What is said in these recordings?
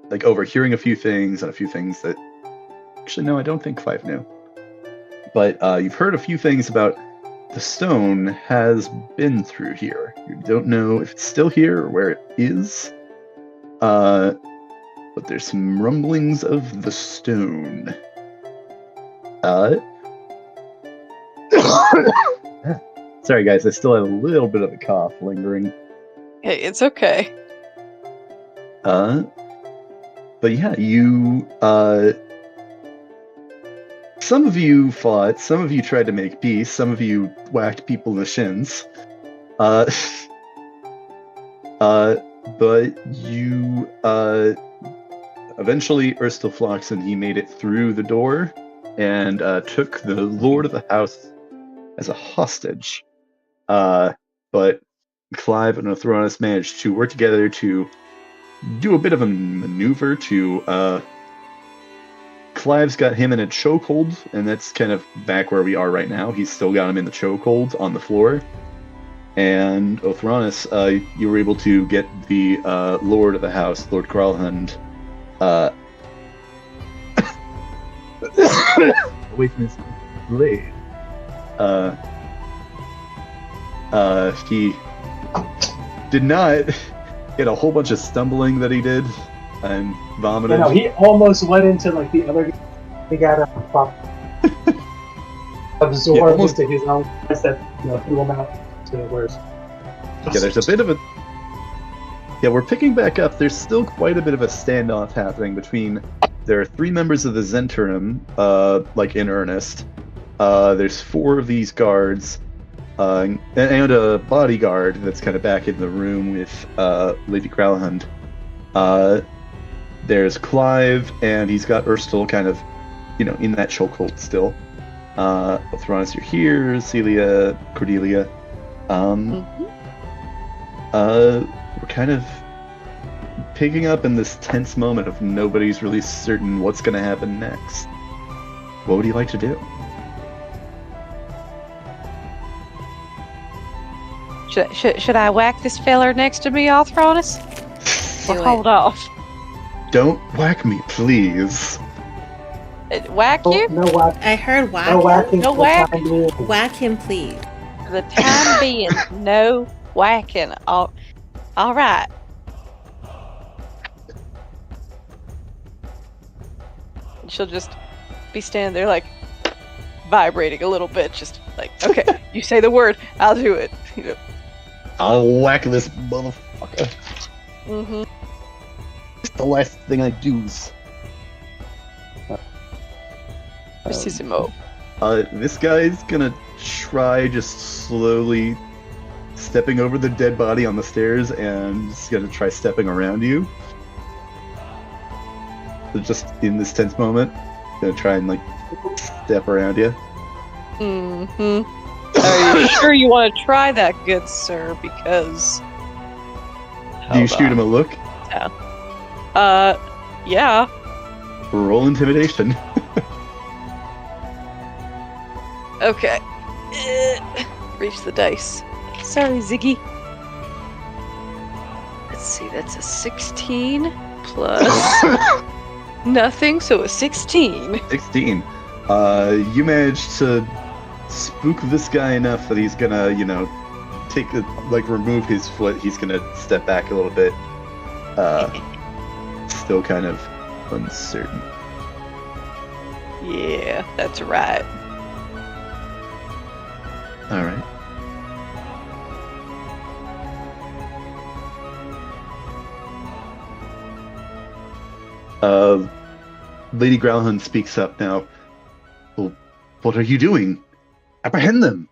like overhearing a few things and a few things that actually no, I don't think Clive knew. But you've heard a few things about the stone has been through here. You don't know if it's still here or where it is. But there's some rumblings of the stone. Sorry guys, I still have a little bit of a cough lingering. Hey, it's okay. But yeah, you some of you fought, some of you tried to make peace, some of you whacked people in the shins. But you eventually Urstel Floxen, he made it through the door and took the lord of the house as a hostage. But Clive and Othronus managed to work together to do a bit of a maneuver to Clive's got him in a chokehold, and that's kind of back where we are right now. He's still got him in the chokehold on the floor. And Othronus, you were able to get the lord of the house, Lord Gralhund, away from his blade. He did not get a whole bunch of stumbling that he did and vomited. You know, he almost went into like the other. He got absorbed into his own that threw him out to worse. Yeah, there's a bit of a. Yeah, we're picking back up. There's still quite a bit of a standoff happening between. There are 3 members of the Zenturnum, like in earnest. There's 4 of these guards, and a bodyguard that's kind of back in the room with Lady Gralhund. There's Clive, and he's got Urstel kind of, in that chokehold still. Othronus, you're here. Celia, Cordelia. We're kind of picking up in this tense moment of nobody's really certain what's going to happen next. What would you like to do? Should I whack this feller next to me, Othronus? Or hold off? Don't whack me, please. Whack you? No whack. I heard whack. No whacking. No whack. Whack him, please. For the time being, no whacking. All right. She'll just be standing there, like, vibrating a little bit, just like, okay, you say the word, I'll do it. I'll whack this motherfucker. Mm-hmm. It's the last thing I do's. Preciso. This guy's gonna try just slowly stepping over the dead body on the stairs, and he's gonna try stepping around you. So just in this tense moment, gonna try and step around you. Mm-hmm. Are you sure you want to try that, good sir? Because do you shoot him a look? Yeah. Roll intimidation. Okay. Reach the dice. Sorry, Ziggy. Let's see, that's a 16 plus nothing, so a 16. 16. You managed to spook this guy enough that he's gonna, remove his foot. He's gonna step back a little bit. Still kind of uncertain. Yeah, that's right. All right. Lady Gralhund speaks up now. Well, what are you doing? Apprehend them!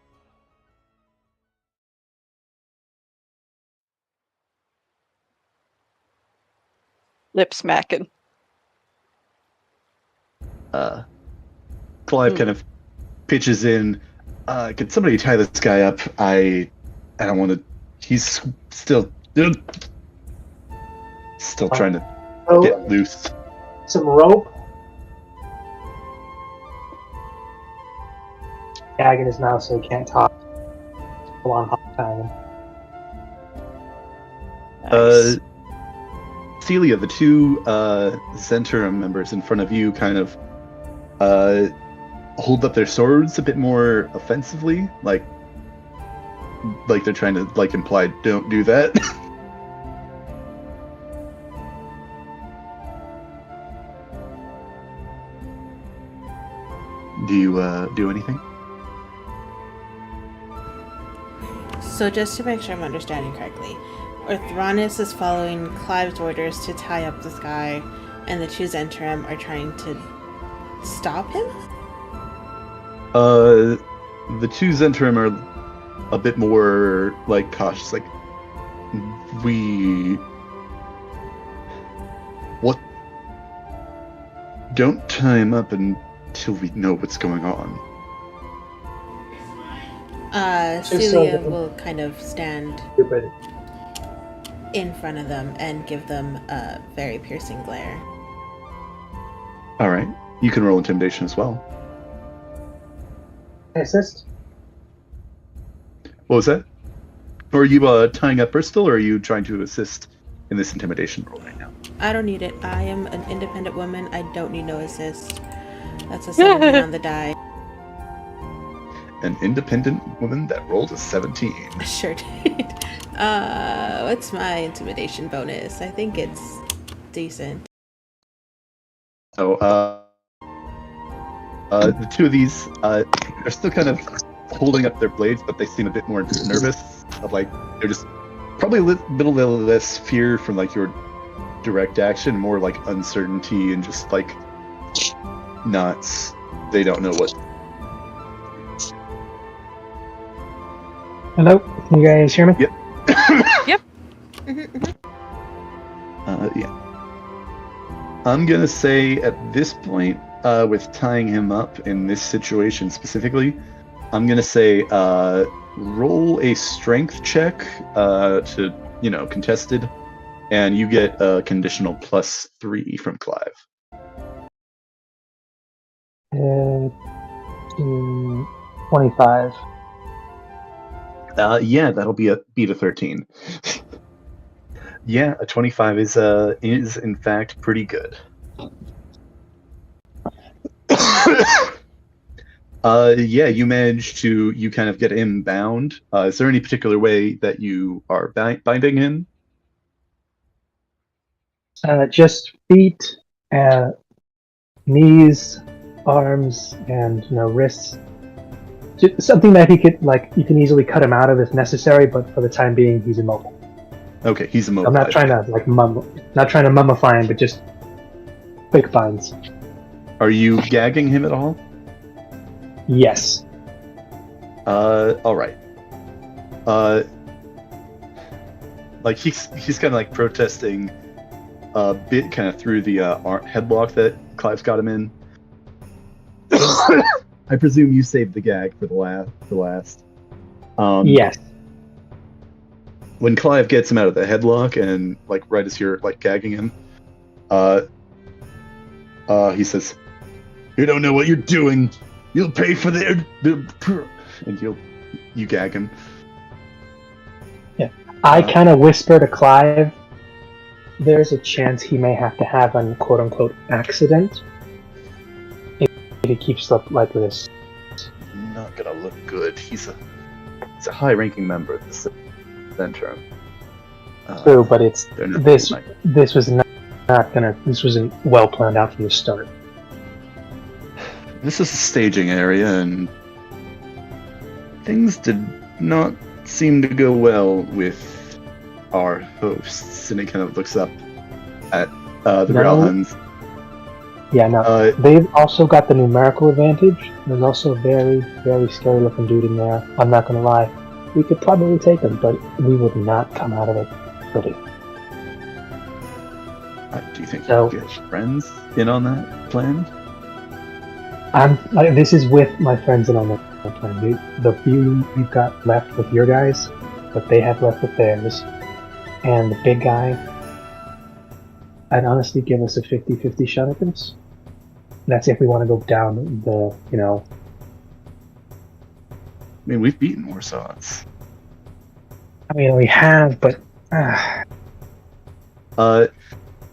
Lip smacking. Clive kind of pitches in. Can somebody tie this guy up? I don't want to. He's still trying to get loose. Some rope. Gag in his mouth so he can't talk. Full on hot time. Nice. Celia, the two Zentrum members in front of you kind of hold up their swords a bit more offensively, like they're trying to imply don't do that. Do you do anything? So just to make sure I'm understanding correctly, Orthronis is following Clive's orders to tie up this guy, and the two Zentrum are trying to stop him? The two Zentrum are a bit more cautious, what? Don't tie him up until we know what's going on. Celia will kind of stand Stupid. in front of them and give them a very piercing glare. All right, you can roll intimidation as well. Assist? What was that? Or are you tying up Bristol, or are you trying to assist in this intimidation roll right now? I don't need it. I am an independent woman. I don't need no assist. That's a 17 on the die. An independent woman that rolled a 17. Sure did. What's my intimidation bonus? I think it's decent. So, the two of these are still kind of holding up their blades, but they seem a bit more nervous. They're just probably a little less fear from your direct action, more uncertainty and just not. They don't know what. Hello? Can you guys hear me? Yep. Yep. Yeah. I'm gonna say at this point, with tying him up in this situation specifically, I'm gonna say roll a strength check to contested, and you get a conditional +3 from Clive. 25. Yeah, that'll be a beat of 13. Yeah, a 25 is in fact pretty good. Yeah, you managed to kind of get him bound. Is there any particular way that you are binding him? Just feet, knees, arms, and wrists. Just something that he could you can easily cut him out of if necessary, but for the time being, he's immobile. Okay, he's immobile. I'm not trying to mummify him, but just quick binds. Are you gagging him at all? Yes. All right. He's kind of protesting a bit, kind of through the headlock that Clive's got him in. I presume you saved the gag for the last. Yes. When Clive gets him out of the headlock and right as you're gagging him, he says, "You don't know what you're doing. You'll pay for the," and you gag him. Yeah. I kind of whisper to Clive, there's a chance he may have to have an quote-unquote accident if he keeps up like this. Not gonna look good. He's a high-ranking member of the Zentrum. True, but this was this wasn't well planned out from the start. This is a staging area, and things did not seem to go well with our hosts. And he kind of looks up at the Growlhuns. Yeah, no. They've also got the numerical advantage. There's also a very, very scary looking dude in there. I'm not gonna lie. We could probably take him, but we would not come out of it pretty. Do you think you'll get friends in on that plan? This is with my friends in on that plan. The few we've got left with your guys, what they have left with theirs, and the big guy, I'd honestly give us a 50-50 shot at this. That's if we want to go down the, I mean, we've beaten Warsaw's. I mean, we have, but...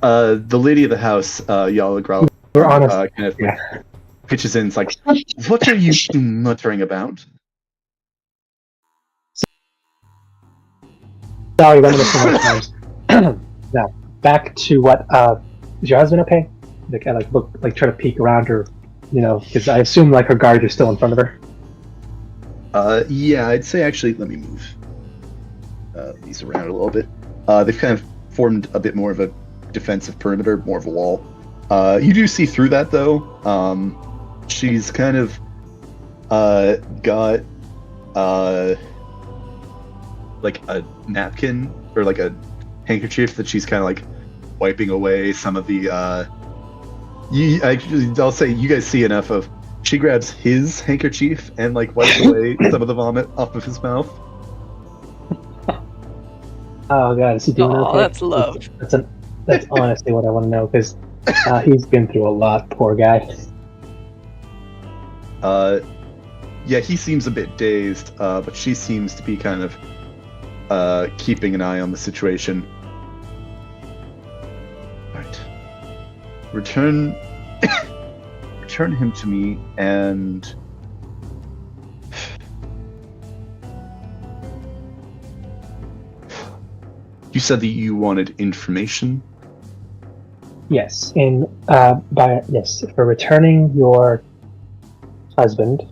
The lady of the house, Yala Growl, We're honest. kind of Yeah. pitches in. It's like, what are you muttering about? Sorry, run this so much times. Now, back to what, is your husband okay? Like, I look, try to peek around her, because I assume, her guards are still in front of her. Yeah, I'd say actually, let me move these around a little bit. They've kind of formed a bit more of a defensive perimeter, more of a wall. You do see through that, though. She's kind of got a napkin or a handkerchief that she's kind of wiping away some of the I'll say you guys see enough of she grabs his handkerchief and wipes away some of the vomit off of his mouth. Oh god, is he doing okay? That's love. That's honestly what I want to know, because he's been through a lot, poor guy. Yeah, he seems a bit dazed, but she seems to be kind of keeping an eye on the situation. Right. Return him to me, and you said that you wanted information? Yes, for returning your husband.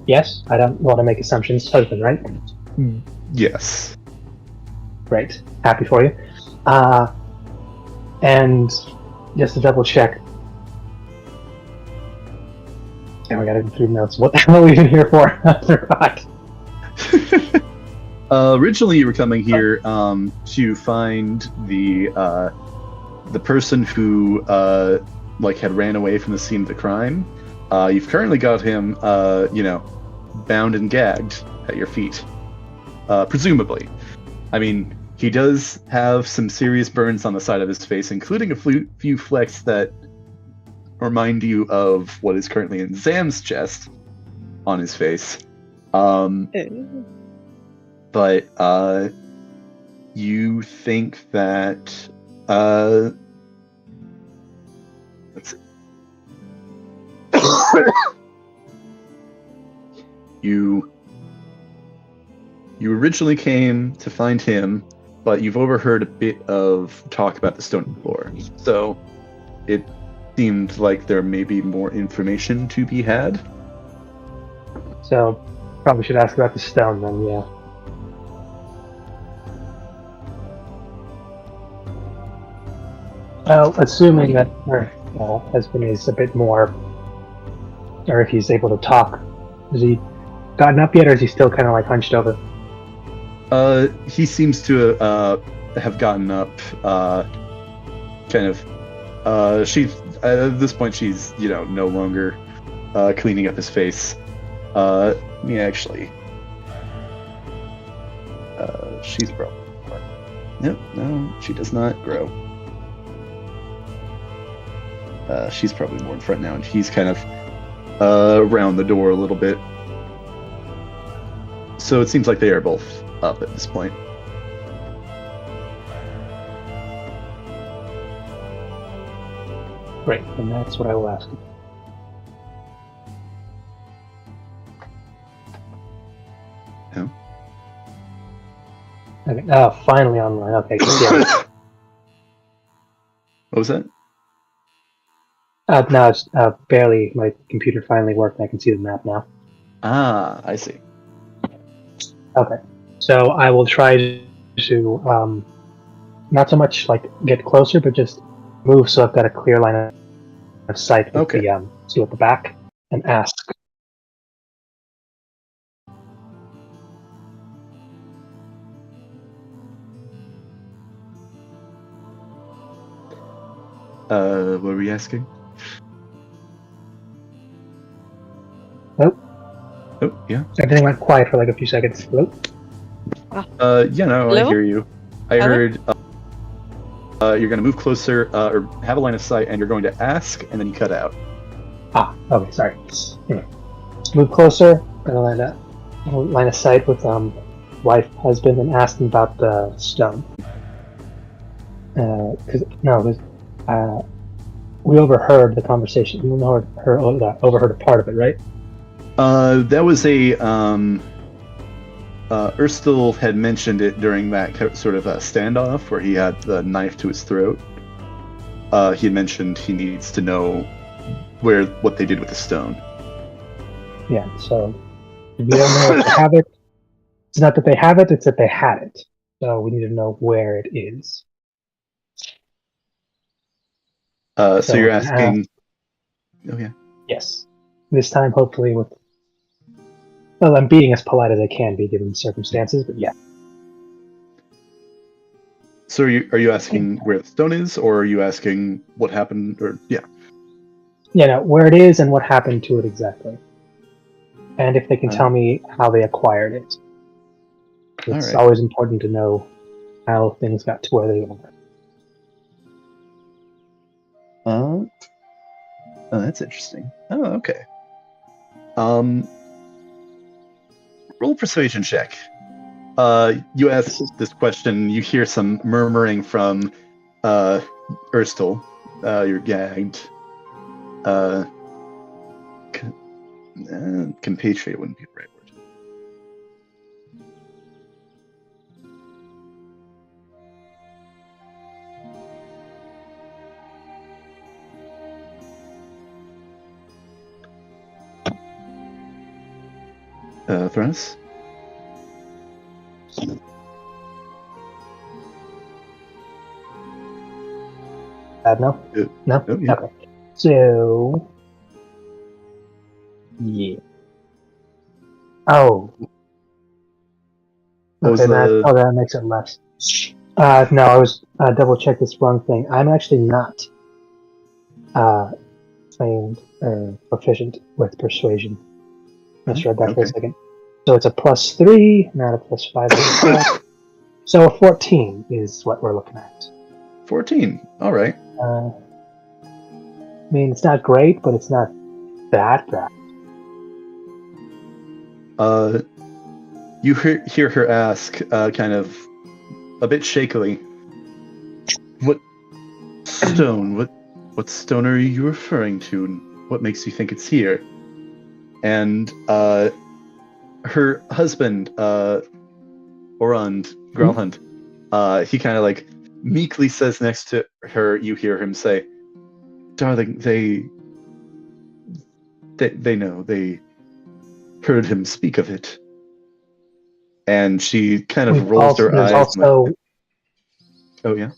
Yes, I don't want to make assumptions. Husband, right? Yes. Great. Happy for you. And just to double check. And we gotta go through notes. What the hell are we even here for? I forgot. Originally, you were coming here to find the person who had ran away from the scene of the crime. You've currently got him, bound and gagged at your feet, presumably. I mean, he does have some serious burns on the side of his face, including a few flecks that remind you of what is currently in Zam's chest on his face. But you think that let's see. You originally came to find him, but you've overheard a bit of talk about the stone floor. So it seemed like there may be more information to be had. So probably should ask about the stone then, yeah. Well, assuming that her husband is a bit more, or if he's able to talk, has he gotten up yet, or is he still kind of hunched over? He seems to have gotten up, she's, at this point she's, no longer cleaning up his face. She's probably, nope, no, she does not grow. She's probably more in front now, and he's kind of around the door a little bit. So it seems like they are both up at this point. Great, and that's what I will ask him. No? Okay, finally online. Okay, yeah. What was that? Now it's barely. My computer finally worked. I can see the map now. Ah, I see. Okay, so I will try to not so much get closer, but just move so I've got a clear line of sight with the two at the back, and ask. What were we asking? Oh, yeah. Everything went quiet for a few seconds. Hello? Yeah, no, Hello? I hear you. I heard you're going to move closer, or have a line of sight, and you're going to ask, and then you cut out. Okay, sorry. Anyway, move closer, and line of sight with wife, husband, and ask them about the stone. We overheard the conversation. We overheard a part of it, right? That was a Erstil had mentioned it during that sort of standoff where he had the knife to his throat. He had mentioned he needs to know what they did with the stone. Yeah, so we don't know if they have it. It's not that they have it, it's that they had it. So we need to know where it is. So you're asking... Oh, yeah. Yes. This time, hopefully, with... Well, I'm being as polite as I can be given the circumstances, but yeah. So are you asking where the stone is, or are you asking what happened, or... Yeah. Yeah, no, where it is and what happened to it exactly. And if they can tell me how they acquired it. It's always important to know how things got to where they are. Oh, that's interesting. Oh, okay. Roll persuasion check. You ask this question, you hear some murmuring from Erstil. You're gagged. Compatriot wouldn't be the right word. Thranis? No? No? Oh, yeah. Okay. So... Yeah. Oh. Okay, that makes it less. No, I was double-check this wrong thing. I'm actually not trained or proficient with persuasion. Misread that for a second. So it's a +3, not a +5. So a 14 is what we're looking at. 14. All right. I mean, it's not great, but it's not that bad. You hear her ask, kind of a bit shakily, "What stone? What stone are you referring to? And what makes you think it's here?" And her husband, Orand Grelhund, he kind of like meekly says next to her. You hear him say, "Darling, they know. They heard him speak of it." And she kind of rolls her eyes. Also, oh yeah.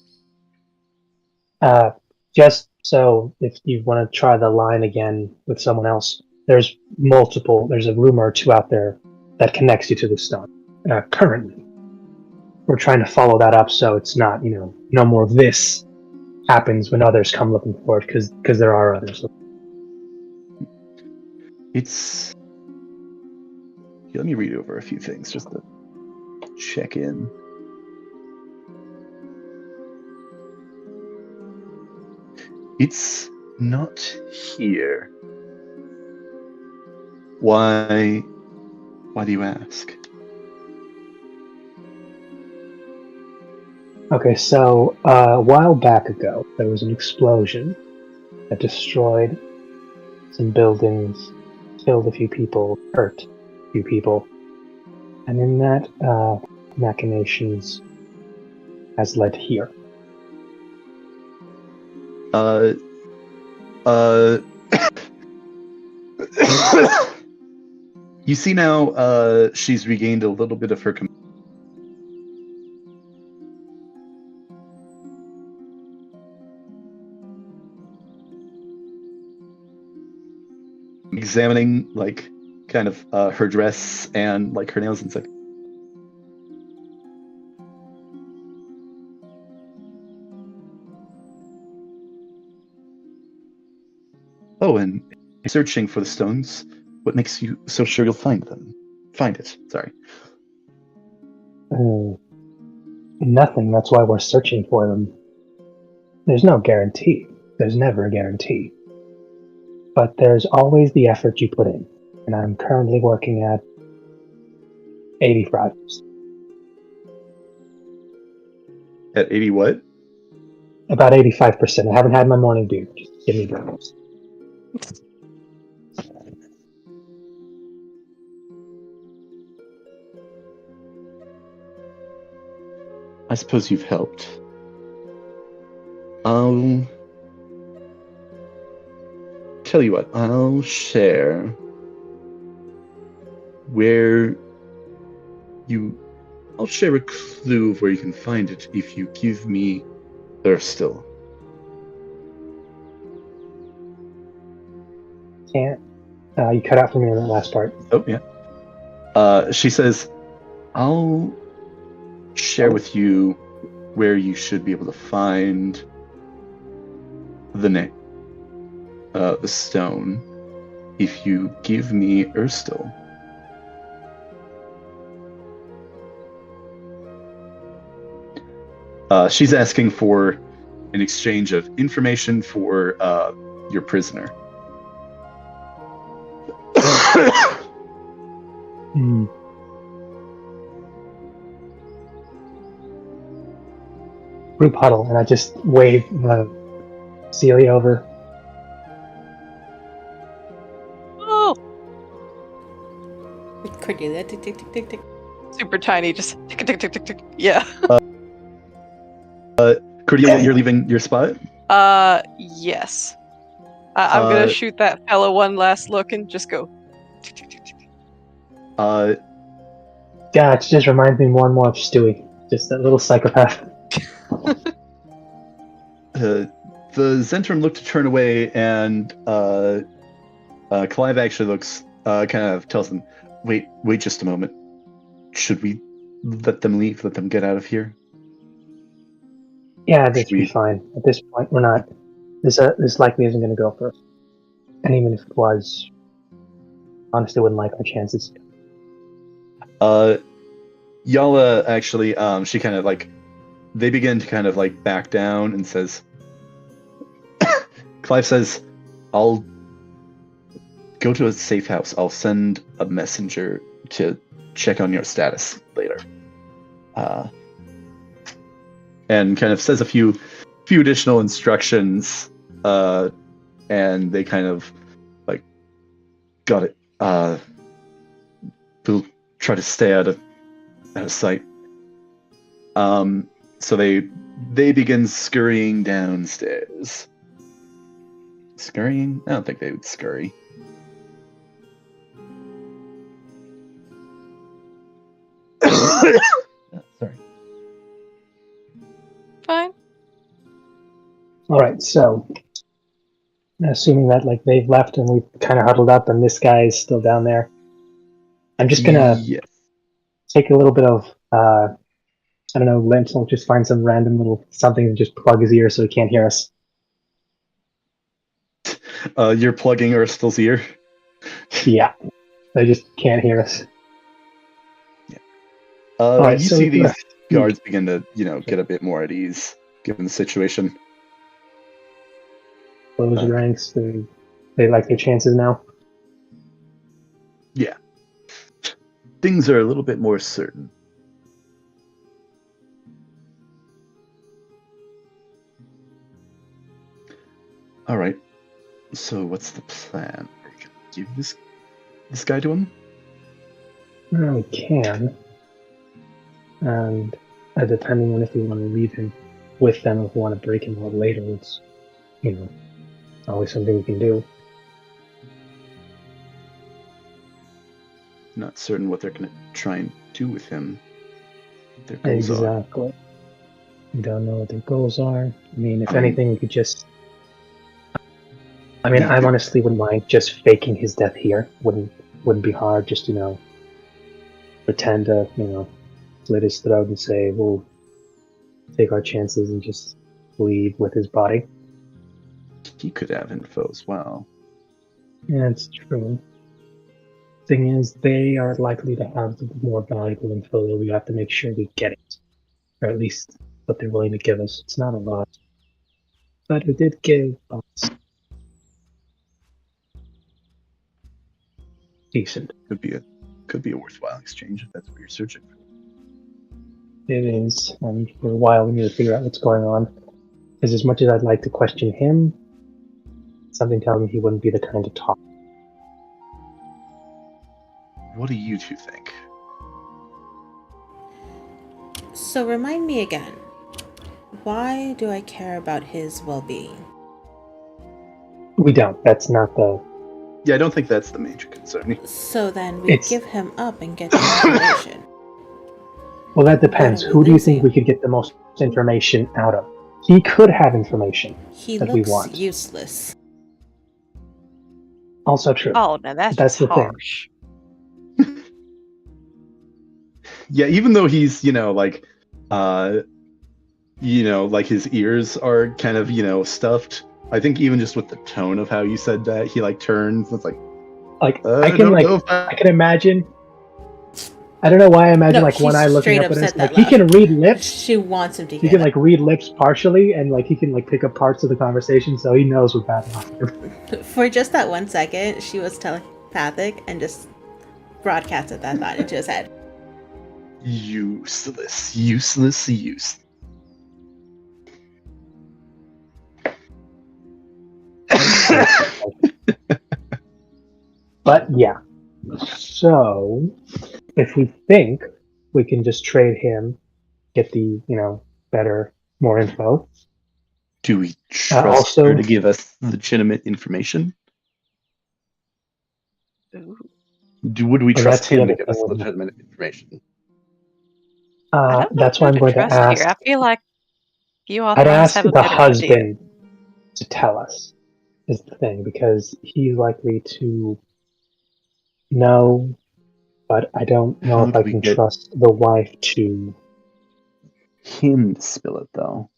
Just so if you want to try the line again with someone else, there's a rumor or two out there that connects you to the stone. Currently, we're trying to follow that up so it's not, no more of this happens when others come looking for it, because there are others. It's... Let me read over a few things just to check in. It's not here. Why do you ask? Okay, so a while back ago, there was an explosion that destroyed some buildings, killed a few people, hurt a few people, and in that, machinations has led here. You see now, she's regained a little bit of her examining, like, kind of her dress and like her nails and stuff. Oh, and searching for the stones. What makes you so sure you'll find them? Find it. Sorry. Nothing. That's why we're searching for them. There's no guarantee. There's never a guarantee. But there's always the effort you put in. And I'm currently working at 80 projects. At 80 what? About 85%. I haven't had my morning dew. Just give me breakfast. I suppose you've helped. I'll tell you what, I'll share I'll share a clue of where you can find it if you give me Erstil. Can't. You cut out for me on that last part. Oh, yeah. She says, I'll share with you where you should be able to find the stone if you give me Erstil. She's asking for an exchange of information for your prisoner. Group huddle, and I just wave Celia over. Oh, Cordelia, tick, tick, tick, tick, tick. super tiny, just tick, tick, tick, tick, tick. Yeah. Cordelia, you're leaving your spot? Yes. I'm gonna shoot that fella one last look and just go. Tick, tick, tick, tick. Yeah, it just reminds me more and more of Stewie. Just that little psychopath. The Zentrum look to turn away, and Clive actually looks, kind of tells them, wait just a moment. Should we let them leave, let them get out of here? Yeah, this will be fine. At this point, we're not. This likely isn't going to go for us. And even if it was, honestly, wouldn't like our chances. Yala actually, she kind of like, they begin to kind of like back down and says, Clive says, I'll go to a safe house. I'll send a messenger to check on your status later. And kind of says a few additional instructions, and they kind of like, got it. We'll try to stay out of sight. So they begin scurrying downstairs. Scurrying? I don't think they would scurry. Sorry. Fine. All right, so assuming that like they've left and we've kind of huddled up, and this guy is still down there, I'm just gonna take a little bit of I don't know, lint. I'll just find some random little something and just plug his ear so he can't hear us. You're plugging Erstil's ear? Yeah, they just can't hear us. Yeah. Right, you see these guards begin to, get a bit more at ease given the situation. Close ranks. They like their chances now. Yeah. Things are a little bit more certain. All right. So what's the plan? Are we gonna give this guy to him? Well, we can. And depending on if we want to leave him with them, if we want to break him out later, it's always something we can do. Not certain what they're gonna try and do with him. Their goals exactly. We don't know what their goals are. I mean, if anything, we could just. I mean, I honestly wouldn't mind just faking his death here. Wouldn't be hard. Just pretend to slit his throat and say we'll take our chances and just leave with his body. He could have info as well. Yeah, it's true. Thing is, they are likely to have the more valuable info that we have to make sure we get it, or at least what they're willing to give us. It's not a lot, but it did give us decent. Could be a worthwhile exchange if that's what you're searching for. It is, and for a while we need to figure out what's going on. Because as much as I'd like to question him, something tells me he wouldn't be the kind to talk. What do you two think? So remind me again. Why do I care about his well-being? We don't. That's not the... Yeah, I don't think that's the major concern. So then we It's- give him up and get the information. Well, that depends. What are we Who do you think losing? we could get the most information out of? He could have information. He That we looks want. useless. Also true. Oh, no, that's That's just the thing. harsh. Yeah, even though he's, like his ears are kind of, stuffed. I think even just with the tone of how you said that, he turns. It's like I can I can imagine. I don't know why I imagine No, one she's eye looking straight up up at us. said that He can loud. read lips. She wants him to He hear can that. read lips partially, and he can pick up parts of the conversation, so he knows we're bad enough. For just that 1 second, she was telepathic and just broadcasted that thought into his head. useless. But yeah. So if we think we can just trade him, get the better, more info. Do we trust also- her to give us legitimate information? Ooh. Would we Well, trust that's the him to other give us thing with- legitimate information? I don't know That's who why I'm going to trust ask. Here. I feel like you all I'd ask have a the better idea. husband to tell us, is the thing, because he's likely to know, but I don't know How if do I we can get- trust the wife to. Him to spill it, though.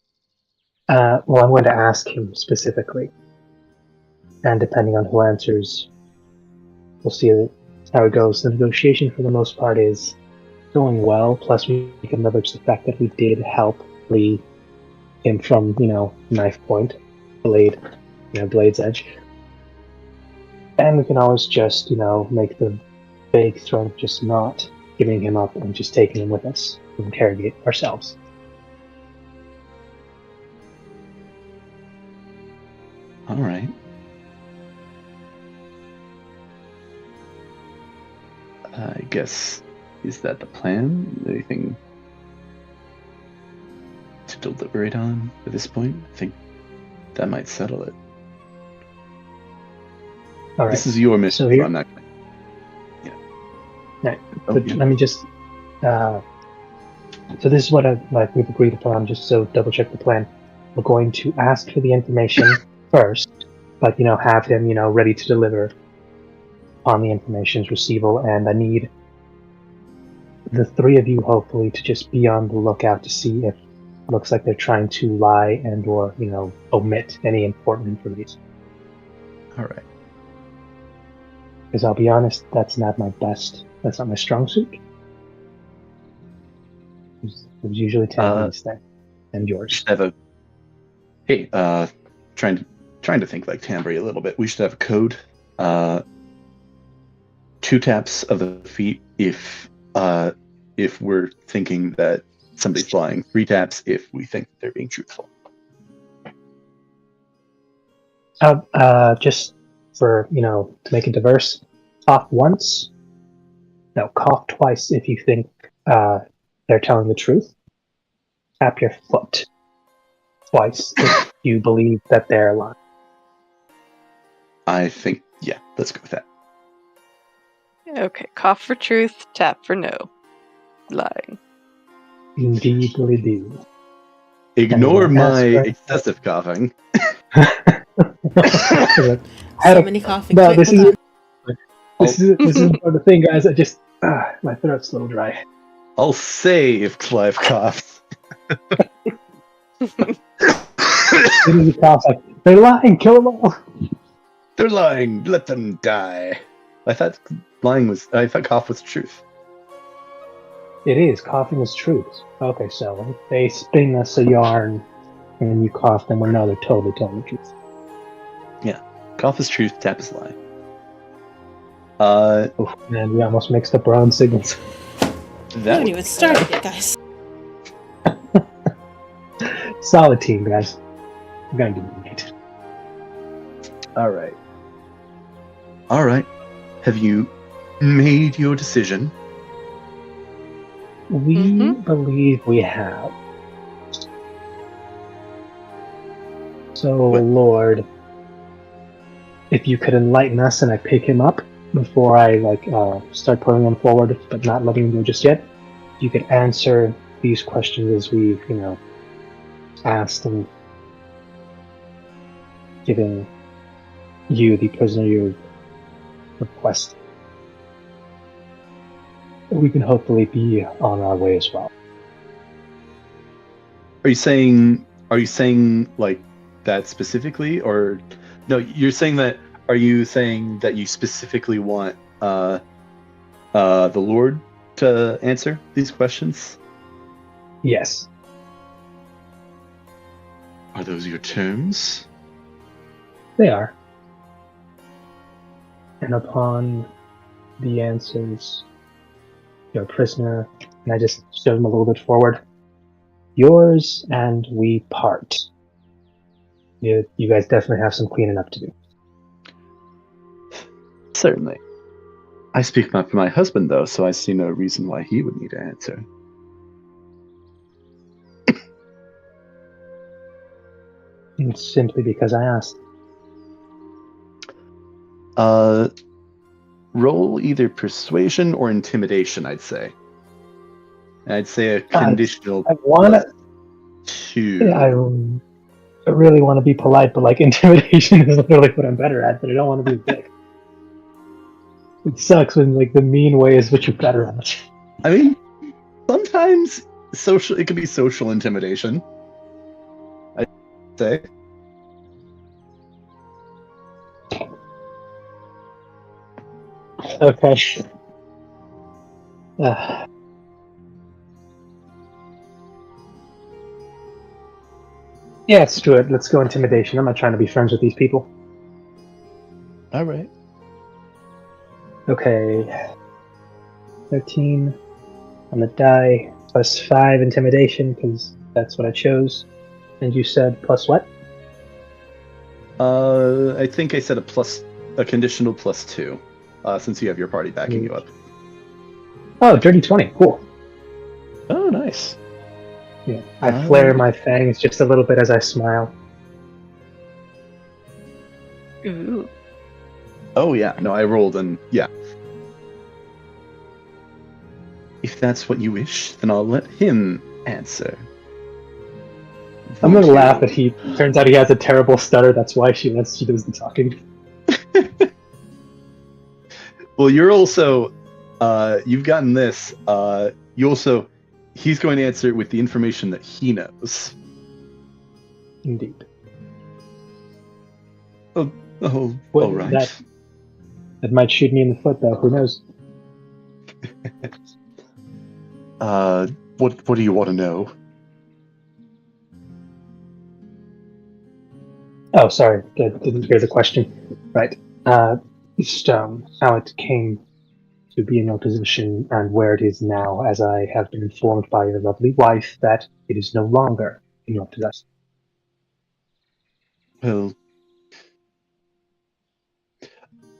Well, I'm going to ask him specifically, and depending on who answers, we'll see how it goes. The negotiation, for the most part, is going well. Plus, we can leverage the fact that we did help free him from, knife point, blade's edge, and we can always just, make the big threat of just not giving him up and just taking him with us to interrogate ourselves. All right. I guess, is that the plan? Anything to deliberate on at this point? I think that might settle it. All right. This is your mission, So so here- I'm not going to... Yeah. Right. Oh, But yeah. let me just. So this is what we've agreed upon. Just so double check the plan. We're going to ask for the information first, but have him ready to deliver on the information's receival. And I need the three of you hopefully to just be on the lookout to see if it looks like they're trying to lie and or omit any important information. All right. Because I'll be honest, that's not my strong suit. It was usually Tammy's thing, and We yours. should have a... Hey, trying to think like Tambry a little bit. We should have a code. 2 taps of the feet if we're thinking that somebody's lying. 3 taps if we think they're being truthful. Just for to make it diverse, cough once. No, cough twice if you think they're telling the truth. Tap your foot twice if you believe that they're lying. I think, yeah, let's go with that. Okay, cough for truth, tap for no. Lying. Indeedly do. Ignore And my that's right. excessive coughing. I So had a- many coughing. No, Wait, this hold is on. this is the thing, guys. I just my throat's a little dry. I'll say if Clive coughs. Then you cough like they're lying. Kill them all. They're lying. Let them die. I thought cough was truth. It is. Coughing is truth. Okay, so if they spin us a yarn and you cough, then we know they're totally telling the truth. Cough is truth. Tap is lie. Oh, man, we almost mixed up our own signals. We That haven't would- even started yet, guys. Solid team, guys. I'm gonna give you 8. All right. All right. Have you made your decision? We believe we have. So, What? Lord, if you could enlighten us and I pick him up before I start pulling him forward, but not letting him go just yet, you could answer these questions as we've, asked and giving you the prisoner you request. We can hopefully be on our way as well. Are you saying like that specifically, or no? You're saying that. Are you saying that you specifically want the Lord to answer these questions? Yes. Are those your terms? They are. And upon the answers, your prisoner, and I just shove him a little bit forward, yours and we part. You guys definitely have some cleaning up to do. Certainly. I speak not for my husband, though, so I see no reason why he would need to answer. It's simply because I asked. Roll either persuasion or intimidation, I'd say. And I'd say a conditional I want +2. I really want to be polite, but intimidation is literally what I'm better at, but I don't want to be a dick. It sucks when the mean way is what you're better at. I mean, sometimes it could be social intimidation, I'd say. Okay. Yeah, let's do it. Let's go intimidation. I'm not trying to be friends with these people. All right. Okay. 13 on the die, +5 intimidation, because that's what I chose. And you said plus what? I think I said a conditional +2, since you have your party backing you up. Oh, dirty 20. Cool. Oh, nice. Yeah. I flare my fangs just a little bit as I smile. Ooh. Oh, yeah. No, I rolled, and yeah. If that's what you wish, then I'll let him answer. I'm gonna laugh that turns out he has a terrible stutter. That's why she does the talking. Well, you're also, you've gotten this. He's going to answer with the information that he knows. Indeed. Oh, Well, all right. That might shoot me in the foot, though. Who knows? What do you want to know? Oh, sorry, I didn't hear the question. Right. Just how it came to be in your position and where it is now, as I have been informed by your lovely wife that it is no longer in your possession. Well,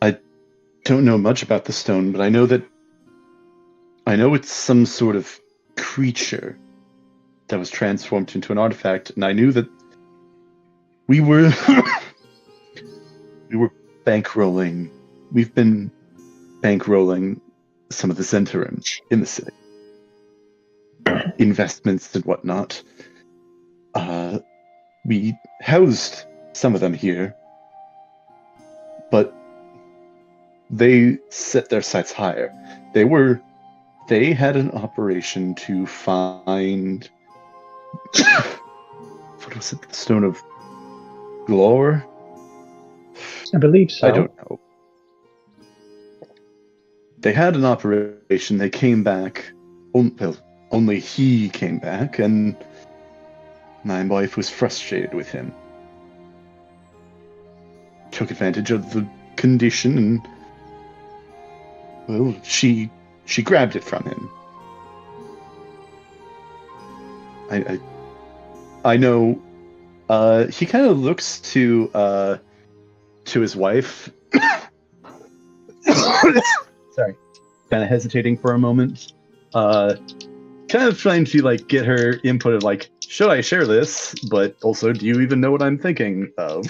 I don't know much about the stone, but I know it's some sort of creature that was transformed into an artifact, and I knew that we were bankrolling. We've been bankrolling some of the Zentarim in the city. Investments and whatnot. We housed some of them here, but they set their sights higher. They had an operation to find what was it? The Stone of Glor? I believe so. I don't know. They had an operation. They came back. Only he came back, and my wife was frustrated with him. Took advantage of the condition, and well, she grabbed it from him. I know He kind of looks to his wife. Sorry, kind of hesitating for a moment. Kind of trying to like get her input of like, should I share this? But also, do you even know what I'm thinking of?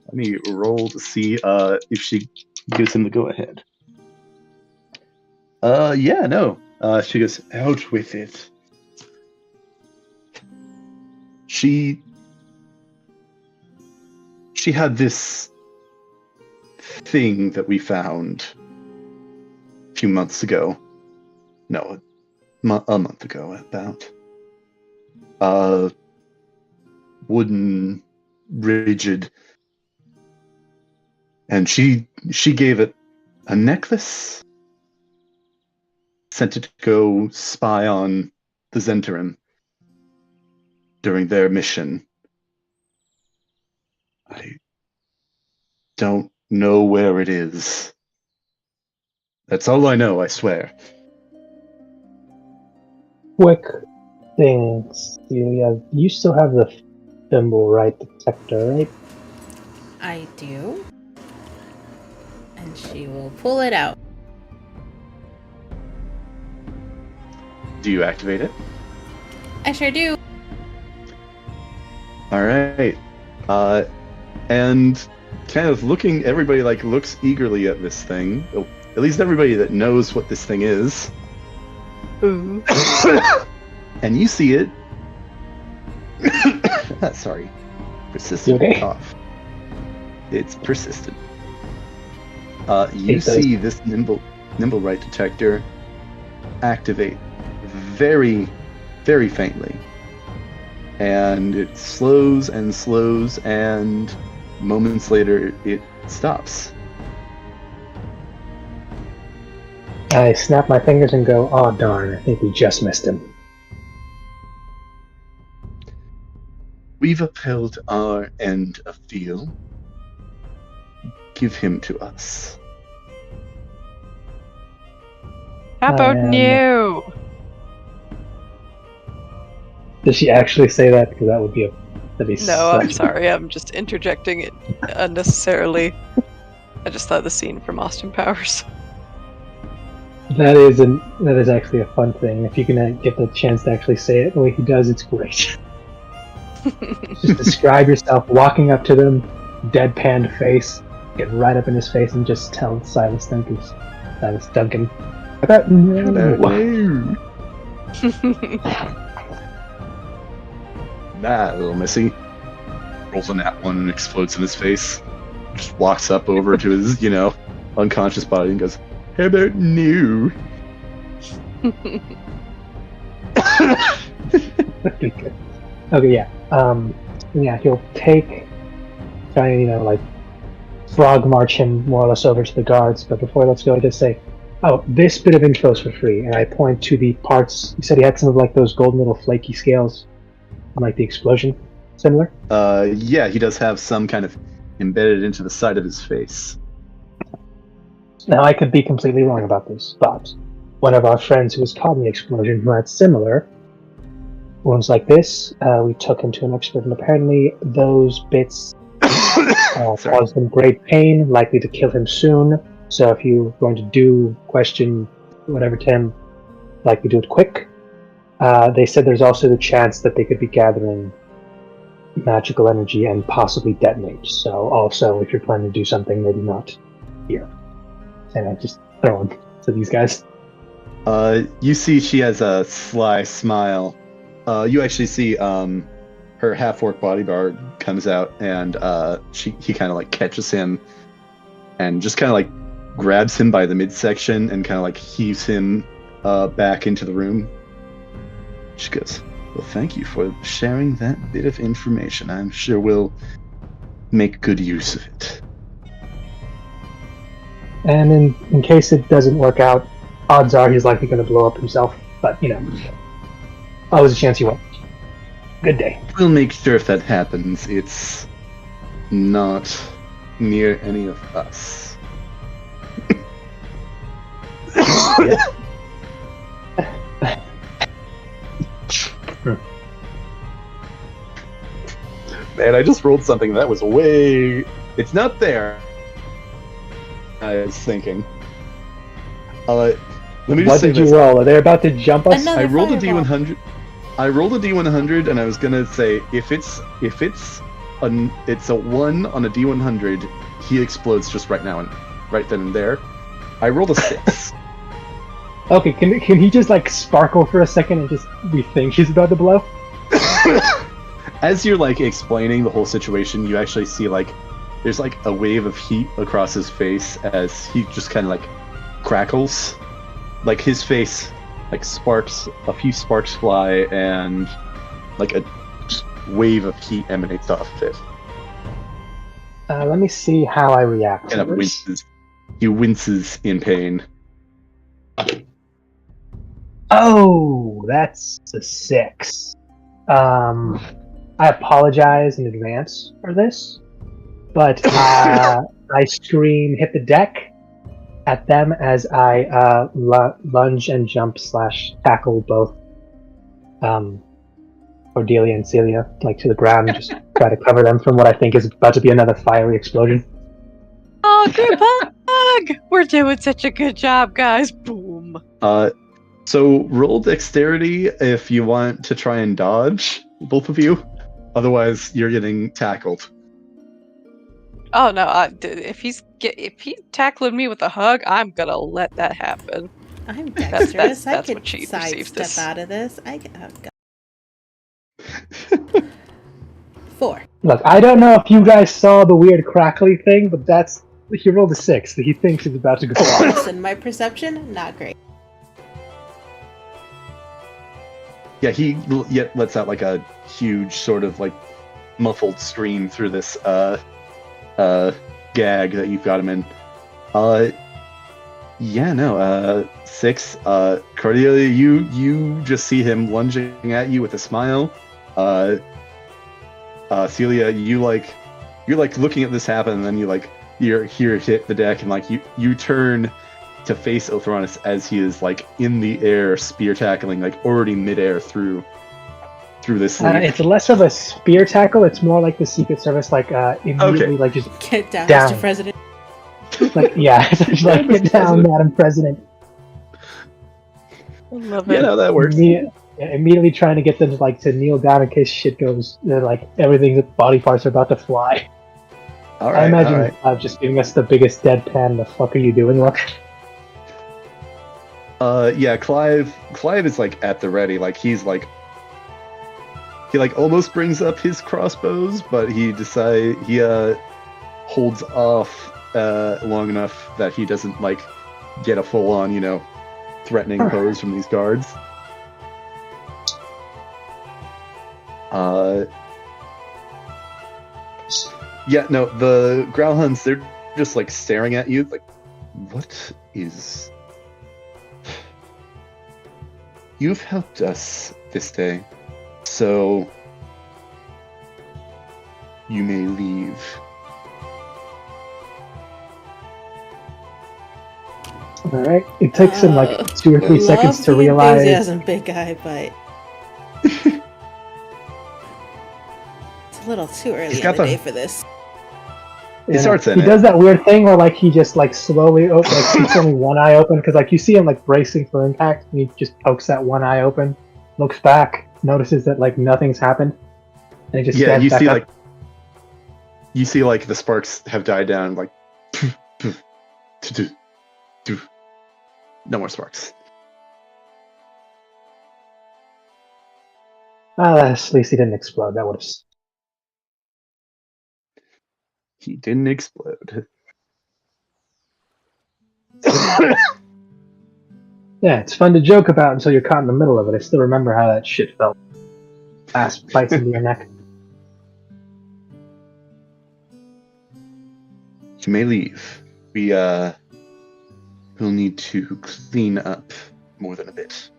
Let me roll to see if she gives him the go ahead. Yeah, no. She goes, out with it. She had this thing that we found a few months ago. No, a month ago, about. Wooden, rigid. And she gave it a necklace. Sent it to go spy on the Zentarim during their mission. I don't know where it is. That's all I know, I swear. Quick thing, Celia. You still have the thimble, right? The detector, right? I do. And she will pull it out. Do you activate it? I sure do. Alright. And kind of everybody like looks eagerly at this thing. At least everybody that knows what this thing is. Ooh. And you see it. Sorry. Persistent You okay? cough. It's persistent. You see this nimble right detector activate very, very faintly. And it slows, and moments later it stops. I snap my fingers and go, oh darn, I think we just missed him. We've upheld our end of deal. Give him to us. How about new? Does she actually say that? Because that would be No, I'm sorry. I'm just interjecting it unnecessarily. I just thought of the scene from Austin Powers. That is actually a fun thing. If you can get the chance to actually say it the way he does, it's great. Just describe yourself walking up to them, deadpan face, get right up in his face, and just tell Silas Duncan, about no. That little missy rolls a nat one and explodes in his face. Just walks up over to his, unconscious body and goes, "How about new?" Okay, yeah. Yeah, he'll try and, frog march him more or less over to the guards, but before let's go, I just say, oh, this bit of info is for free, and I point to the parts. You said he had some of those golden little flaky scales, like the explosion, similar? Yeah, he does have some kind of embedded into the side of his face. Now, I could be completely wrong about this, but one of our friends who was caught in the explosion who had similar wounds like this, we took him to an expert, and apparently those bits caused him great pain, likely to kill him soon. So if you're going to question whatever to him, likely do it quick. They said there's also the chance that they could be gathering magical energy and possibly detonate. So also, if you're planning to do something, maybe not here. And I just throw him to these guys. You see she has a sly smile. You actually see her half-orc bodyguard comes out, and he kind of catches him and just kind of grabs him by the midsection and kind of heaves him back into the room. She goes, "Well, thank you for sharing that bit of information. I'm sure we'll make good use of it." And in case it doesn't work out, odds are he's likely going to blow up himself. But, always a chance you won't. Good day. We'll make sure if that happens, it's not near any of us. Yeah. Man, I just rolled something that was way... It's not there. I was thinking. Let me just What say did you this. roll? Are they about to jump us? Another I rolled a fireball. D100. I rolled a D100, and I was gonna say if it's a 1 on a D100, he explodes just right now and right then and there. I rolled a 6. Okay, can he just like sparkle for a second and just we think he's about to blow? As you're like explaining the whole situation, you actually see like there's like a wave of heat across his face as he just kind of like crackles. Like his face, like sparks, a few sparks fly, and like a wave of heat emanates off of it. Let me see how I react. Kind of winces. He winces in pain. Oh, that's a 6. I apologize in advance for this, but I scream "hit the deck" at them as I lunge and jump / tackle both Cordelia and Celia like to the ground and just try to cover them from what I think is about to be another fiery explosion. Oh, group hug! We're doing such a good job, guys. Boom. So roll dexterity if you want to try and dodge, both of you. Otherwise, you're getting tackled. Oh no! If he's tackling me with a hug, I'm gonna let that happen. I'm That's- dexterous. that's I what could she perceives sidestep this. out of this. Oh, God. 4. Look, I don't know if you guys saw the weird crackly thing, but he rolled a 6. He thinks he's about to go off. Listen, my perception, not great. Yeah, he lets out like a huge sort of like muffled scream through this gag that you've got him in. 6. Cordelia, you just see him lunging at you with a smile. Celia, you're like looking at this happen, and then you hear it hit the deck, and like you turn to face Othronus as he is like in the air, spear tackling, like already midair through this leap. It's less of a spear tackle. It's more like the Secret Service, like immediately, like just Get down, Down. Mr. President. like yeah, it's just like get down, Madam President. I love Yeah, it. no, that works. Immediately trying to get them to kneel down in case shit goes. Like everything's body parts are about to fly. All I right, imagine all right. just giving us the biggest deadpan. The fuck are you doing, look? Yeah, Clive is like at the ready. Like he almost brings up his crossbows, but he holds off long enough that he doesn't like get a full on, threatening pose from these guards. Yeah, no, the Growlhounds, they're just like staring at you, like, what is... You've helped us this day, so you may leave. All right. It takes him like 2 or 3 seconds to Love the realize. enthusiasm, big guy, but it's a little too early He's in got the the- day for this. He starts in He it. does that weird thing where like he just like slowly keeps only one eye open because like you see him like bracing for impact and he just pokes that one eye open, looks back, notices that like nothing's happened, and he just Yeah, stands you back see up. like the sparks have died down, like no more sparks. At least he didn't explode. That would have. He didn't explode. Yeah, it's fun to joke about until you're caught in the middle of it. I still remember how that shit felt. Ass bites into your neck. You may leave. We'll need to clean up more than a bit.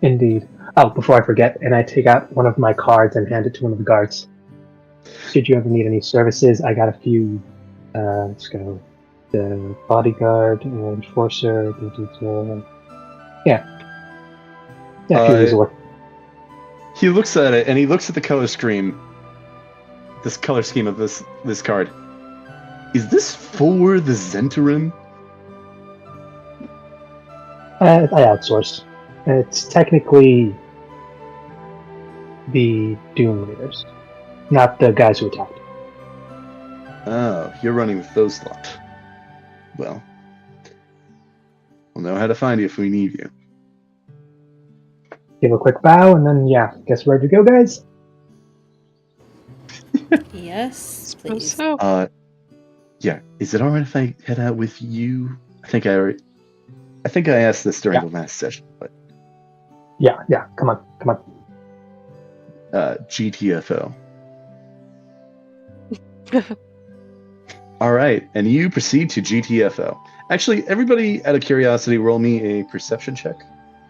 Indeed. Oh, before I forget, and I take out one of my cards and hand it to one of the guards. Should you ever need any services, I got a few. Let's go. The bodyguard, enforcer. Yeah, a few resort. He looks at it, and he looks at the color scheme, this color scheme of this card. Is this for the Zentarim? I outsourced. It's technically the Doom Leaders, not the guys who attacked. Oh, you're running with those lot. Well, we'll know how to find you if we need you. Give a quick bow, and then, yeah, guess we're ready to go, guys? Yes, please. So, Yeah. Is it alright if I head out with you? I think I asked this during the last session, but Yeah, come on. GTFO. Alright, and you proceed to GTFO. Actually, everybody, out of curiosity, roll me a perception check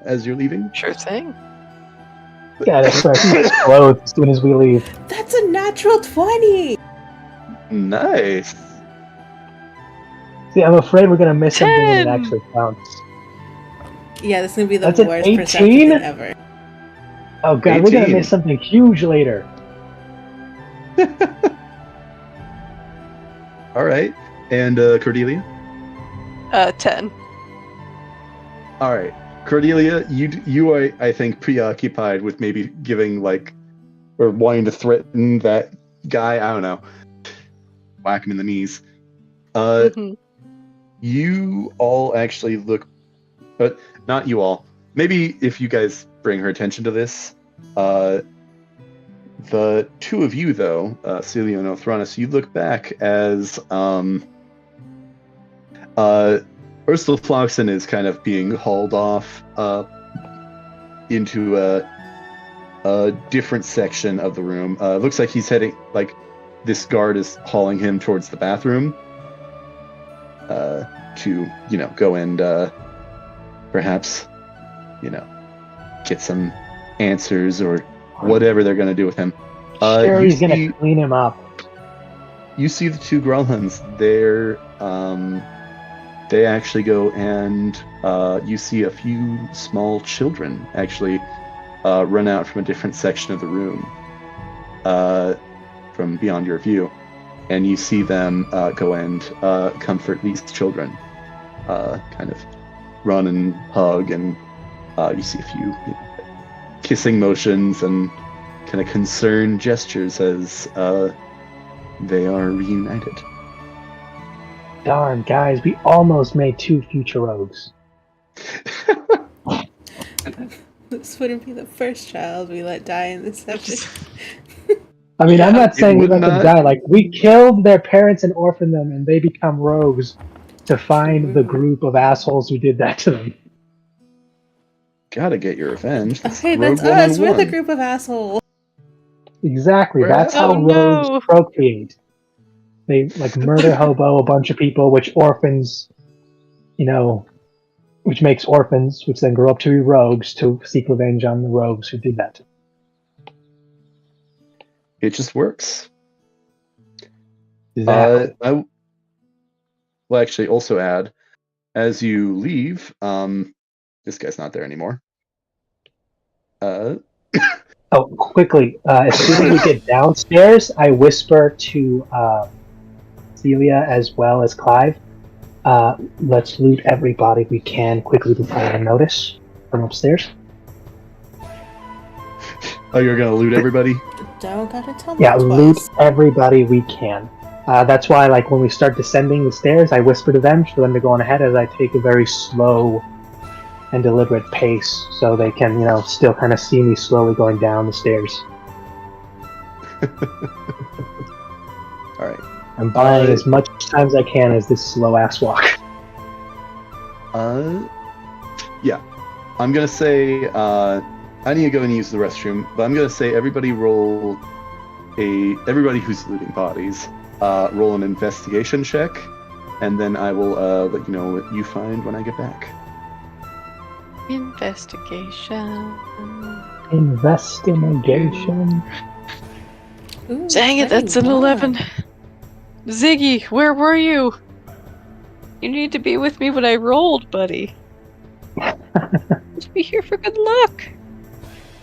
as you're leaving. sure thing. Yeah, that starts to explode as soon as we leave. That's a natural 20! Nice. See, I'm afraid we're gonna miss something when it 10. actually counts. Yeah, this is gonna be the That's an worst 18? perception thing ever. Oh god, we're 18. gonna miss something huge later. Alright, and Cordelia? 10. Alright, Cordelia, you are, I think, preoccupied with maybe giving, or wanting to threaten that guy, I don't know, whack him in the knees. Mhm. You all actually look, but not you all. Maybe if you guys bring her attention to this, the two of you, though, Celia and Othronus, you look back as Ursula Floxen is kind of being hauled off into a different section of the room. Looks like he's heading, this guard is hauling him towards the bathroom to, go and perhaps, get some answers or whatever they're going to do with him. Sure, he's gonna clean him up. You see the two Growlhuns. They actually go and you see a few small children actually run out from a different section of the room from beyond your view. And you see them go and comfort these children, kind of run and hug, and you see a few kissing motions and kind of concerned gestures as they are reunited. Darn, guys, we almost made 2 future rogues. This wouldn't be the first child we let die in this episode. I mean, I'm not saying we would let them not- die. We killed their parents and orphaned them, and they become rogues to find the group of assholes who did that to them. Gotta get your revenge. Okay, Rogue that's us. We're the 101. group of assholes. Exactly. We're That's how assholes. rogues No. procreate. They murder hobo a bunch of people, which orphans, which makes orphans, which then grow up to be rogues to seek revenge on the rogues who did that. It just works. Exactly. I will actually also add, as you leave, this guy's not there anymore. Oh, quickly! As soon as we get downstairs, I whisper to Celia as well as Clive. Let's loot every body we can quickly before they notice from upstairs. Oh, you're gonna loot everybody? Don't gotta tell me Yeah, twice. loot everybody we can. That's why, when we start descending the stairs, I whisper to them for them to go on ahead as I take a very slow and deliberate pace, so they can, still kind of see me slowly going down the stairs. All right. I'm buying as much time as I can as this slow ass walk. Yeah. I'm gonna say I need to go and use the restroom, but I'm gonna say everybody who's looting bodies, roll an investigation check, and then I will let you know what you find when I get back. Investigation. Investigation. Ooh, Dang it, that's an 11. Ziggy, where were you? You need to be with me when I rolled, buddy. Just be here for good luck.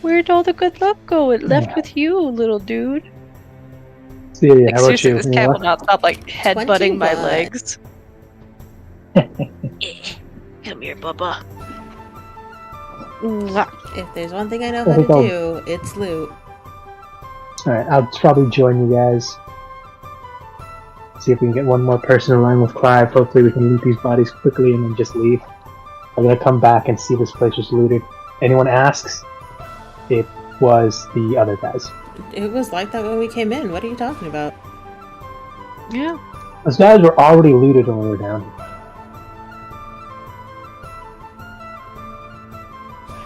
Where'd all the good luck go? It left with you, little dude. Celia, Like, how about seriously, you? this Any cat will luck? not stop, like, headbutting my 21. legs. Come here, Bubba. Mwah. If there's one thing I know I how think to I'll- do, it's loot. Alright, I'll probably join you guys. See if we can get one more person in line with Clive. Hopefully we can loot these bodies quickly and then just leave. I'm gonna come back and see this place was looted. Anyone asks, it was the other guys. It was like that when we came in. What are you talking about? Yeah. Those guys were already looted when we were down here.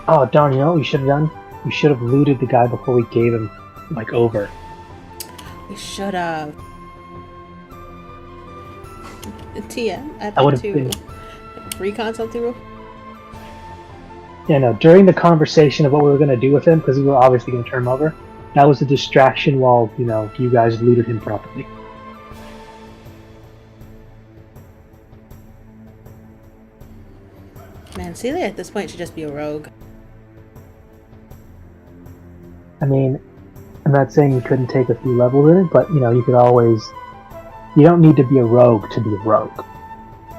Oh darn, you know what we should have done? We should have looted the guy before we gave him, like, over. We should have. TM, I'd I like would've to been- recon something real. Yeah, no, during the conversation of what we were gonna do with him, because we were obviously gonna turn him over, that was a distraction while, you know, you guys looted him properly. Man, Celia at this point should just be a rogue. I mean, I'm not saying you couldn't take a few levels in it, but, you know, you could always... You don't need to be a rogue to be a rogue.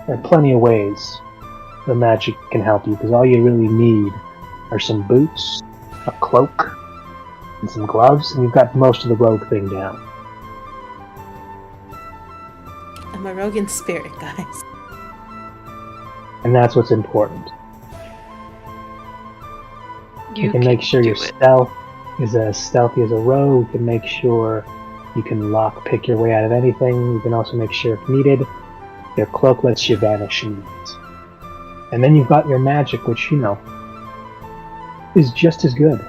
There are plenty of ways the magic can help you, because all you really need are some boots, a cloak, and some gloves, and you've got most of the rogue thing down. I'm a rogue in spirit, guys. And that's what's important. You can make sure do your it. stealth is as stealthy as a rogue. You can make sure you can lock pick your way out of anything. You can also make sure if needed, your cloak lets you vanish in minutes. And then you've got your magic, which, you know, is just as good.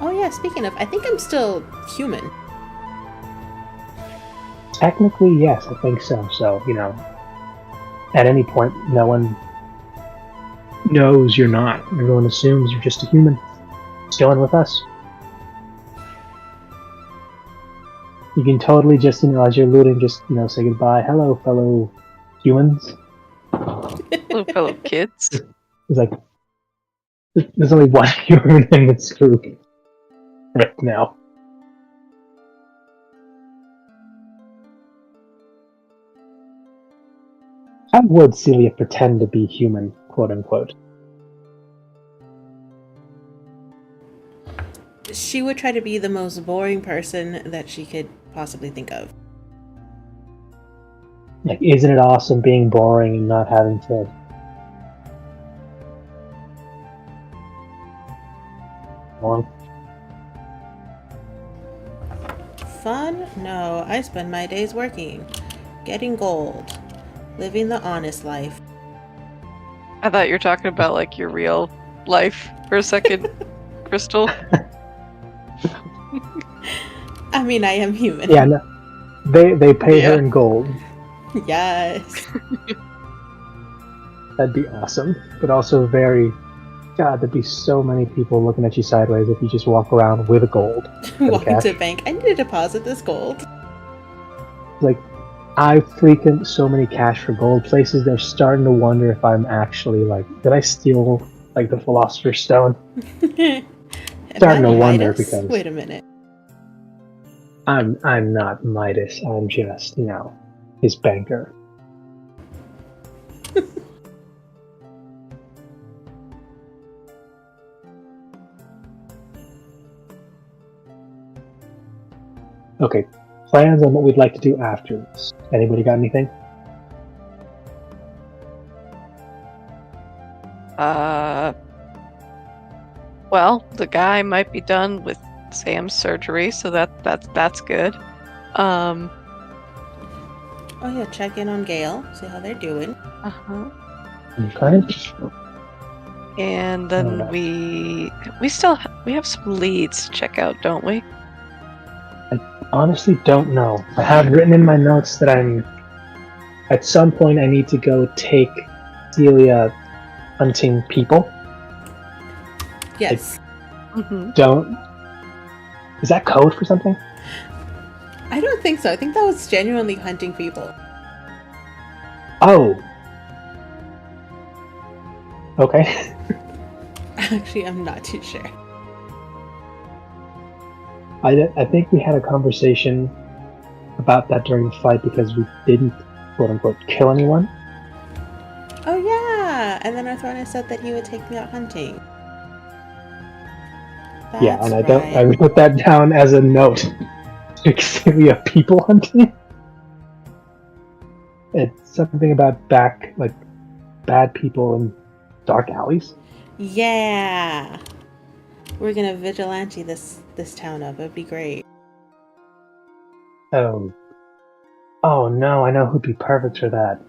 Oh yeah, speaking of, I think I'm still human. Technically, yes, I think so. So, you know, at any point, no one knows you're not. Everyone assumes you're just a human. Chilling with us. You can totally just, you know, as you're looting, just, you know, say goodbye. Hello, fellow humans. Little fellow kids. It's like, there's only one human in this group right now. How would Celia pretend to be human, quote unquote? She would try to be the most boring person that she could possibly think of. Like, isn't it awesome being boring and not having to... Well, Fun? No, I spend my days working, getting gold, living the honest life. I thought you were talking about, like, your real life for a second, Crystal. I mean, I am human. yeah, no, they pay her Yeah. in gold. Yes. That'd be awesome, but also very... God, there'd be so many people looking at you sideways if you just walk around with gold. Walking to cash. the bank. I need to deposit this gold. Like, I frequent so many cash for gold places, they're starting to wonder if I'm actually, like, did I steal, like, the Philosopher's Stone? Am Starting I to wonder Midas? because- Wait a minute. I'm not Midas, I'm just, you know, his banker. Okay, plans on what we'd like to do after this. Anybody got anything? Well, the guy might be done with Sam's surgery, so that's good. Oh yeah, check in on Gale, see how they're doing. Uh-huh. Okay. And then Alright. we have some leads to check out, don't we? Honestly, don't know. I have written in my notes that at some point I need to go take Celia hunting people. Yes. Mm-hmm. Don't... Is that code for something? I don't think so. I think that was genuinely hunting people. Oh! Okay. Actually, I'm not too sure. I think we had a conversation about that during the fight because we didn't, quote unquote, kill anyone. Oh yeah, and then Arthronis said that he would take me out hunting. Yeah, That's and right. I put that down as a note. Specifically, people hunting. It's something about bad people in dark alleys. Yeah, we're gonna vigilante this town up. It'd be great. Oh no, I know who'd be perfect for that.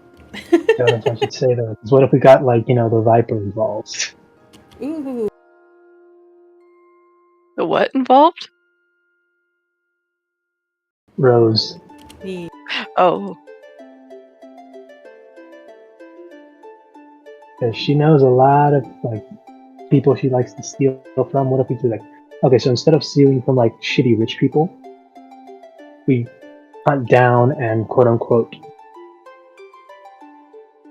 I don't know if I should say that. 'Cause what if we got the Viper involved? Ooh. The what involved? Rose. Yeah. Oh, Because she knows a lot of people she likes to steal from. What if we do okay, so instead of stealing from shitty rich people, we hunt down and quote unquote.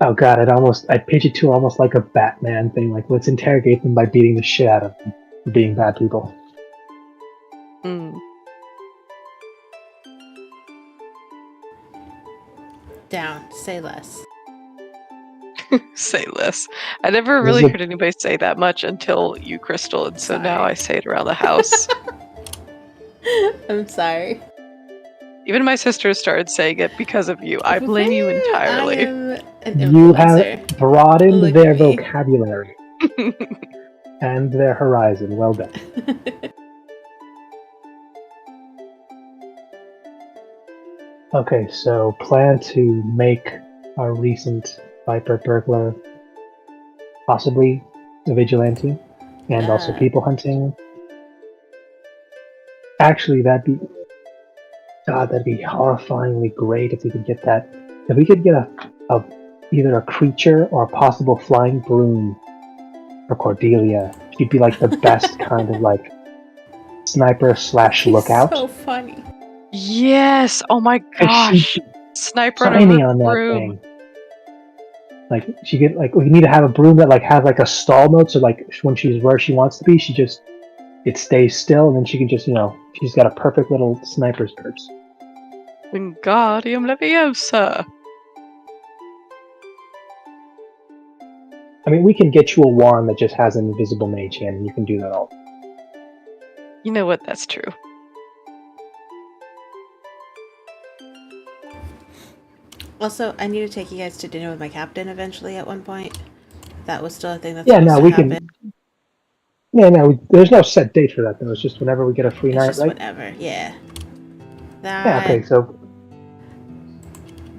Oh god, I pitch it to almost like a Batman thing. Let's interrogate them by beating the shit out of them for being bad people. Down. Say less. say less. I never really heard anybody say that much until you, Crystal, and so now I say it around the house. I'm sorry. Even my sisters started saying it because of you. I blame you entirely. I am an You influencer. have broadened Look their at me. vocabulary and their horizon. Well done. Okay, so plan to make our recent Viper burglar possibly a vigilante and also people hunting. Actually, that'd be horrifyingly great if we could get that. If we could get either a creature or a possible flying broom for Cordelia, she'd be the best kind of sniper / lookout. So funny. Yes! Oh my gosh! Sniper and Tiny a on that broom. thing. She get we need to have a broom that has a stall mode, so when she's where she wants to be, it stays still, and then she can just she's got a perfect little sniper's perch. Wingardium Leviosa. I mean, we can get you a wand that just has an invisible mage hand, and you can do that all. You know what? That's true. Also, I need to take you guys to dinner with my captain eventually at one point. That was still a thing that's Yeah, supposed no, to we happen. can. Yeah, no, there's no set date for that though. It's just whenever we get a free It's night, just right? whenever, yeah. That, Yeah, okay, so.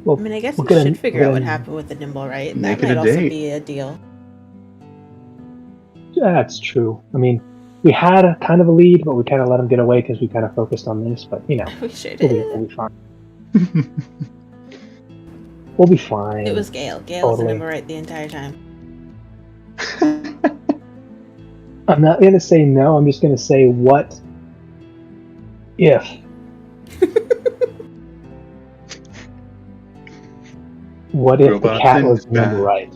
Well, I mean, I guess we're we gonna- should figure out we're what gonna- happened with the nimble, right? Make That it might a also date. be a deal. Yeah, that's true. I mean, we had a kind of a lead, but we kind of let him get away because we kind of focused on this. But We sure we'll did. be fine. We'll be fine. It was Gale. Gale was the Totally. nimble right the entire time. I'm not gonna say no. I'm just gonna say what if. What if the Robots cat and was bad. number right?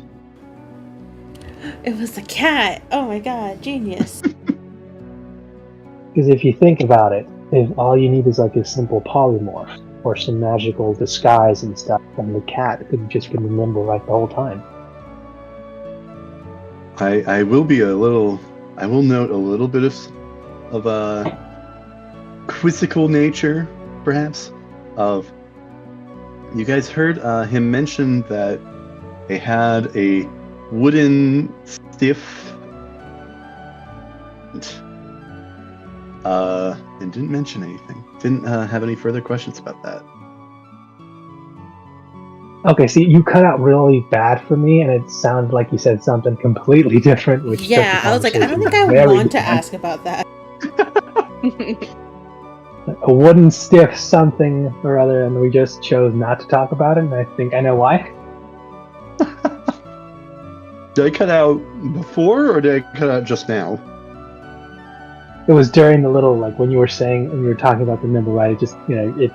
It was the cat. Oh my god, genius. Because if you think about it, if all you need is a simple polymorph or some magical disguise and stuff, then the cat could have just been nimble right the whole time. I will note a little bit of a quizzical nature, perhaps, of you guys heard him mention that they had a wooden stiff and didn't mention anything. Didn't have any further questions about that. Okay, see, you cut out really bad for me, and it sounded like you said something completely different. Which took the Yeah, I was like, I don't think I conversation very want to different. ask about that. A wooden stiff something or other, and we just chose not to talk about it, and I think I know why. Did I cut out before, or did I cut out just now? It was during the little, when you were talking about the nimble, right? It just, it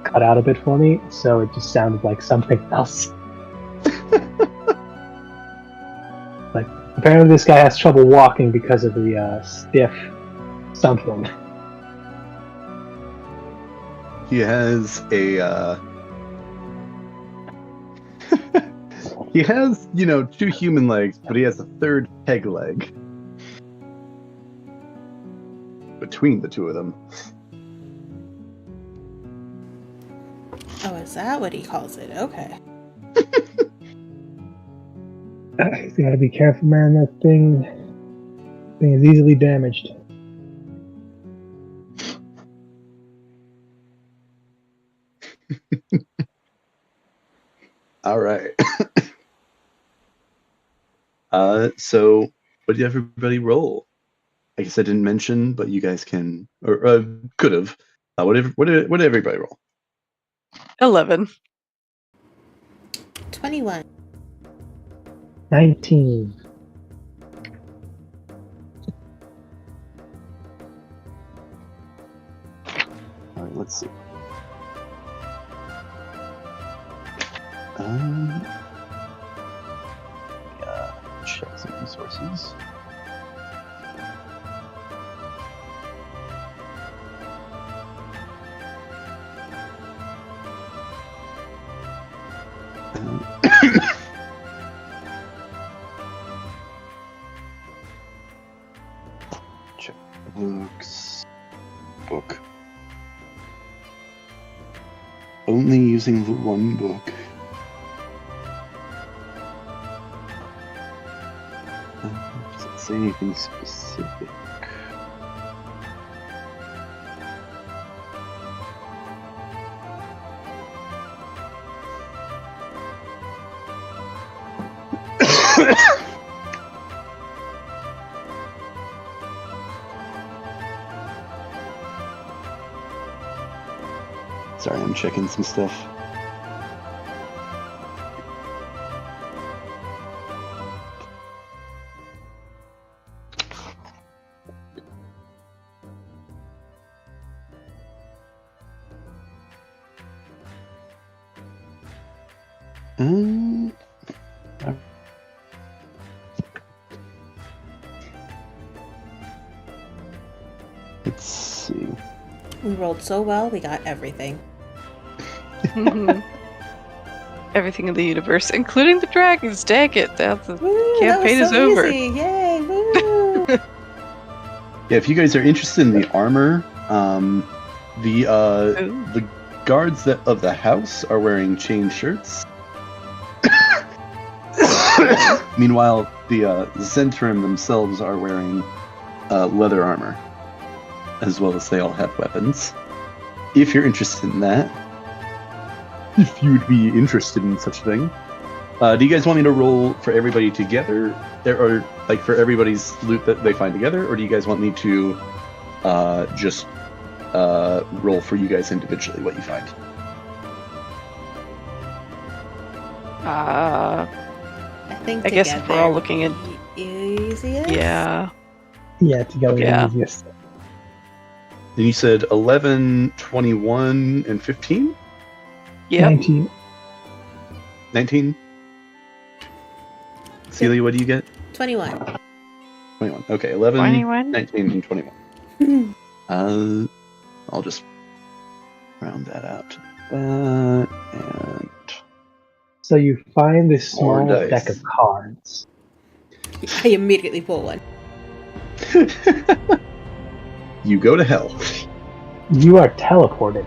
cut out a bit for me, so it just sounded like something else. Apparently this guy has trouble walking because of the stiff something. he has a he has, 2 human legs, but he has a third peg leg between the two of them. Oh, is that what he calls it? Okay. You gotta be careful, man. That thing is easily damaged. All right. So what did everybody roll? I guess I didn't mention, but you guys can, or could have. What did everybody roll? 11. 21. 19. All right, let's see. Check some resources. Check books. Book. Only using the one book. Does it say anything specific? Sorry, I'm checking some stuff. Let's see. We rolled so well, we got everything. Everything in the universe, including the dragons. Dang it! That's the Woo, campaign that was is so over. Easy. Yay! Woo! Yeah, if you guys are interested in the armor, the guards of the house are wearing chain shirts. Meanwhile, the Zentrim themselves are wearing leather armor, as well as they all have weapons. If you're interested in that, if you'd be interested in such a thing, do you guys want me to roll for everybody together, or like for everybody's loot that they find together, or do you guys want me to just roll for you guys individually what you find? I think I guess if we're all looking at easiest. yeah. Yeah, together Yeah. the easiest. Then you said 11, 21, and 15? Yep. 19. 19? Celia, what do you get? 21. 21. Okay, 11, 21? 19, and 21. I'll just round that out to that, and So you find this small More dice. deck of cards. I immediately pull one. you go to hell. You are teleported.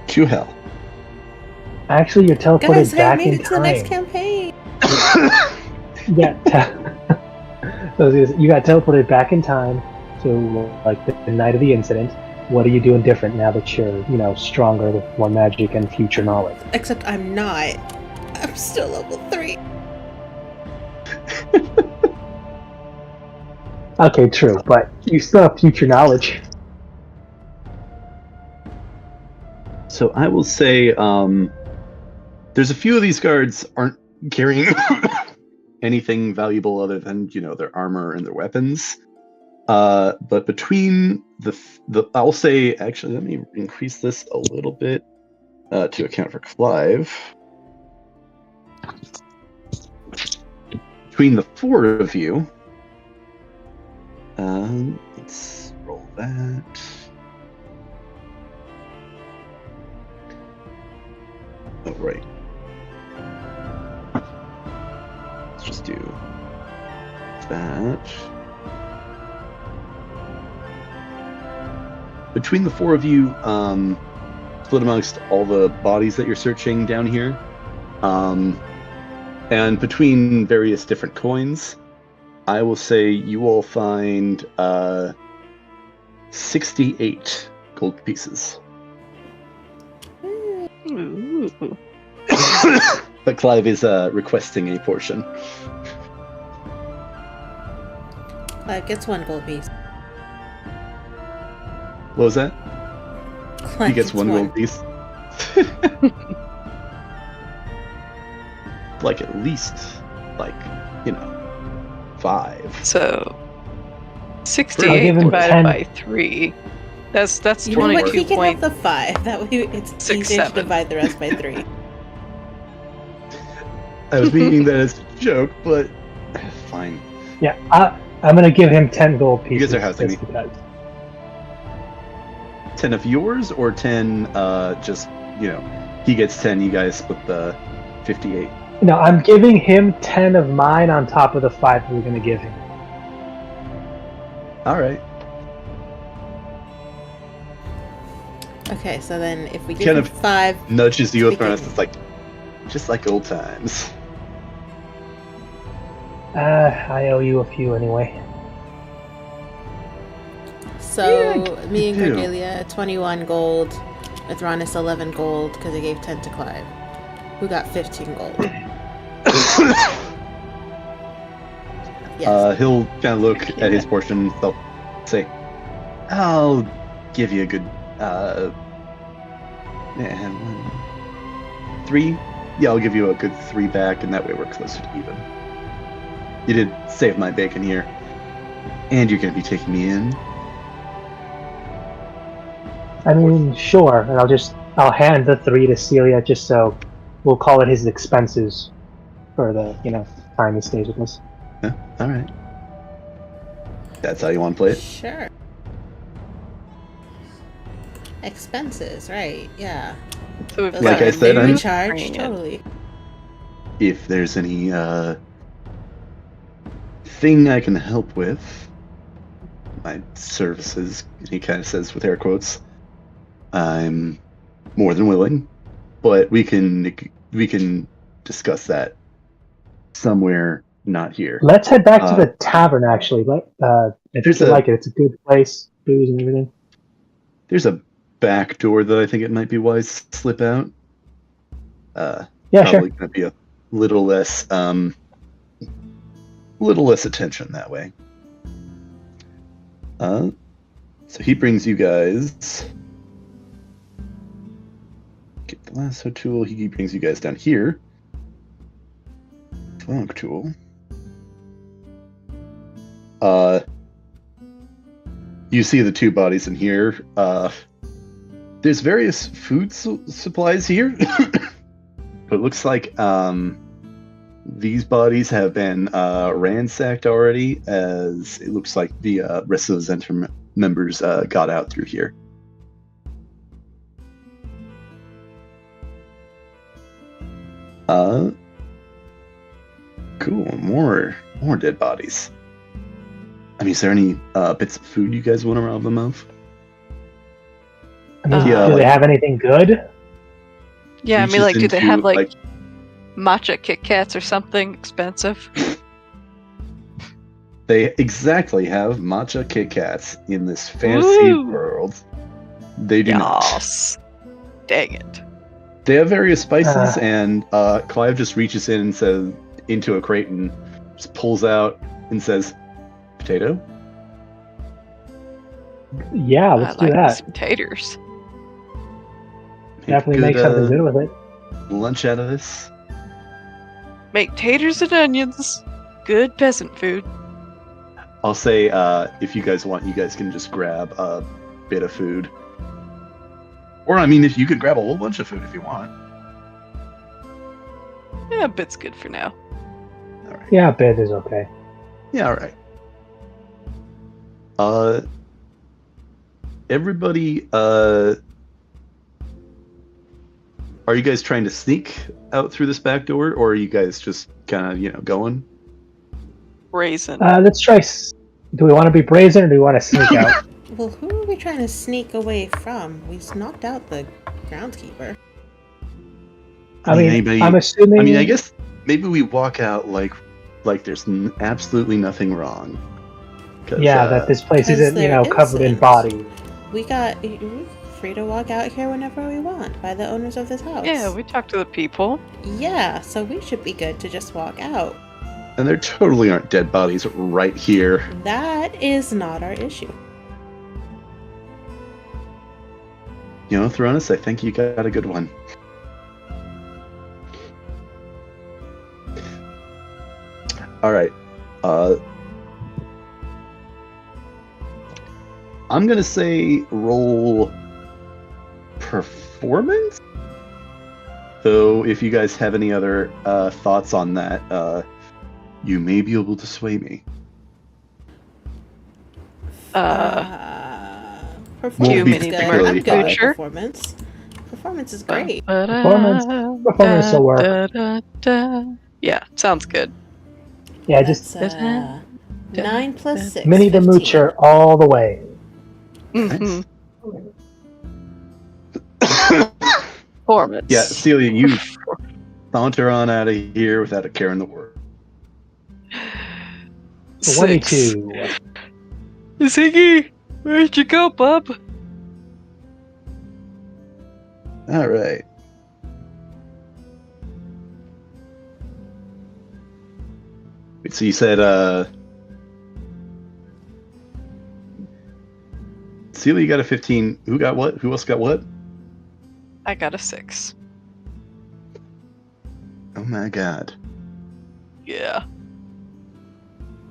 To hell. Actually, you're teleported Guys, I back made in it to the time. next campaign. You got teleported back in time to like the night of the incident. What are you doing different now that you're, stronger with more magic and future knowledge? Except I'm not. I'm still level 3. Okay, true, but you still have future knowledge. So I will say, there's a few of these guards aren't carrying anything valuable other than, their armor and their weapons. But between I'll say, actually, let me increase this a little bit to account for Clive. Between the 4 of you, let's roll that. Right. Let's just do that. Between the four of you, split amongst all the bodies that you're searching down here, and between various different coins, I will say you all find 68 gold pieces. Ooh. But Clive is requesting a portion. Gets 1 gold piece. What was that? Clyde He gets one gold piece. Like at least, like, 5. So, I'll 68 give him divided 10. by 3. That's You know what? 22 He can point. have the 5. That way it's 6, easier to 7. divide the rest by 3. I was meaning that as a joke, but fine. Yeah, I'm gonna give him 10 gold pieces. You guys are housing just me. because. 10 of yours, or 10 just, he gets 10, you guys split the 58. No, I'm giving him 10 of mine on top of the 5 we're gonna give him. Alright. Okay, so then if we give Kind him of 5, Nudges you We up and can- it's like, just like old times. I owe you a few anyway. so Yeah, me and you do. Cordelia 21 gold, with Ronis 11 gold because I gave 10 to Clive, who got 15 gold. Yes. He'll kind of look at his portion, they'll say, I'll give you a good, 3? Yeah, I'll give you a good 3 back, and that way we're closer to even. You did save my bacon here, and you're going to be taking me in. I mean, sure, and I'll hand the 3 to Celia just so we'll call it his expenses for the, time he stays with us. Yeah, alright. That's how you want to play it? Sure. Expenses, right? Yeah. So we've Those Like are I said, new I'm- charge, totally. If there's any thing I can help with, my services, he kind of says with air quotes, I'm more than willing, but we can discuss that somewhere not here. Let's head back to the tavern, actually. If There's you a- like it, it's a good place, booze and everything. There's a back door that I think it might be wise to slip out. Yeah, Probably sure. gonna be a little less attention that way. So he brings you guys. Get the lasso tool. He brings you guys down here. Fog tool. You see the 2 bodies in here. There's various food supplies here. But it looks like these bodies have been ransacked already, as it looks like the rest of the Zentrum members got out through here. Cool. More dead bodies. I mean, is there any bits of food you guys want to rob them of? I mean, Yeah, do like- they have anything good? Yeah, I mean, Reaches do they into, have matcha Kit Kats or something expensive? They exactly have matcha Kit Kats in this fantasy Woo! world. They do not. Yes. Dang it. They have various spices, Uh. and Clive just reaches in and says into a crate and just pulls out and says, "Potato." Yeah, let's I do like that. some taters. Definitely Good, make something good with it. lunch out of this. Make taters and onions. Good peasant food. I'll say, if you guys want, you guys can just grab a bit of food. Or, I mean, if you could grab a whole bunch of food if you want. Yeah, a bit's good for now. All right. Yeah, a bit is okay. Yeah, all right. Everybody, Are you guys trying to sneak out through this back door, or are you guys just kind of, going? Brazen. Let's try. Do we want to be brazen or do we want to sneak out? Well, who are we trying to sneak away from? We knocked out the groundskeeper. I mean, anybody, I'm assuming. I mean, I guess maybe we walk out like there's absolutely nothing wrong. Yeah, that this place isn't, covered in bodies. We're free to walk out here whenever we want by the owners of this house. Yeah, we talked to the people. Yeah, so we should be good to just walk out. And there totally aren't dead bodies right here. That is not our issue. Thronis, I think you got a good one. All right. I'm gonna say roll performance. So if you guys have any other thoughts on that, you may be able to sway me. Performance is good. I'm good at Future. performance. Performance is great. Performance will work. Yeah, sounds good. Yeah, just That's, 9 plus 6. Minnie the 15. Moocher all the way. Mhm. Performance. Yeah, Celia, you saunter on out of here without a care in the world. 22. Ziggy, where'd you go, bub? All right. Wait, so you said, Celia, you got a 15. Who got what? Who else got what? I got a 6. Oh my god. Yeah.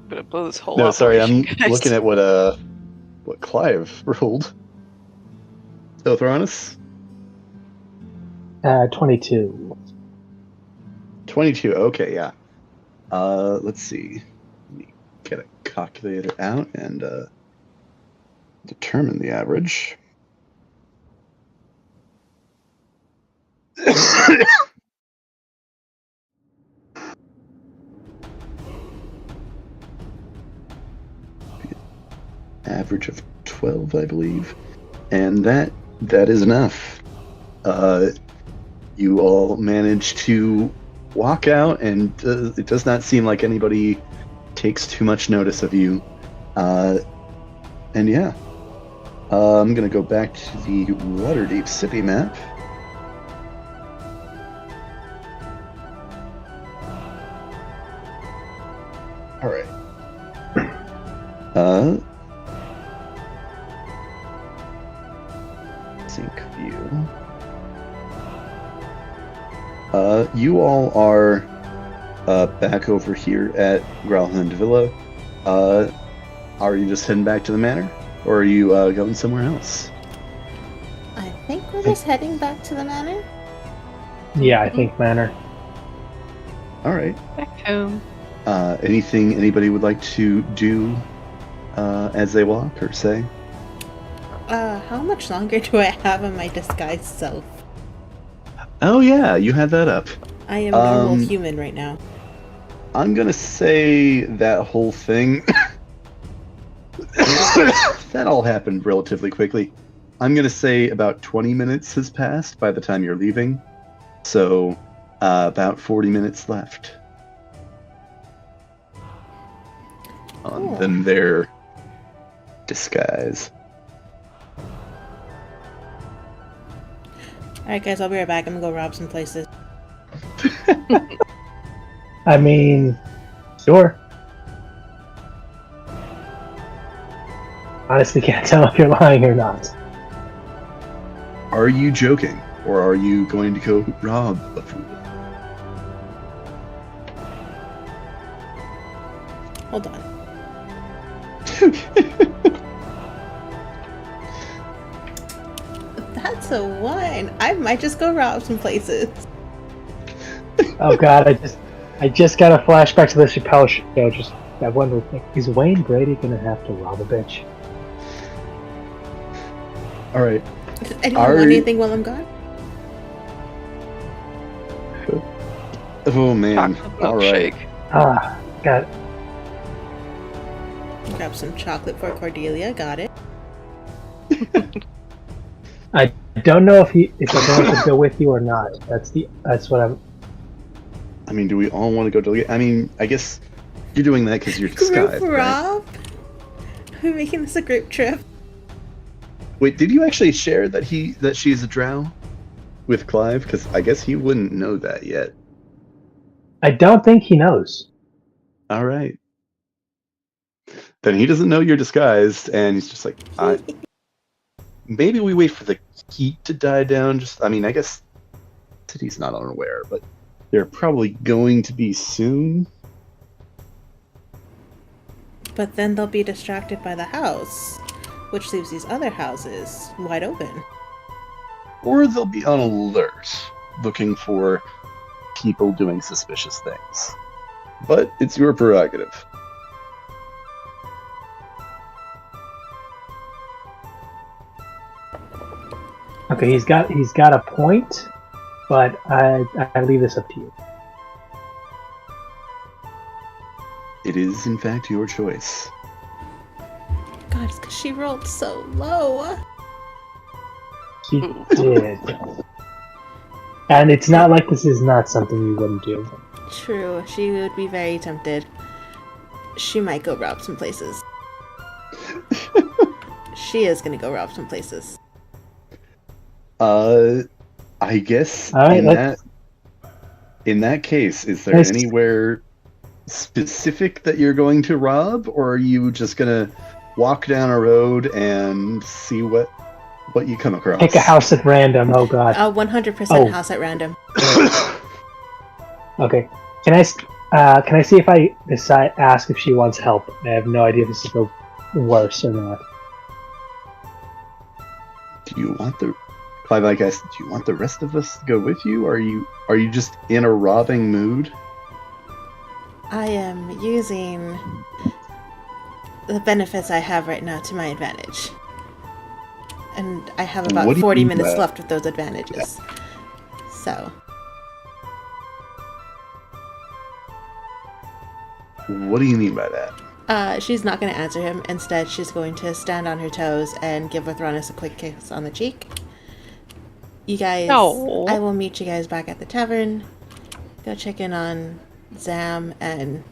Gonna blow this whole No, sorry, I'm operation, guys. looking at what Clive rolled. So, Thronis? 22. 22, okay, yeah. Let's see. Let me get a calculator out and determine the average. Average of 12, I believe. And that is enough. You all managed to walk out, and it does not seem like anybody takes too much notice of you. And yeah, I'm gonna go back to the Waterdeep city map. All right. Sync view. You all are back over here at Growlhund Villa. Are you just heading back to the manor, or are you going somewhere else? I think we're just heading back to the manor. Yeah, I think manor. All right. Back home. Anything anybody would like to do as they walk or say? How much longer do I have on my disguised self? Oh yeah, you had that up. I am normal human right now. I'm gonna say that whole thing. That all happened relatively quickly. I'm gonna say about 20 minutes has passed by the time you're leaving, so about 40 minutes left on them their disguise. Alright guys, I'll be right back. I'm gonna go rob some places. I mean, sure. Honestly, can't tell if you're lying or not. Are you joking, or are you going to go rob a fool? Hold on. That's a 1. I might just go rob some places. Oh god, I just got a flashback to the Chappelle show. Just I wonder, is Wayne Brady gonna have to rob a bitch? All right. Does anyone want anything while I'm gone? Oh man! Chocolate All right. milkshake. Ah, got. Grab some chocolate for Cordelia. Got it. I don't know if I want to go with you or not. That's what I'm. I mean, do we all want to go to? I mean, I guess you're doing that because you're disguised, Group right? Rob? We're making this a group trip. Wait, did you actually share that she's a drow with Clive? Because I guess he wouldn't know that yet. I don't think he knows. All right. Then he doesn't know you're disguised, and he's just like, maybe we wait for the heat to die down. I mean, I guess the city's not unaware, but they're probably going to be soon. But then they'll be distracted by the house, which leaves these other houses wide open. Or they'll be on alert, looking for people doing suspicious things. But it's your prerogative. Okay, he's got a point, but I leave this up to you. It is, in fact, your choice. God, it's because she rolled so low. She did. And it's not like this is not something you wouldn't do. True, she would be very tempted. She might go rob some places. She is gonna go rob some places. I guess All right, in that case, is there anywhere specific that you're going to rob, or are you just gonna walk down a road and see what you come across? Pick a house at random. Oh god. 100% house at random. Okay. Can I see if I ask if she wants help? I have no idea if this will go worse or not. Do you want Clive, I guess, do you want the rest of us to go with you? Or are you just in a robbing mood? I am using the benefits I have right now to my advantage. And I have about What do you 40 mean minutes by that? left with those advantages. So, What do you mean by that? she's not going to answer him. Instead, she's going to stand on her toes and give Athronis a quick kiss on the cheek. You guys, No. I will meet you guys back at the tavern. Go check in on Zam and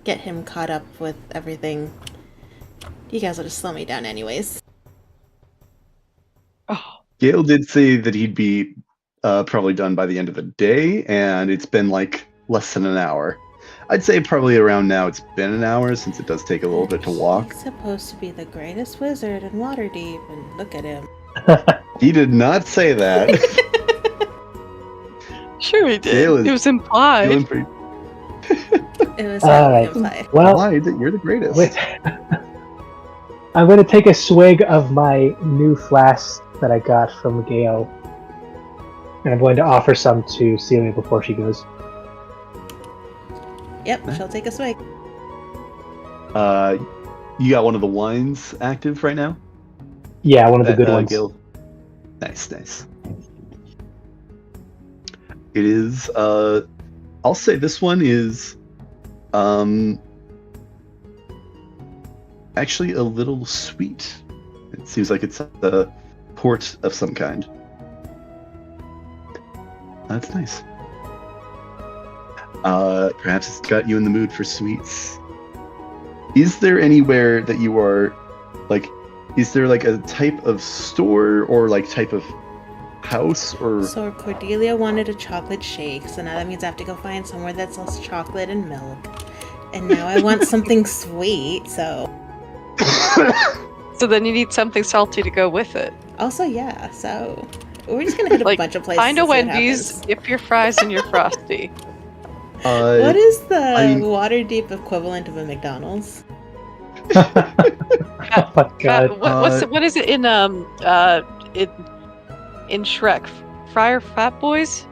get him caught up with everything. You guys will just slow me down anyways. Oh, Gale did say that he'd be probably done by the end of the day, and it's been like less than an hour. I'd say probably around now it's been an hour, since it does take a little bit to walk. He's supposed to be the greatest wizard in Waterdeep, and look at him. He did not say that. sure he did. Gale is It was implied. Feeling pretty It was All heavily right. implied. Well, wide that you're the greatest. wait. I'm going to take a swig of my new flask that I got from Gale, and I'm going to offer some to Celia before she goes. Yep, she'll take a swig. You got one of the wines active right now? Yeah, one of the good ones. Gil? Nice. It is, I'll say this one is, actually a little sweet. It seems like it's a port of some kind. That's nice. Perhaps it's got you in the mood for sweets. Is there anywhere that you are, like, is there like a type of store or like type of house or... So Cordelia wanted a chocolate shake, so now that means I have to go find somewhere that sells chocolate and milk. And now I want something sweet, so... So then you need something salty to go with it. Also, yeah, so... We're just gonna hit a Like, bunch of places. find a and see what Wendy's, happens. dip your fries in your Frosty. What is the I mean- Waterdeep equivalent of a McDonald's? Oh my god. What is it in Shrek? Friar Fat Boys?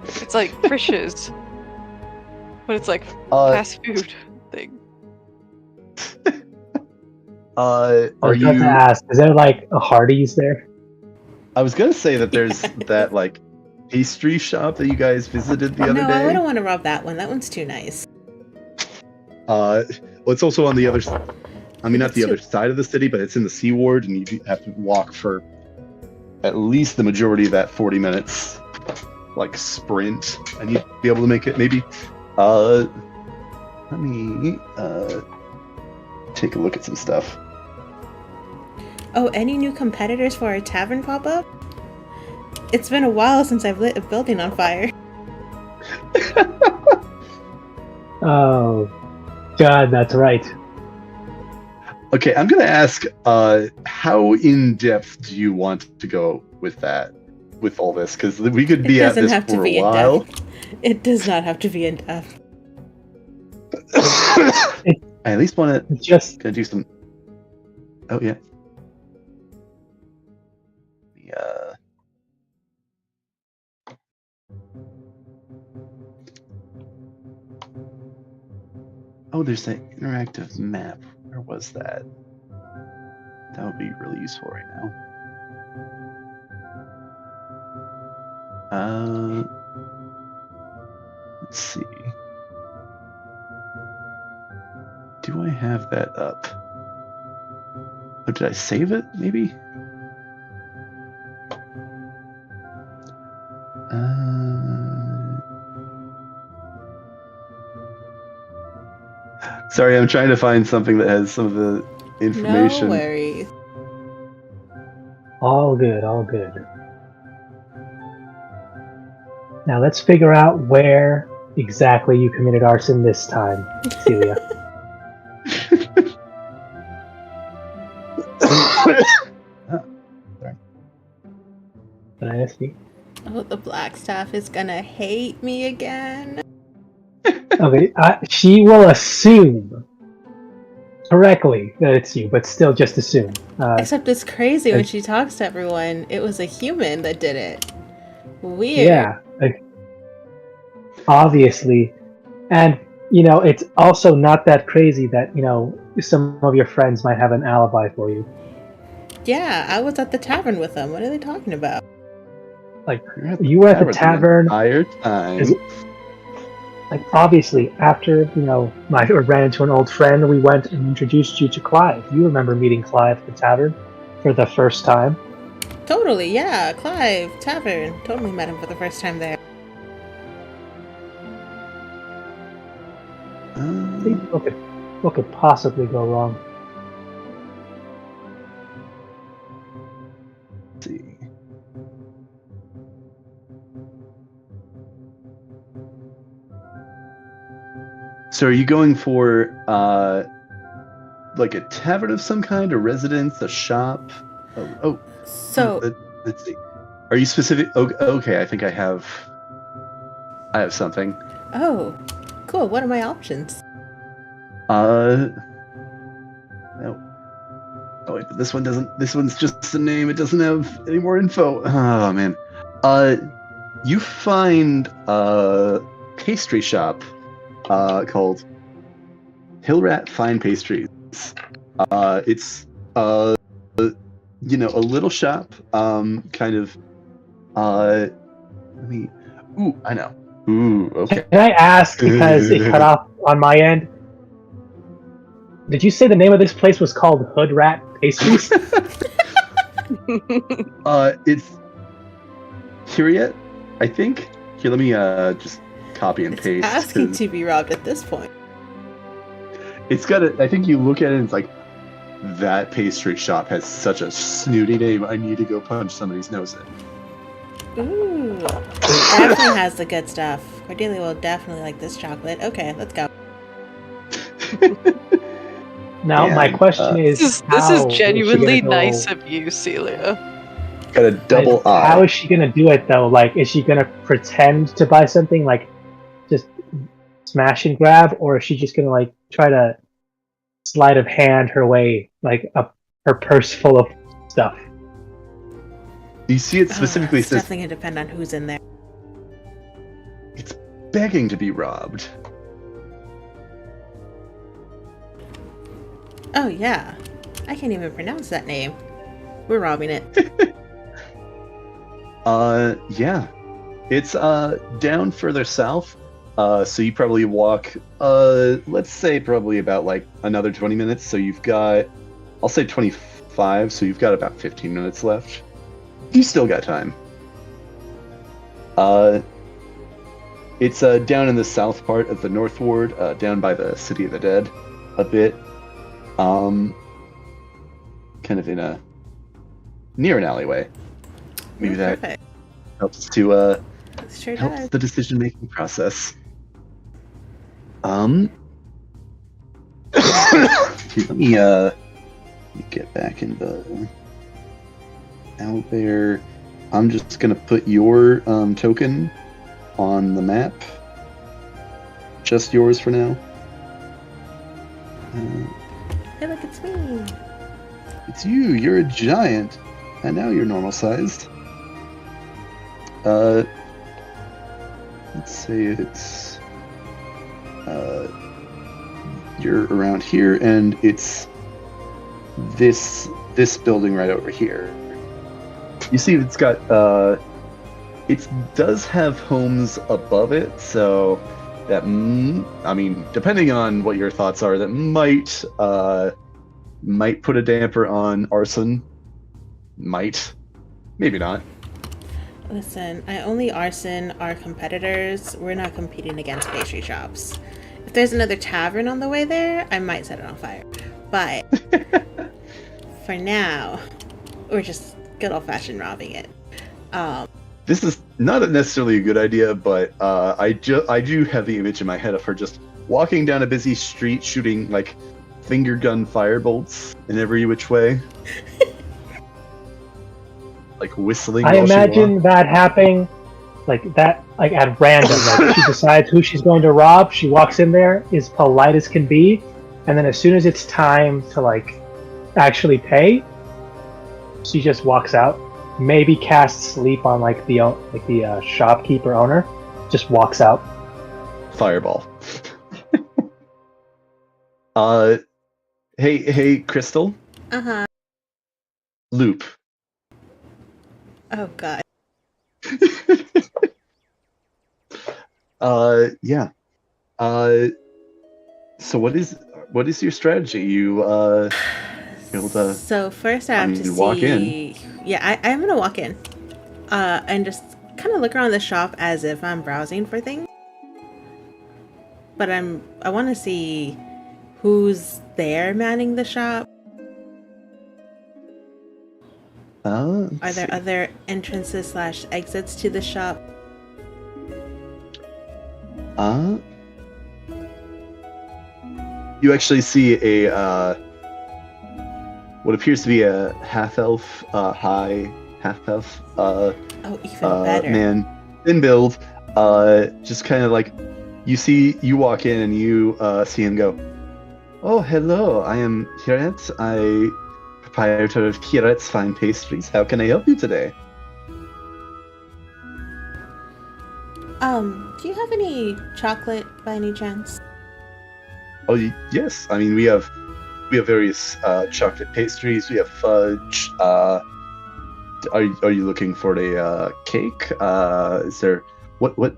It's like Frisch's. But it's like fast food thing. I are was about to you... ask, is there like a Hardee's there? I was gonna say that there's that like pastry shop that you guys visited the other No, day. I don't want to rob that one. That one's too nice. Well, it's also on the other. I mean, not It's the too- other side of the city, but it's in the C Ward, and you have to walk for at least the majority of that 40 minutes, like sprint, and you'd be able to make it. Maybe. Let me take a look at some stuff. Oh, any new competitors for our tavern pop up? It's been a while since I've lit a building on fire. Oh, God, that's right. Okay, I'm gonna ask, how in depth do you want to go with that, with all this? Because we could be at this for a while. It does not have to be in depth. I at least want to Just gonna do some. Oh yeah. Yeah. Oh, there's that interactive map. Where was that? That would be really useful right now. Let's see. Do I have that up? Oh, did I save it? Maybe. Sorry, I'm trying to find something that has some of the information. No worries. all good, all good. Now let's figure out where exactly you committed arson this time, Celia. Dynasty. Oh, the black staff is gonna hate me again. Okay, she will assume correctly that it's you, but still just assume. Except it's crazy when like- she talks to everyone. It was a human that did it. Weird. Yeah, like, obviously. And, it's also not that crazy that, some of your friends might have an alibi for you. Yeah, I was at the tavern with them. What are they talking about? You were at the tavern. Entire time. Is it- Like, obviously, after, I ran into an old friend, we went and introduced you to Clive. You remember meeting Clive at the tavern for the first time? Totally, yeah. Clive, tavern. Totally met him for the first time there. What could possibly go wrong? Let's see. So are you going for like a tavern of some kind, a residence, a shop? So, Let's see. Are you specific? Okay, I think I have something. oh, cool. What are my options? No. Oh wait, but this one doesn't. This one's just a name. It doesn't have any more info. Oh man. You find a pastry shop called Hillrat Fine Pastries. It's a little shop. Kind of. Let me. Ooh, I know. Ooh, okay. Can I ask, because it cut off on my end, did you say the name of this place was called Hood Rat Pastries? It's Curiate, I think. Here, let me just copy and It's paste. asking 'cause to be robbed at this point. It's got a. I think you look at it and it's like, that pastry shop has such a snooty name. I need to go punch somebody's nose in. Ooh. Definitely has the good stuff. Cordelia will definitely like this chocolate. Okay, let's go. Now, my And, question is, This how is she genuinely gonna go- nice of you, Celia. Got a double How eye. is she gonna do it though? Like, is she gonna pretend to buy something, like just smash and grab, or is she just gonna like try to sleight of hand her way, like up her purse full of stuff? You see, it specifically it's says definitely gonna depend on who's in there. it's begging to be robbed. Oh yeah, I can't even pronounce that name. We're robbing it. Yeah. It's down further south. So you probably walk let's say probably about like another 20 minutes. So you've got, I'll say 25, so you've got about 15 minutes left. You still got time. It's down in the south part of the North Ward, down by the City of the Dead a bit. Kind of in a near an alleyway. Maybe that Perfect. helps to Sure helps does. the decision-making process. Let me get back into out there. I'm just gonna put your token on the map. Just yours for now. Hey, look, it's me. It's you. You're a giant, and now you're normal-sized. Let's say it's you're around here, and it's this building right over here. You see, it's got it does have homes above it, so that I mean, depending on what your thoughts are, that might put a damper on arson. Might, maybe not. Listen, I only arson our competitors. We're not competing against pastry shops. If there's another tavern on the way there, I might set it on fire. But for now, we're just good old-fashioned robbing it. This is not necessarily a good idea, but I do have the image in my head of her just walking down a busy street, shooting like finger gun firebolts in every which way, like whistling. I imagine that happening, like that, like at random. Like she decides who she's going to rob. She walks in there, is polite as can be, and then as soon as it's time to like actually pay, she just walks out. Maybe casts sleep on like the shopkeeper owner. Just walks out. Fireball. Hey, Crystal. Uh-huh. Loop. Oh, God. Yeah. So what is your strategy? You able to? So first I have to walk see... in. Yeah, I'm gonna walk in. And just kind of look around the shop as if I'm browsing for things. But I want to see who's there manning the shop. Are there other entrances / exits to the shop? You actually see a what appears to be a half-elf, high half-elf, Oh, even better. man, thin build, just kind of like, you walk in and you see him go, "Oh, hello, I am Hiret, proprietor of Hiret's Fine Pastries. How can I help you today?" Do you have any chocolate by any chance? Oh, yes. I mean, we have various chocolate pastries. We have fudge. Are you looking for a cake? Is there what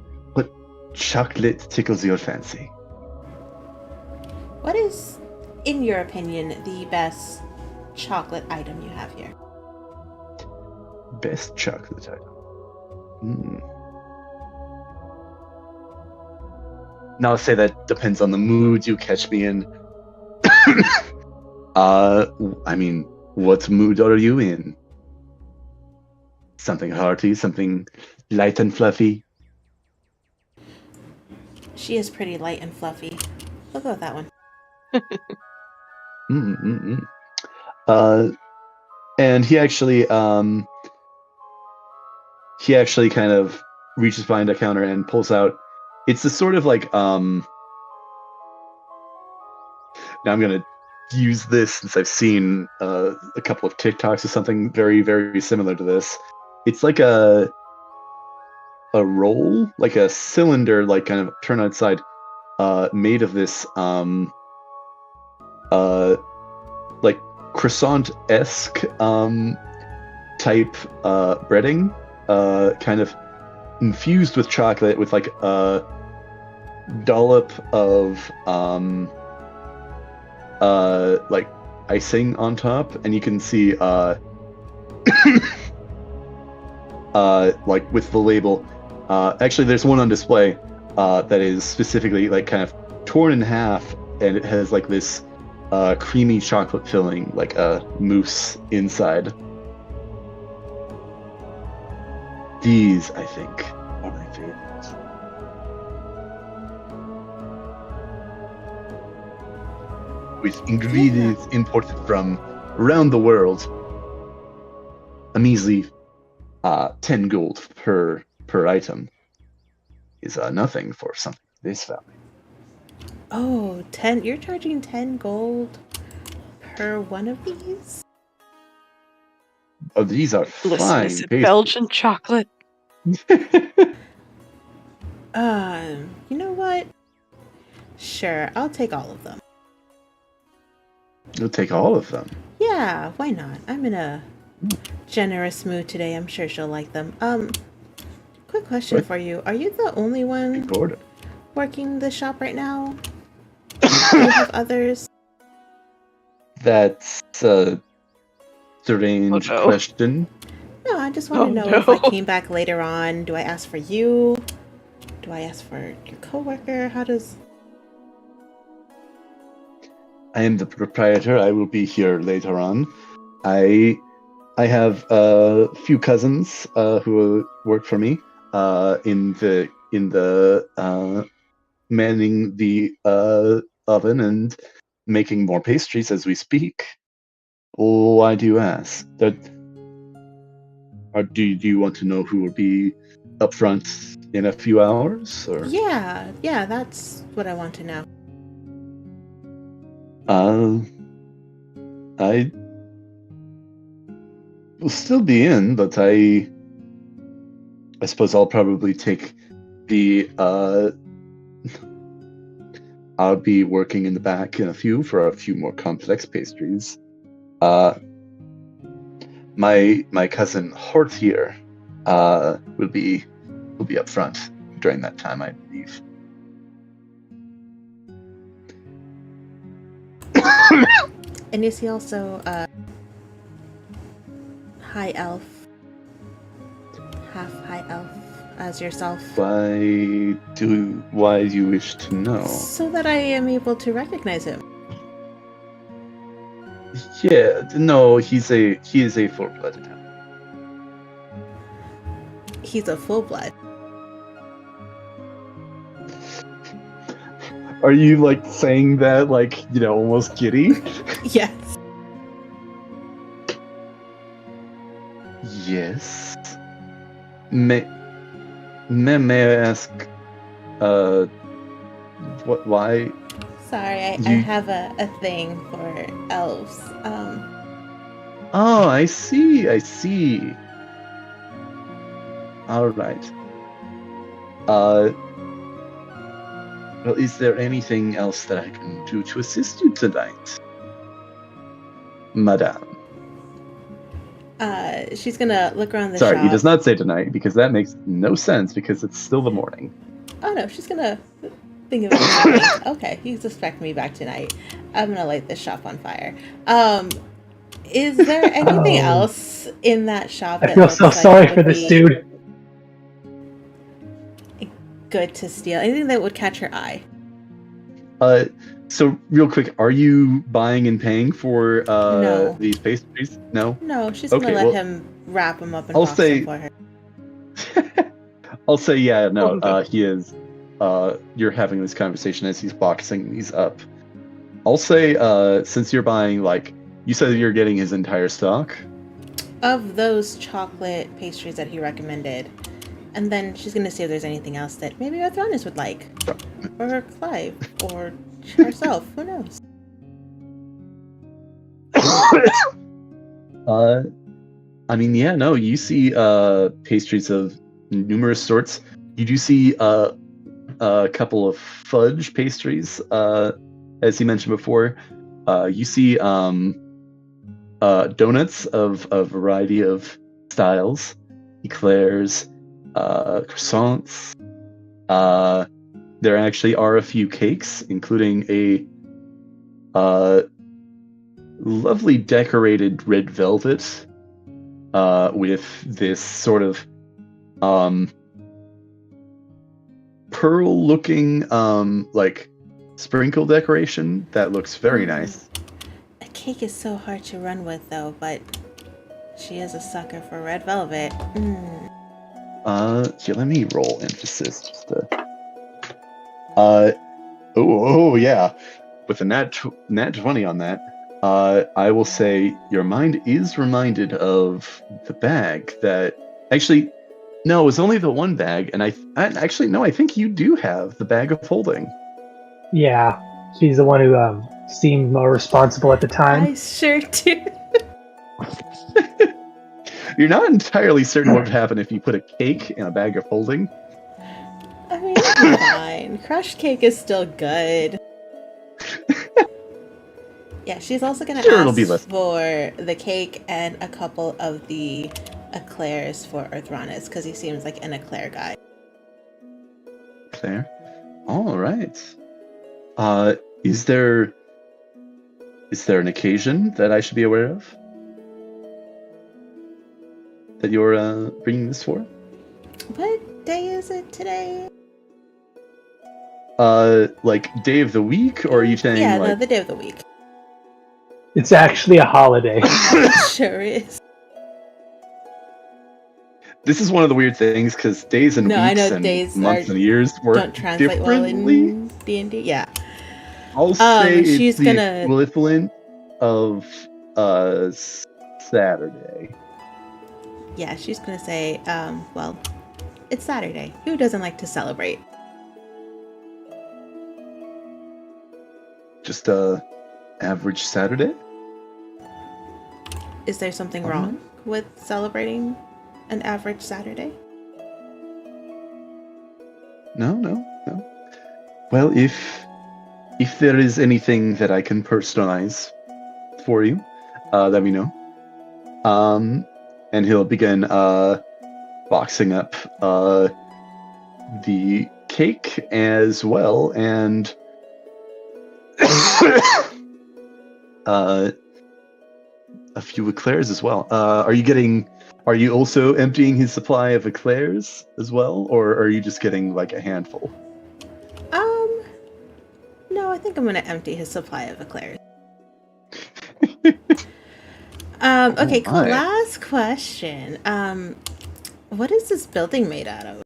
chocolate tickles your fancy? What is, in your opinion, the best chocolate item you have here? Best chocolate item. Now, I'll say that depends on the mood you catch me in. I mean, what mood are you in? Something hearty, something light and fluffy? She is pretty light and fluffy. We'll go with that one. And he actually kind of reaches behind a counter and pulls out. It's a sort of like now I'm gonna use this since I've seen a couple of TikToks or something very, very similar to this. It's like a roll, like a cylinder, like kind of turn on its side, made of this like croissant-esque type breading, kind of infused with chocolate with like a dollop of like icing on top, and you can see like with the label. Actually, there's one on display that is specifically like kind of torn in half, and it has like this creamy chocolate filling, like a mousse inside. These, I think, are my favorites. With ingredients imported from around the world. A measly 10 gold per item is nothing for something this value. Oh, 10. You're charging 10 gold per one of these? Oh, these are Listen, fine is it pastries. Belgian chocolate? You know what? Sure, I'll take all of them. You'll take all of them. Yeah, why not? I'm in a generous mood today. I'm sure she'll like them. Quick question for you. Are you the only one Order. working the shop right now? Do you have others? That's a strange Oh, no. question. No, I just want to know if I came back later on. Do I ask for you? Do I ask for your coworker? How does... I am the proprietor. I will be here later on. I have a few cousins who work for me in the manning the oven and making more pastries as we speak. Why do you ask? Or do you want to know who will be up front in a few hours? Or Yeah, that's what I want to know. I will still be in, but I suppose I'll probably take the I'll be working in the back in a few more complex pastries. My cousin Hort here will be up front during that time, I believe. And is he also high elf? Half high elf as yourself? Why do you wish to know? So that I am able to recognize him. Yeah, no, he is a full-blooded elf. He's a full blood. Are you like saying that like, almost giddy? Yes. Yes. May I ask why? Sorry, I have a thing for elves. Oh, I see. All right. Well, is there anything else that I can do to assist you tonight, Madame? She's gonna look around the Sorry, shop. he does not say tonight because that makes no sense because it's still the morning. Oh no, she's gonna think of it. Okay, you suspect me back tonight. I'm gonna light this shop on fire. Is there anything else in that shop I that feel looks so like sorry it for would this be dude. good to steal? Anything that would catch her eye? So real quick, are you buying and paying for No. these pastries? No? No, she's gonna let him wrap them up and I'll box say- them for her. I'll say yeah, no, Oh, no. he is. You're having this conversation as he's boxing these up. I'll say, since you're buying, like, you said you're getting his entire stock. Of those chocolate pastries that he recommended. And then she's gonna see if there's anything else that maybe Arthronis would like. Or Clive. Or herself. Who knows? I mean, yeah, no, you see pastries of numerous sorts. You do see a couple of fudge pastries, as you mentioned before. You see donuts of a variety of styles, eclairs, croissants. There actually are a few cakes, including a lovely decorated red velvet with this sort of pearl-looking like sprinkle decoration that looks very nice. A cake is so hard to run with, though, but she is a sucker for red velvet. Here, let me roll emphasis just to. Oh yeah, with a nat 20 on that. I will say your mind is reminded of the bag that actually. No, it was only the one bag, and I think you do have the bag of holding. Yeah, she's the one who seemed more responsible at the time. I sure do. You're not entirely certain what would happen if you put a cake in a bag of holding. I mean, it's fine. Crushed cake is still good. Yeah, she's also going to ask for the cake and a couple of the eclairs for Earthranis, because he seems like an eclair guy. Eclair? All right. Is there an occasion that I should be aware of? That you're bringing this for? What day is it today? Like day of the week, or are you saying no, the day of the week. It's actually a holiday. It sure is. This is one of the weird things because days and weeks and days months and years work don't translate well in D&D. Yeah. I'll say she's it's gonna... the equivalent of Saturday. Yeah, she's gonna say, well, it's Saturday. Who doesn't like to celebrate? Just average Saturday? Is there something wrong with celebrating an average Saturday? No. Well, if there is anything that I can personalize for you, let me know. And he'll begin boxing up the cake as well, and a few eclairs as well. Are you also emptying his supply of eclairs as well, or are you just getting like a handful? No, I think I'm gonna empty his supply of eclairs. Okay, cool. Last question. What is this building made out of?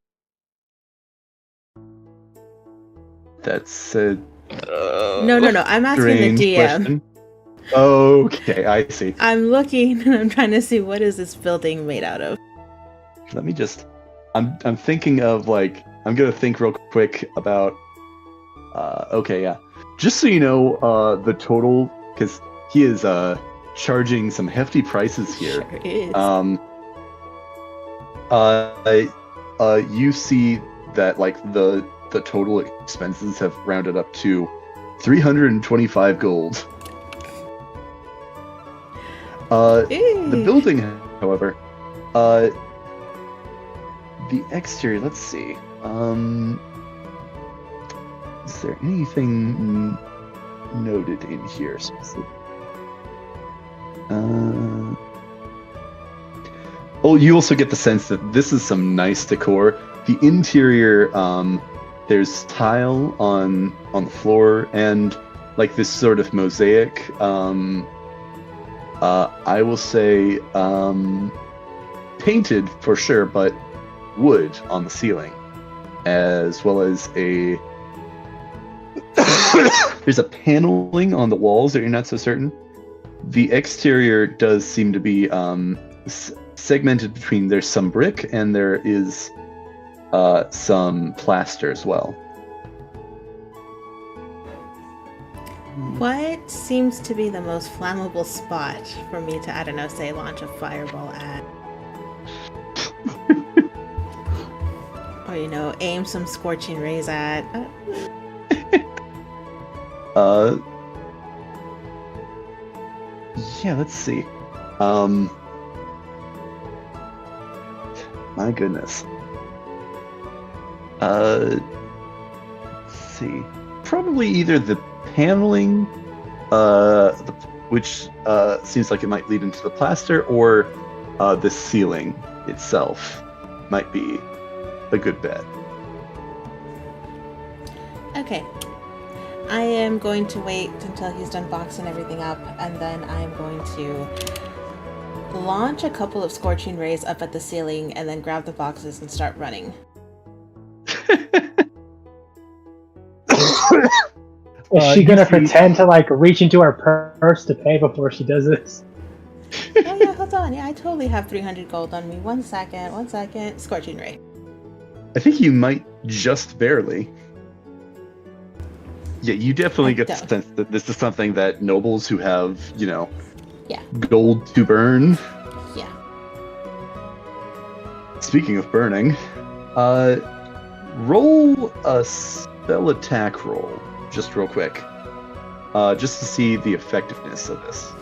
That's a No. I'm asking the DM. Question. Okay, I see. I'm looking and I'm trying to see what is this building made out of. Let me just. I'm thinking of like I'm gonna think real quick about. Okay, yeah. Just so you know, the total, because he is charging some hefty prices here. Sure is. You see that like the total expenses have rounded up to 325 gold. The building, however, the exterior. Let's see. Is there anything noted in here specifically? Oh, you also get the sense that this is some nice decor. The interior, there's tile on the floor and like this sort of mosaic. I will say painted for sure, but wood on the ceiling, as well as there's a paneling on the walls that you're not so certain. The exterior does seem to be segmented between there's some brick and there is some plaster as well. What seems to be the most flammable spot for me to, I don't know, say launch a fireball at? Or, aim some scorching rays at? Yeah, let's see. My goodness. Let's see. Probably either the paneling, which seems like it might lead into the plaster, or the ceiling itself might be a good bet. Okay. I am going to wait until he's done boxing everything up, and then I am going to launch a couple of scorching rays up at the ceiling, and then grab the boxes and start running. Is she gonna pretend to like reach into her purse to pay before she does this? Oh yeah, hold on. Yeah, I totally have 300 gold on me. One second. Scorching ray. I think you might just barely. Yeah, you definitely get the sense that this is something that nobles who have, Yeah. gold to burn. Yeah. Speaking of burning, roll a spell attack roll, just real quick, just to see the effectiveness of this.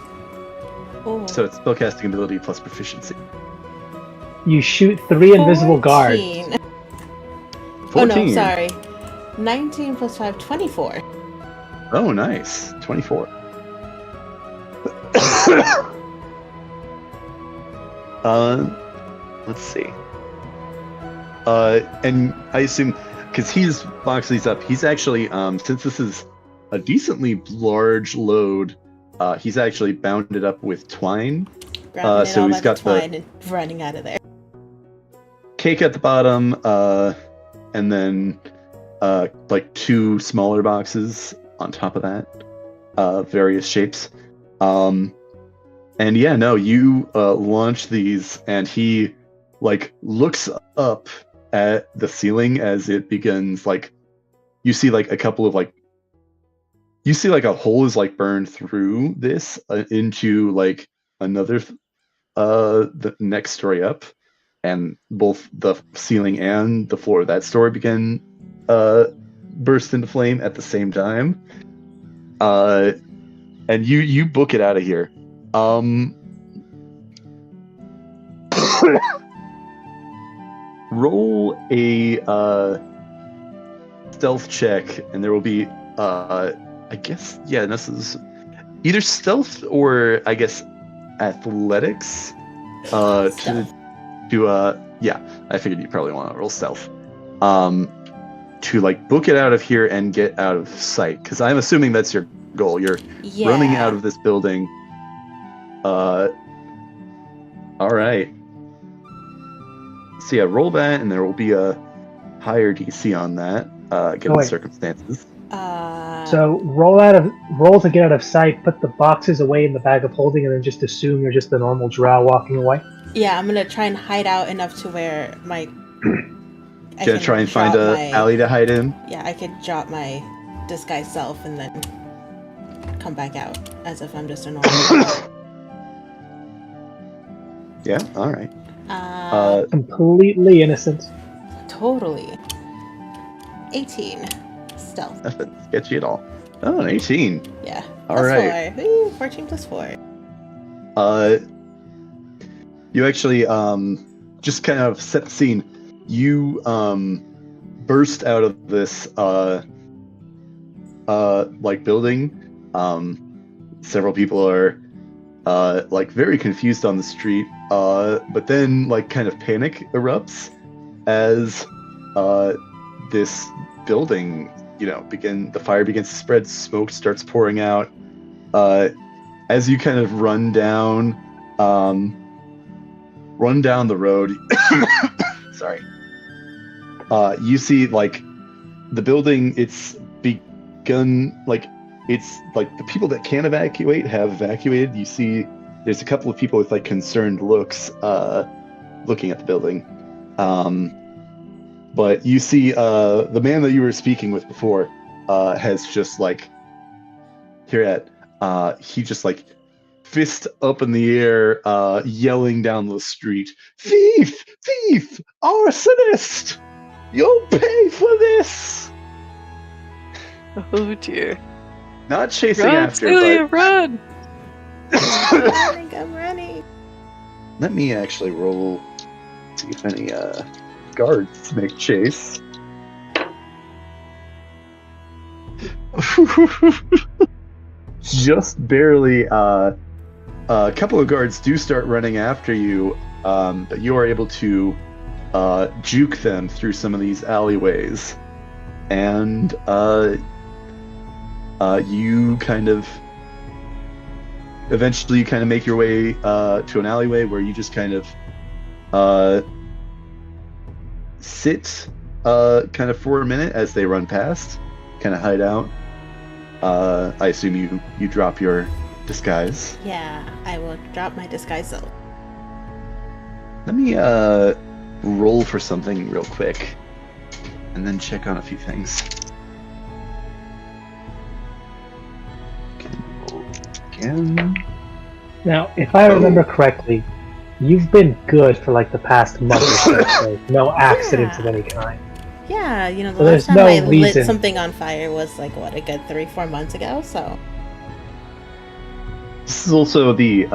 Oh. So it's spellcasting ability plus proficiency. You shoot 3 invisible guards. 14. Oh no, sorry. 19 plus 5, 24. Oh, nice. 24. Let's see. And I assume, because he's boxed these up, he's actually, since this is a decently large load, he's actually bound it up with twine. Grabbing it so all he's by got the twine and running out of there. Cake at the bottom, and then like 2 smaller boxes on top of that, various shapes. And yeah, no, you launch these, and he like looks up at the ceiling as it begins. Like you see like a couple of like you see like a hole is like burned through this into like another the next story up, and both the ceiling and the floor of that story begin burst into flame at the same time. And you book it out of here. Roll a stealth check, and there will be I guess, yeah, this is either stealth or I guess athletics. Yeah, I figured you probably want to roll stealth. To like book it out of here and get out of sight, because I'm assuming that's your goal. You're running out of this building. All right. So yeah, roll that, and there will be a higher DC on that, given the circumstances. So roll to get out of sight. Put the boxes away in the bag of holding, and then just assume you're just a normal drow walking away. Yeah, I'm gonna try and hide out enough to where my. Gonna try and find a alley to hide in. Yeah, I could drop my disguised self and then come back out as if I'm just a normal. Yeah. All right. Completely innocent. Totally. 18. Stealth. Nothing sketchy at all. Oh, an 18. Yeah. All right. 4. Ooh, 14 plus 4. You actually just kind of set the scene. You burst out of this like building. Several people are like very confused on the street, but then like kind of panic erupts as this building, the fire begins to spread, smoke starts pouring out. As you kind of run down the road. Sorry. You see like the building, it's begun, like it's like the people that can evacuate have evacuated. You see there's a couple of people with like concerned looks looking at the building. But you see the man that you were speaking with before has just like he just like fist up in the air, yelling down the street, "Thief! Thief! Arsonist! You'll pay for this!" Oh dear. Not chasing Run, after, Celia, but run! I'm running. let me actually roll, see if any guards make chase. Just barely. A couple of guards do start running after you, but you are able to juke them through some of these alleyways, and you kind of eventually make your way to an alleyway where you just kind of sit kind of for a minute as they run past, kind of hide out. I assume you drop your disguise. Yeah, I will drop my disguise self. Let me roll for something real quick, and then check on a few things. Again. Now, if I remember correctly, you've been good for like the past month or so. No accidents of any kind. Yeah, the So last there's time no I lit reason- something on fire was like, what, a good 3-4 months ago, so... This is also the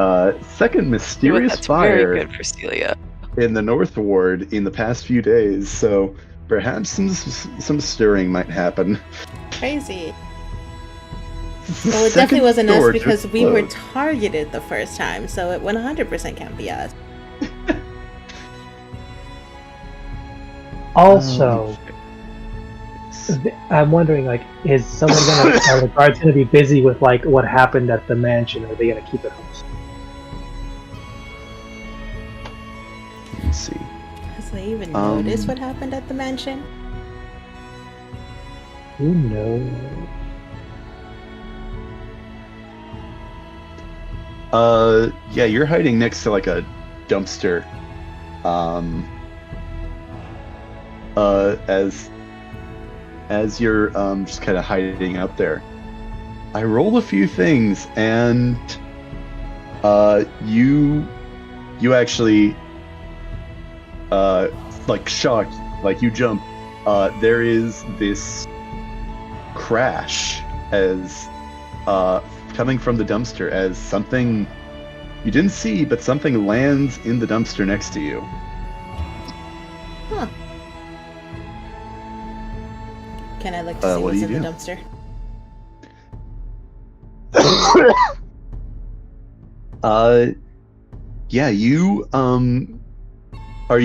second mysterious That's fire very good for Celia. in the North Ward in the past few days, so perhaps some stirring might happen. Crazy. This is the Well, it second definitely wasn't us door to because we were explode. targeted the first time, so it 100% can't be us. Also, I'm wondering, like, is someone gonna, are the guards gonna be busy with like what happened at the mansion, or are they gonna keep it hosted? Let's see. Has they even noticed what happened at the mansion? Who knows? Yeah, you're hiding next to like a dumpster. As you're just kind of hiding out there, I rolled a few things, and you actually like shocked, like you jump. There is this crash as coming from the dumpster as something you didn't see, but something lands in the dumpster next to you. Huh. Can I look to see what what's do in you the do? dumpster? Yeah, you how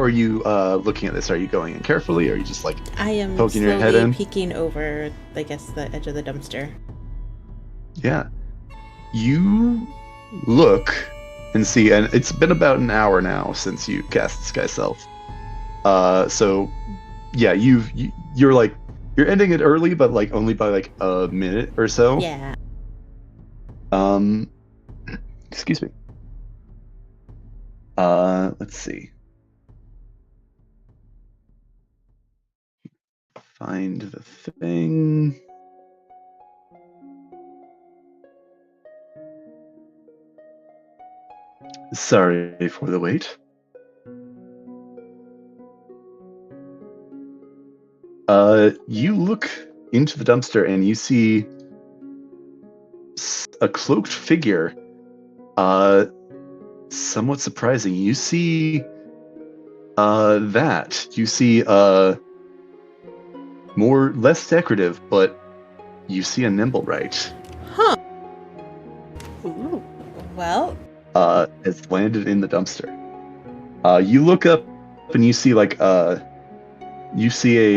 are you looking at this? Are you going in carefully, or are you just like I am poking your head slowly in? peeking over, I guess, the edge of the dumpster. Yeah. You look and see, and it's been about an hour now since you cast Sky Self. So yeah, you're ending it early, but like only by like a minute or so. Yeah. Excuse me. Let's see. Find the thing. Sorry for the wait. You look into the dumpster and you see a cloaked figure. Somewhat surprising. You see that. You see less decorative, but you see a Nimblewright. Huh. Ooh. Well, Has landed in the dumpster. You look up and you see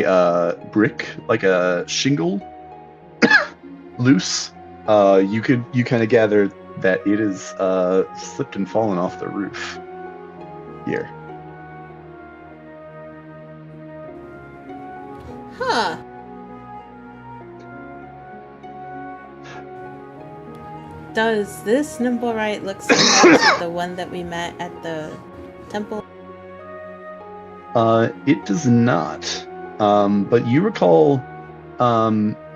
a brick, like a shingle, loose. You kind of gather that it is slipped and fallen off the roof here. huh. Does this Nimblewright look similar to the one that we met at the temple? It does not. But you recall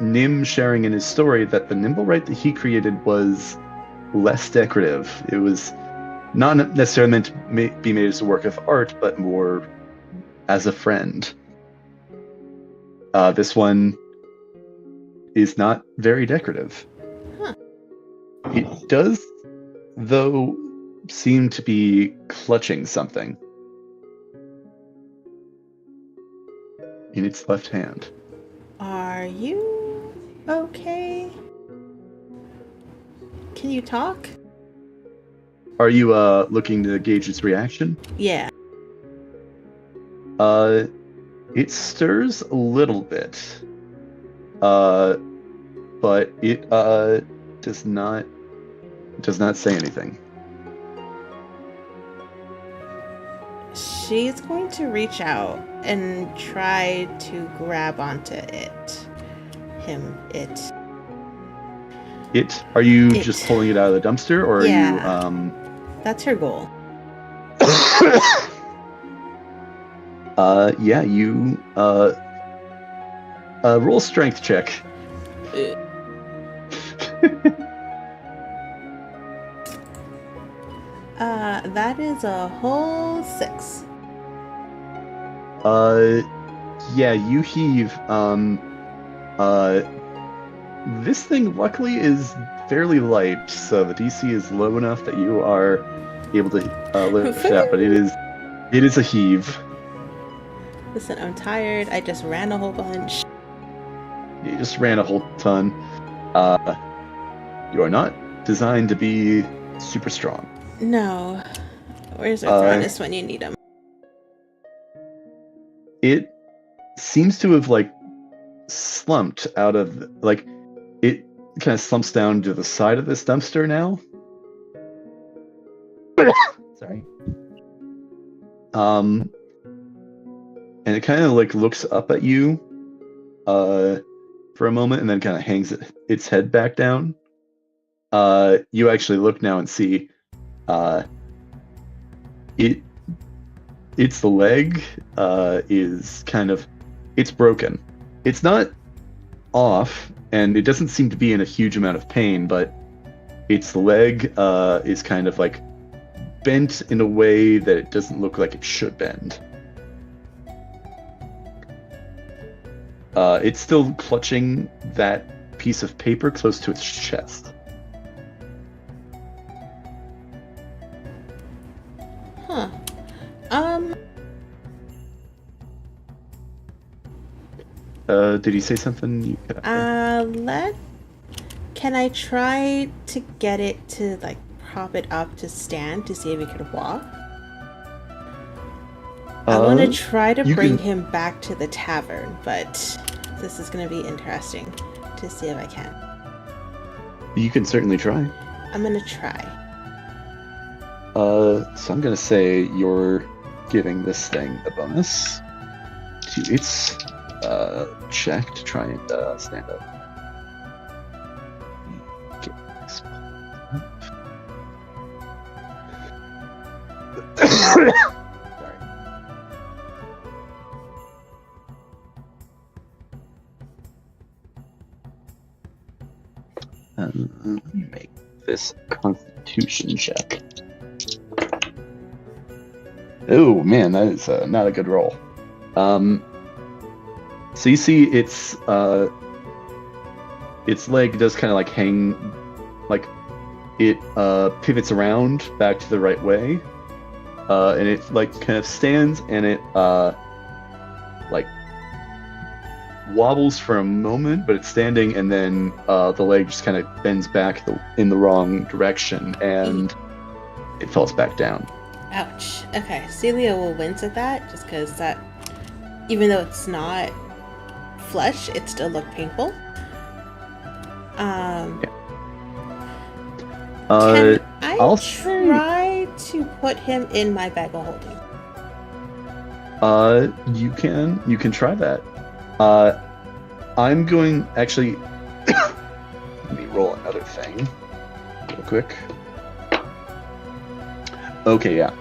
Nim sharing in his story that the Nimblewright that he created was less decorative. It was not necessarily meant to be made as a work of art, but more as a friend. This one is not very decorative. Huh. It does, though, seem to be clutching something in its left hand. Are you Okay. Can you talk? Are you looking to gauge its reaction? Yeah. It stirs a little bit. But it does not say anything. She's going to reach out and try to grab onto it. It? Are you It. just pulling it out of the dumpster, or Yeah. are you That's her goal. yeah, you roll a strength check. That is a whole 6. Yeah, you heave. This thing luckily is fairly light, so the DC is low enough that you are able to lift it up, but it is a heave. Listen, I'm tired. I just ran a whole bunch. You just ran a whole ton. You are not designed to be super strong. No. Where's Arthronus when you need him? It seems to have slumped out of it kind of slumps down to the side of this dumpster now. Sorry. And it kind of looks up at you for a moment and then kind of hangs its head back down. You actually look now and see its leg is it's broken. It's not off, and it doesn't seem to be in a huge amount of pain, but its leg is kind of bent in a way that it doesn't look like it should bend. It's still clutching that piece of paper close to its chest. Huh. Did he say something? You could Can I try to get it to prop it up to stand to see if it could walk? I want to try to bring him back to the tavern, but this is going to be interesting to see if I can. You can certainly try. I'm going to try. So I'm going to say you're giving this thing a bonus to its check to try and stand up. Sorry. Let me make this Constitution check. Oh man, that is not a good roll. So you see its leg does kind of hang, it pivots around back to the right way, and it kind of stands and it wobbles for a moment, but it's standing, and then the leg just kind of bends back in the wrong direction, and it falls back down. Ouch. Okay, Celia will wince at that, just because that, even though it's not flesh, it still looked painful. Can I try to put him in my bag of holding? You can try that. I'm going, actually, let me roll another thing real quick. Okay, yeah.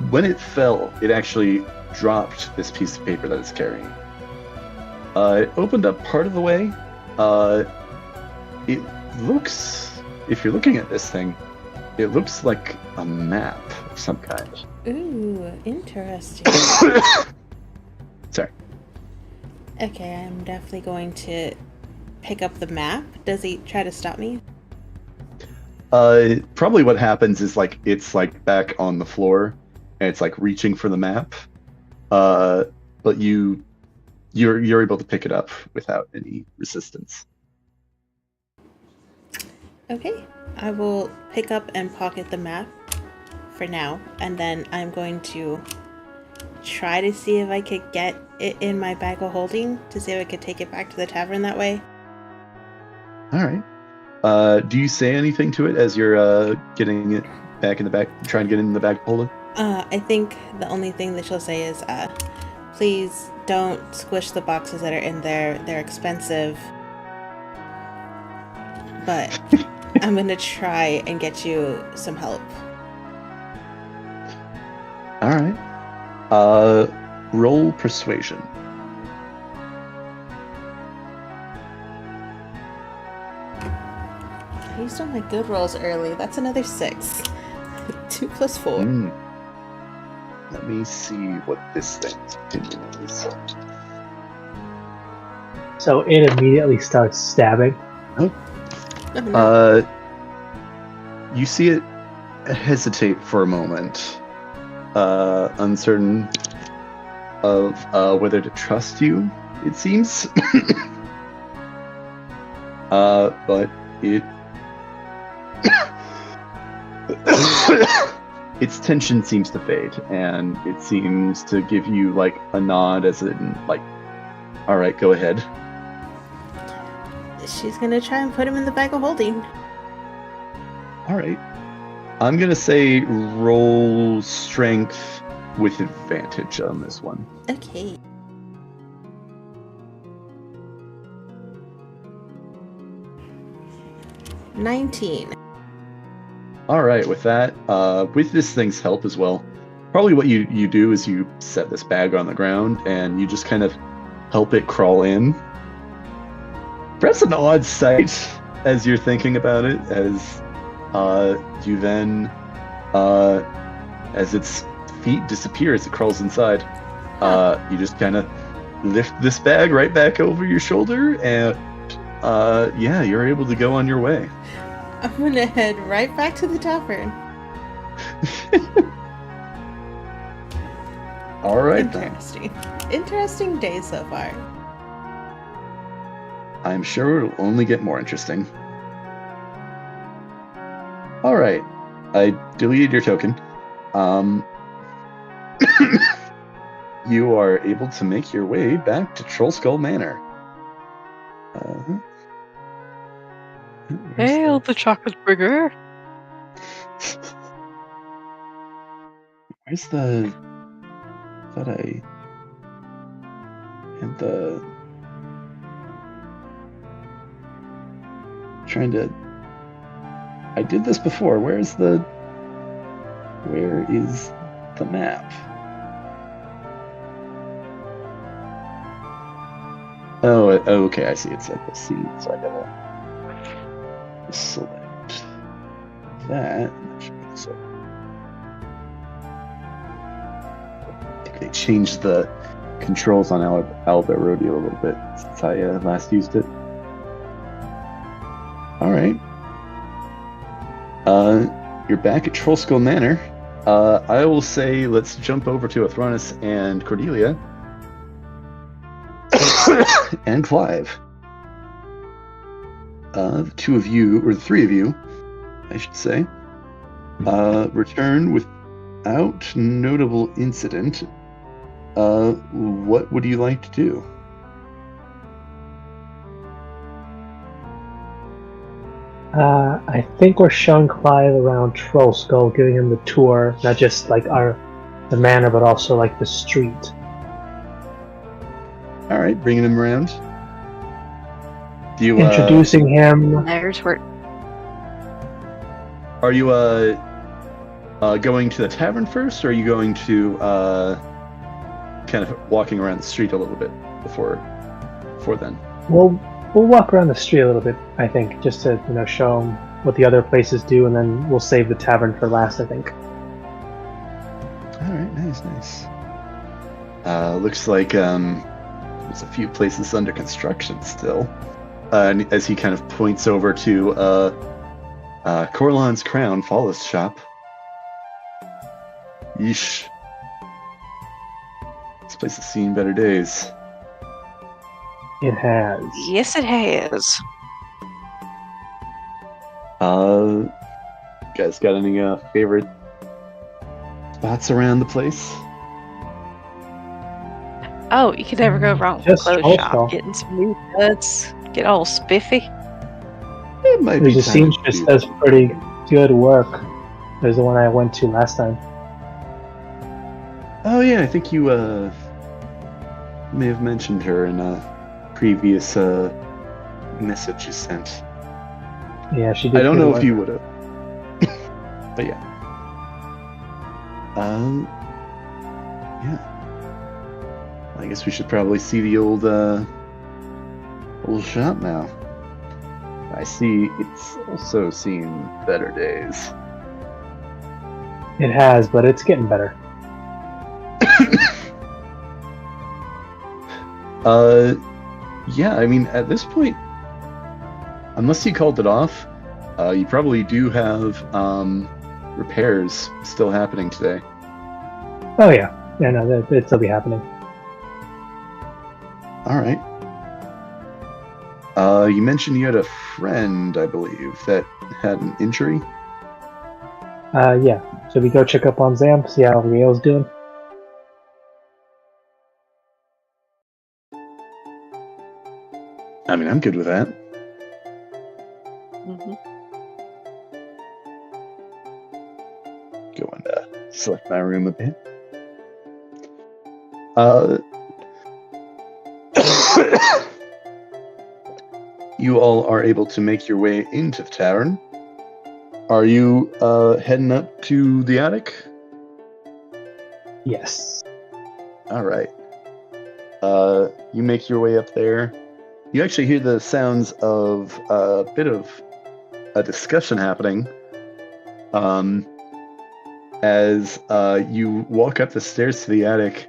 When it fell, it actually dropped this piece of paper that it's carrying. It opened up part of the way. It looks, if you're looking at this thing, it looks like a map of some kind. Ooh, interesting. Sorry. Okay, I'm definitely going to pick up the map. Does he try to stop me? Probably what happens is it's back on the floor and it's reaching for the map. But you you're able to pick it up without any resistance. Okay, I will pick up and pocket the map for now, and then I'm going to try to see if I could get it in my bag of holding to see if I could take it back to the tavern that way. All right. Do you say anything to it as you're getting it back in the back, trying to get it in the bag of holding? I think the only thing that she'll say is, please don't squish the boxes that are in there. They're expensive. But I'm gonna try and get you some help. All right. Roll persuasion. I used all my good rolls early. That's another 6. 2 plus 4. Let me see what this thing's opinion is. So it immediately starts stabbing. Oh, no. You see it hesitate for a moment, uncertain of whether to trust you, it seems. But it its tension seems to fade, and it seems to give you like a nod as in like, all right, go ahead. She's gonna try and put him in the bag of holding. All right. I'm gonna say roll strength with advantage on this one. Okay. $19. All right, with that, with this thing's help as well, probably what you do is you set this bag on the ground and you just kind of help it crawl in. That's an odd sight as you're thinking about it, as you then, as its feet disappear as it crawls inside, you just kind of lift this bag right back over your shoulder, and yeah, you're able to go on your way. I'm gonna head right back to the tavern. All right, then. Interesting day so far. I'm sure it'll only get more interesting. All right, I deleted your token. You are able to make your way back to Troll Skull Manor. Hail the chocolate bringer. Where's the... I thought I had the... Trying to... I did this before. Where is the map? Oh, okay, I see. It's at the scene, so I gotta select that. So I think they changed the controls on Albert Rodeo a little bit since I last used it. All right. You're back at Troll Skull Manor. I will say let's jump over to Athronis and Cordelia. And Clive. The two of you, or the three of you, I should say, return without notable incident. What would you like to do? I think we're showing Clive around Troll Skull, giving him the tour, not just like the manor, but also like the street. All right, bringing him around. Do you introducing him? There's where. Are you going to the tavern first, or are you going to kind of walking around the street a little bit before then? We'll walk around the street a little bit, I think, just to show him what the other places do, and then we'll save the tavern for last, I think. All right, nice. Looks like there's a few places under construction still. And as he kind of points over to Corlon's Crown, Fallus shop. Yeesh. This place has seen better days. It has. Yes, it has. Guys got any favorite spots around the place? Oh, you can never go wrong with a Just clothes old shop. stuff. Getting some new cuts, get all spiffy. It might There's be a time to seamstress do does pretty good work. There's the one I went to last time. Oh yeah, I think you may have mentioned her in a previous message you sent. Yeah, she did. I don't good know work. if you would have, but yeah. Yeah. I guess we should probably see the old shop now. I see it's also seen better days. It has, but it's getting better. Yeah, I mean, at this point, unless you called it off, you probably do have repairs still happening today. Oh yeah, no, it'll still be happening. All right. You mentioned you had a friend, I believe, that had an injury. Yeah. Should we go check up on Zam, see how Riel's doing? I mean, I'm good with that. Mm-hmm. Go and select my room a bit. You all are able to make your way into the tavern. Are you heading up to the attic? Yes. All right. You make your way up there. You actually hear the sounds of a bit of a discussion happening. As you walk up the stairs to the attic,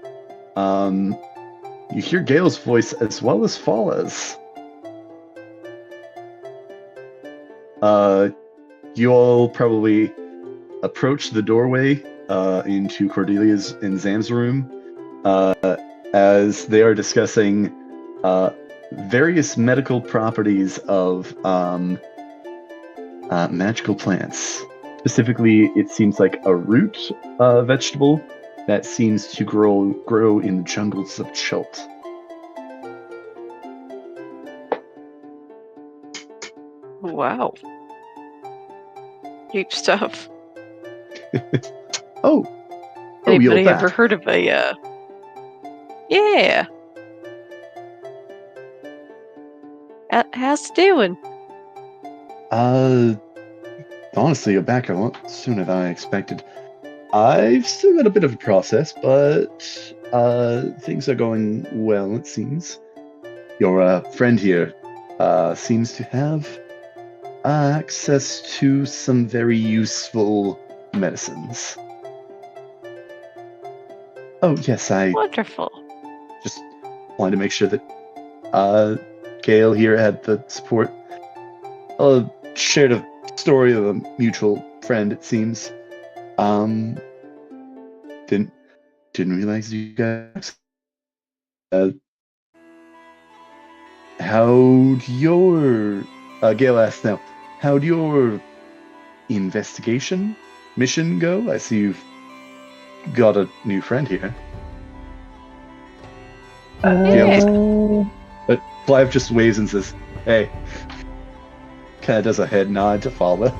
you hear Gale's voice as well as Fala's. You all probably approach the doorway into Cordelia's and Zam's room as they are discussing various medical properties of magical plants. Specifically, it seems like a root vegetable that seems to grow in the jungles of Chult. Wow. Deep stuff. Oh, Anybody you're ever back. heard of a, Yeah. How's it doing? Honestly, you're back a lot sooner than I expected. I've still got a bit of a process, but things are going well, it seems. Your friend here seems to have access to some very useful medicines. Oh, yes, I Wonderful. just wanted to make sure that Gale here had the support. Shared a story of a mutual friend, it seems. Didn't realize you guys. How'd your Gale asked now? How'd your investigation mission go? I see you've got a new friend here. But Clive just waves and says, "Hey." Kind of does a head nod to Fala.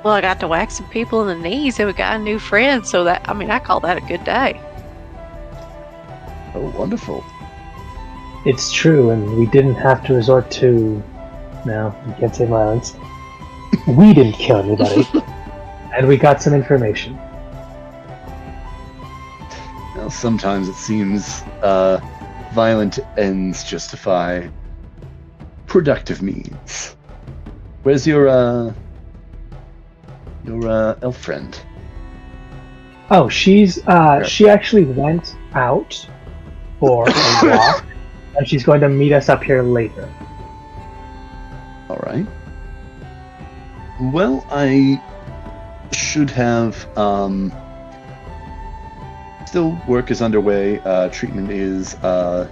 Well, I got to whack some people in the knees and we got a new friend, so that, I mean, I call that a good day. Oh, wonderful. It's true, and we didn't have to resort to... No, you can't say violence. We didn't kill anybody. And we got some information. Well, sometimes it seems violent ends justify productive means. Where's your elf friend? Oh, she actually went out for a walk, and she's going to meet us up here later. All right. Well, I should have still work is underway. Treatment is, well,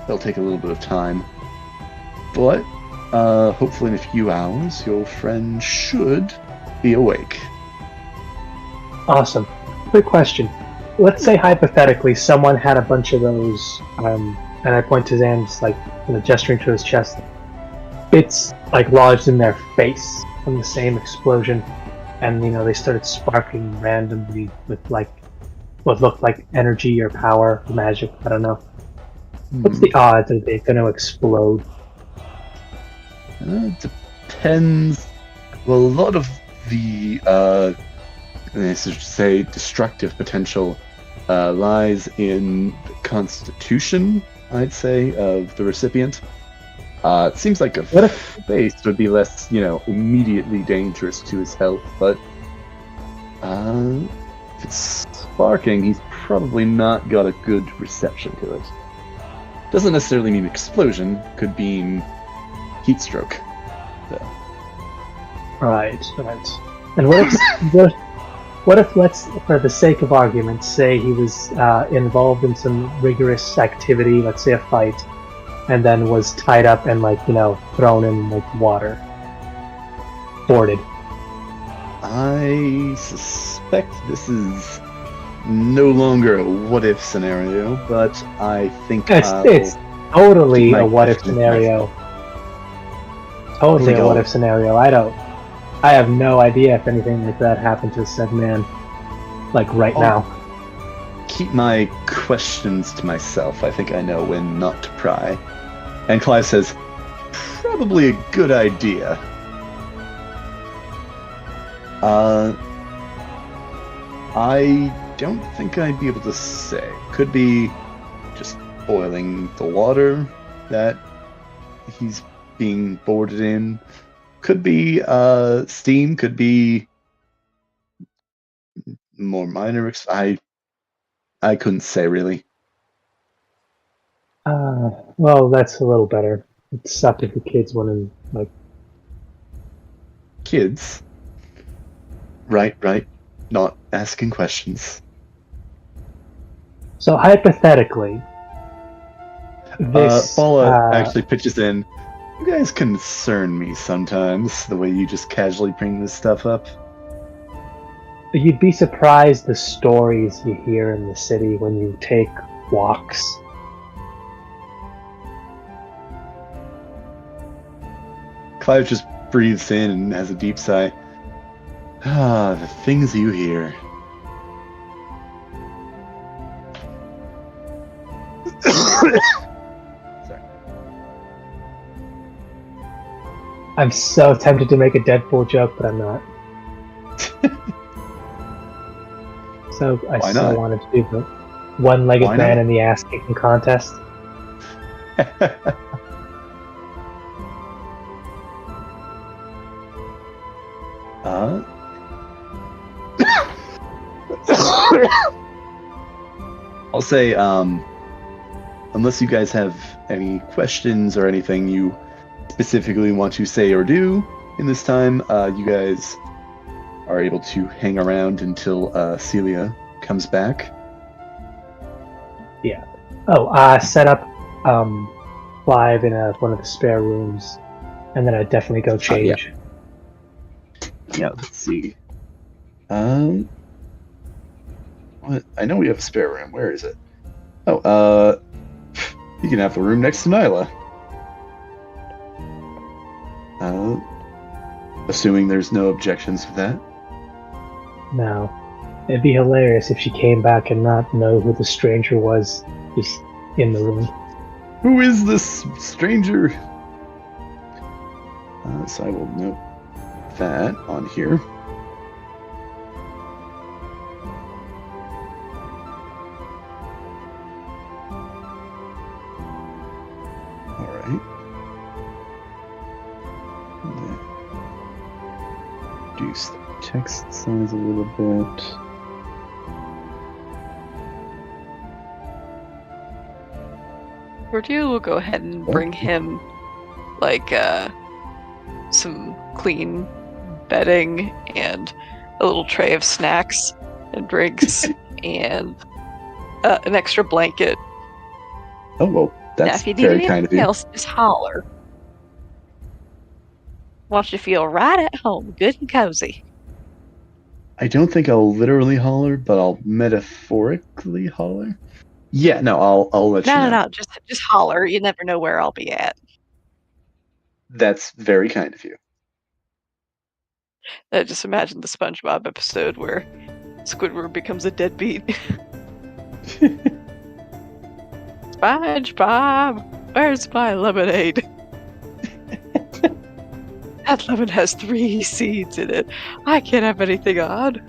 they'll take a little bit of time. But, hopefully in a few hours, your friend should be awake. Awesome. Quick question. Let's say hypothetically someone had a bunch of those, and I point to his hands, like, gesturing to his chest. Bits, like, lodged in their face from the same explosion, and, they started sparking randomly with, like, what looked like energy or power or magic, I don't know. What's the odds that they're going to explode? Depends. Well, a lot of the, let's just say, destructive potential lies in the constitution, I'd say, of the recipient. It seems like a face would be less, immediately dangerous to his health, but if it's sparking, he's probably not got a good reception to it. Doesn't necessarily mean explosion, could mean heat stroke. So. Right. And what if, let's, for the sake of argument, say he was involved in some rigorous activity, let's say a fight, and then was tied up and, thrown in, water. Boarded. I suspect this is no longer a what-if scenario, but I think it's totally a what-if scenario. Totally a what-if scenario. I have no idea if anything like that happened to said man, right now. Keep my questions to myself. I think I know when not to pry. And Clive says, probably a good idea. I don't think I'd be able to say. Could be just boiling the water that he's being boarded in. Could be steam, could be more minor. I couldn't say really. Well, that's a little better. It sucked if the kids went in, Kids? Right. Not asking questions. So hypothetically, this Paula actually pitches in. You guys concern me sometimes, the way you just casually bring this stuff up. You'd be surprised the stories you hear in the city when you take walks. Clive just breathes in and has a deep sigh. Ah, the things you hear. Sorry. I'm so tempted to make a Deadpool joke, but I'm not. So I Why still not? wanted to do the one-legged Why man not? in the ass-kicking contest. I'll say, unless you guys have any questions or anything you specifically want to say or do in this time, you guys are able to hang around until Celia comes back. Yeah. Oh, set up Clive in one of the spare rooms, and then I'd definitely go change. Yeah, let's see. What? I know we have a spare room. Where is it? Oh, you can have the room next to Nyla. Assuming there's no objections to that. No. It'd be hilarious if she came back and not know who the stranger was just in the room. Who is this stranger? So I will note that on here. Alright. Reduce the text size a little bit. Cordelia will go ahead and bring him, some clean bedding and a little tray of snacks and drinks and an extra blanket. Oh, well, Now, that's if you need very kind of anything you. else, just holler. Want you to feel right at home, good and cozy. I don't think I'll literally holler, but I'll metaphorically holler. Yeah, no, I'll let you know. No, just holler. You never know where I'll be at. That's very kind of you. Just imagine the SpongeBob episode where Squidward becomes a deadbeat. SpongeBob, where's my lemonade? That lemon has 3 seeds in it. I can't have anything odd.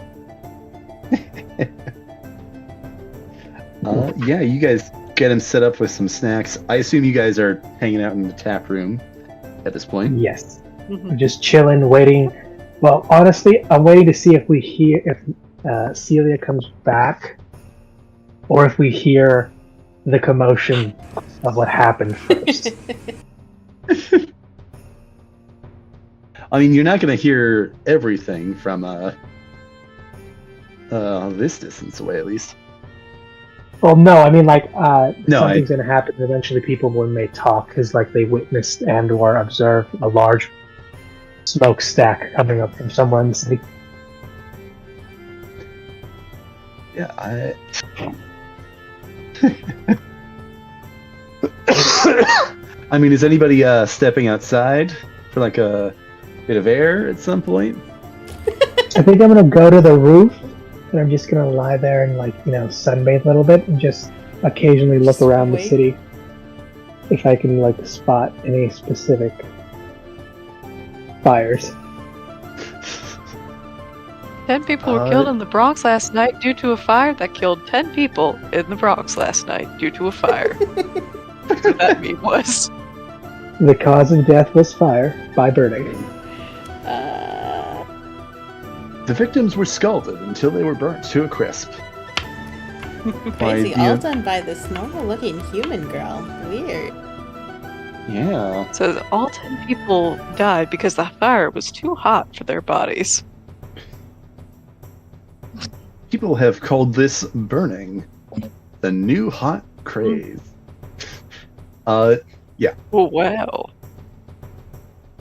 Yeah, you guys get him set up with some snacks. I assume you guys are hanging out in the tap room at this point. Yes. I'm just chilling, waiting. Well, honestly, I'm waiting to see if Celia comes back, or if we hear the commotion of what happened first. I mean, you're not going to hear everything from this distance away, at least. Well, no, I mean, No, something's going to happen. Eventually, people may talk because, they witnessed and/or observed a large smokestack coming up from somewhere in the city. Yeah, I mean, is anybody stepping outside for a bit of air at some point? I think I'm going to go to the roof, and I'm just going to lie there and, sunbathe a little bit and just occasionally look around the city if I can, spot any specific fires. 10 people were killed in the Bronx last night due to a fire that killed 10 people in the Bronx last night due to a fire. What that meme was. The cause of death was fire by burning. The victims were scalded until they were burnt to a crisp. Crazy, all done by this normal-looking human girl. Weird. Yeah. So all 10 people died because the fire was too hot for their bodies. People have called this burning the new hot craze. Yeah. Oh, wow.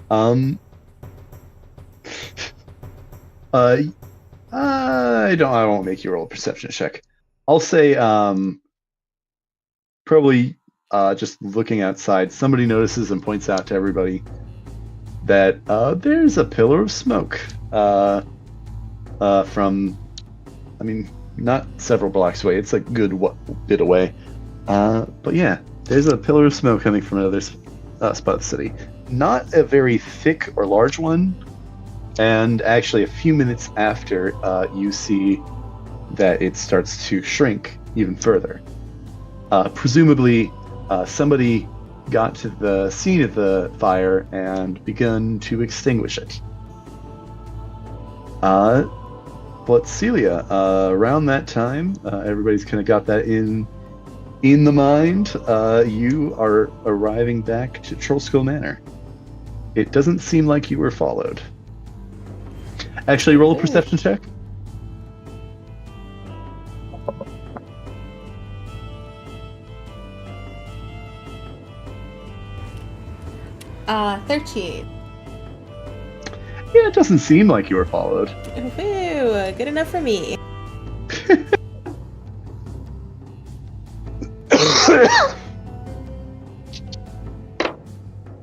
I won't make you roll a perception check. I'll say, probably, just looking outside, somebody notices and points out to everybody that, there's a pillar of smoke, from, I mean, not several blocks away, it's a good bit away. But yeah, there's a pillar of smoke coming from another spot of the city. Not a very thick or large one, and actually a few minutes after, you see that it starts to shrink even further. Presumably, somebody got to the scene of the fire and begun to extinguish it. But Celia, around that time, everybody's kind of got that in the mind. You are arriving back to Trollskull Manor. It doesn't seem like you were followed. Actually, roll a perception check. 13. Yeah, it doesn't seem like you were followed. Woo, good enough for me.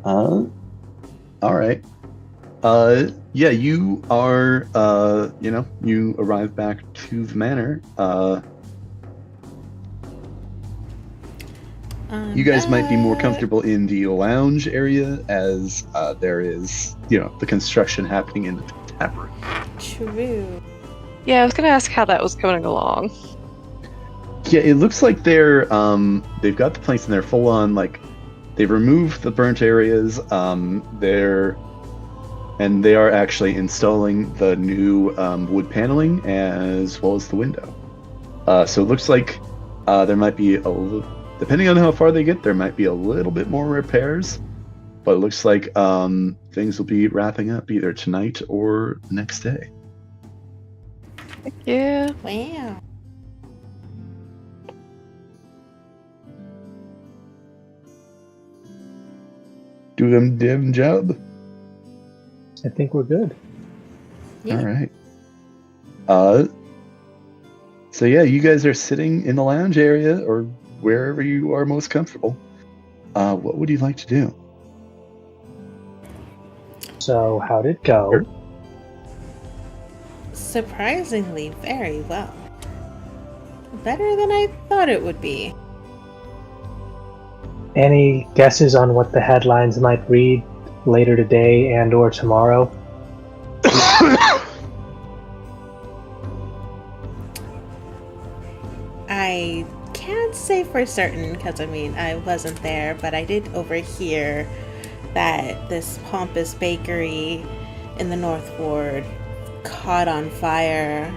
All right. Yeah, you are, you arrive back to the manor. You guys might be more comfortable in the lounge area as there is, the construction happening in the tap room. True. Yeah, I was gonna ask how that was coming along. Yeah, it looks like they've got the planks and they're full on, they've removed the burnt areas. They are actually installing the new wood paneling as well as the window. So it looks like there might be depending on how far they get, there might be a little bit more repairs. But it looks like things will be wrapping up either tonight or the next day. Yeah. Wow. them dim job? I think we're good. Yeah. All right. So yeah, you guys are sitting in the lounge area or wherever you are most comfortable. What would you like to do? So how'd it go? Surprisingly, very well. Better than I thought it would be. Any guesses on what the headlines might read later today and or tomorrow? I can't say for certain because I wasn't there, but I did overhear that this pompous bakery in the North Ward caught on fire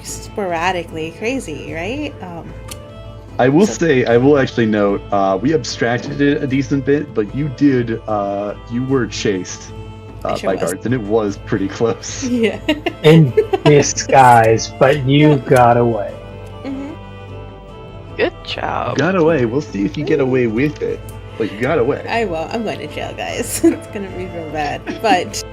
sporadically. Crazy, right? I will actually note, we abstracted it a decent bit, but you were chased Sure by was. guards, and it was pretty close. Yeah. In disguise, but you got away. Good job. You got away. We'll see if you get away with it, but you got away. I will. I'm going to jail, guys. It's gonna be real bad. But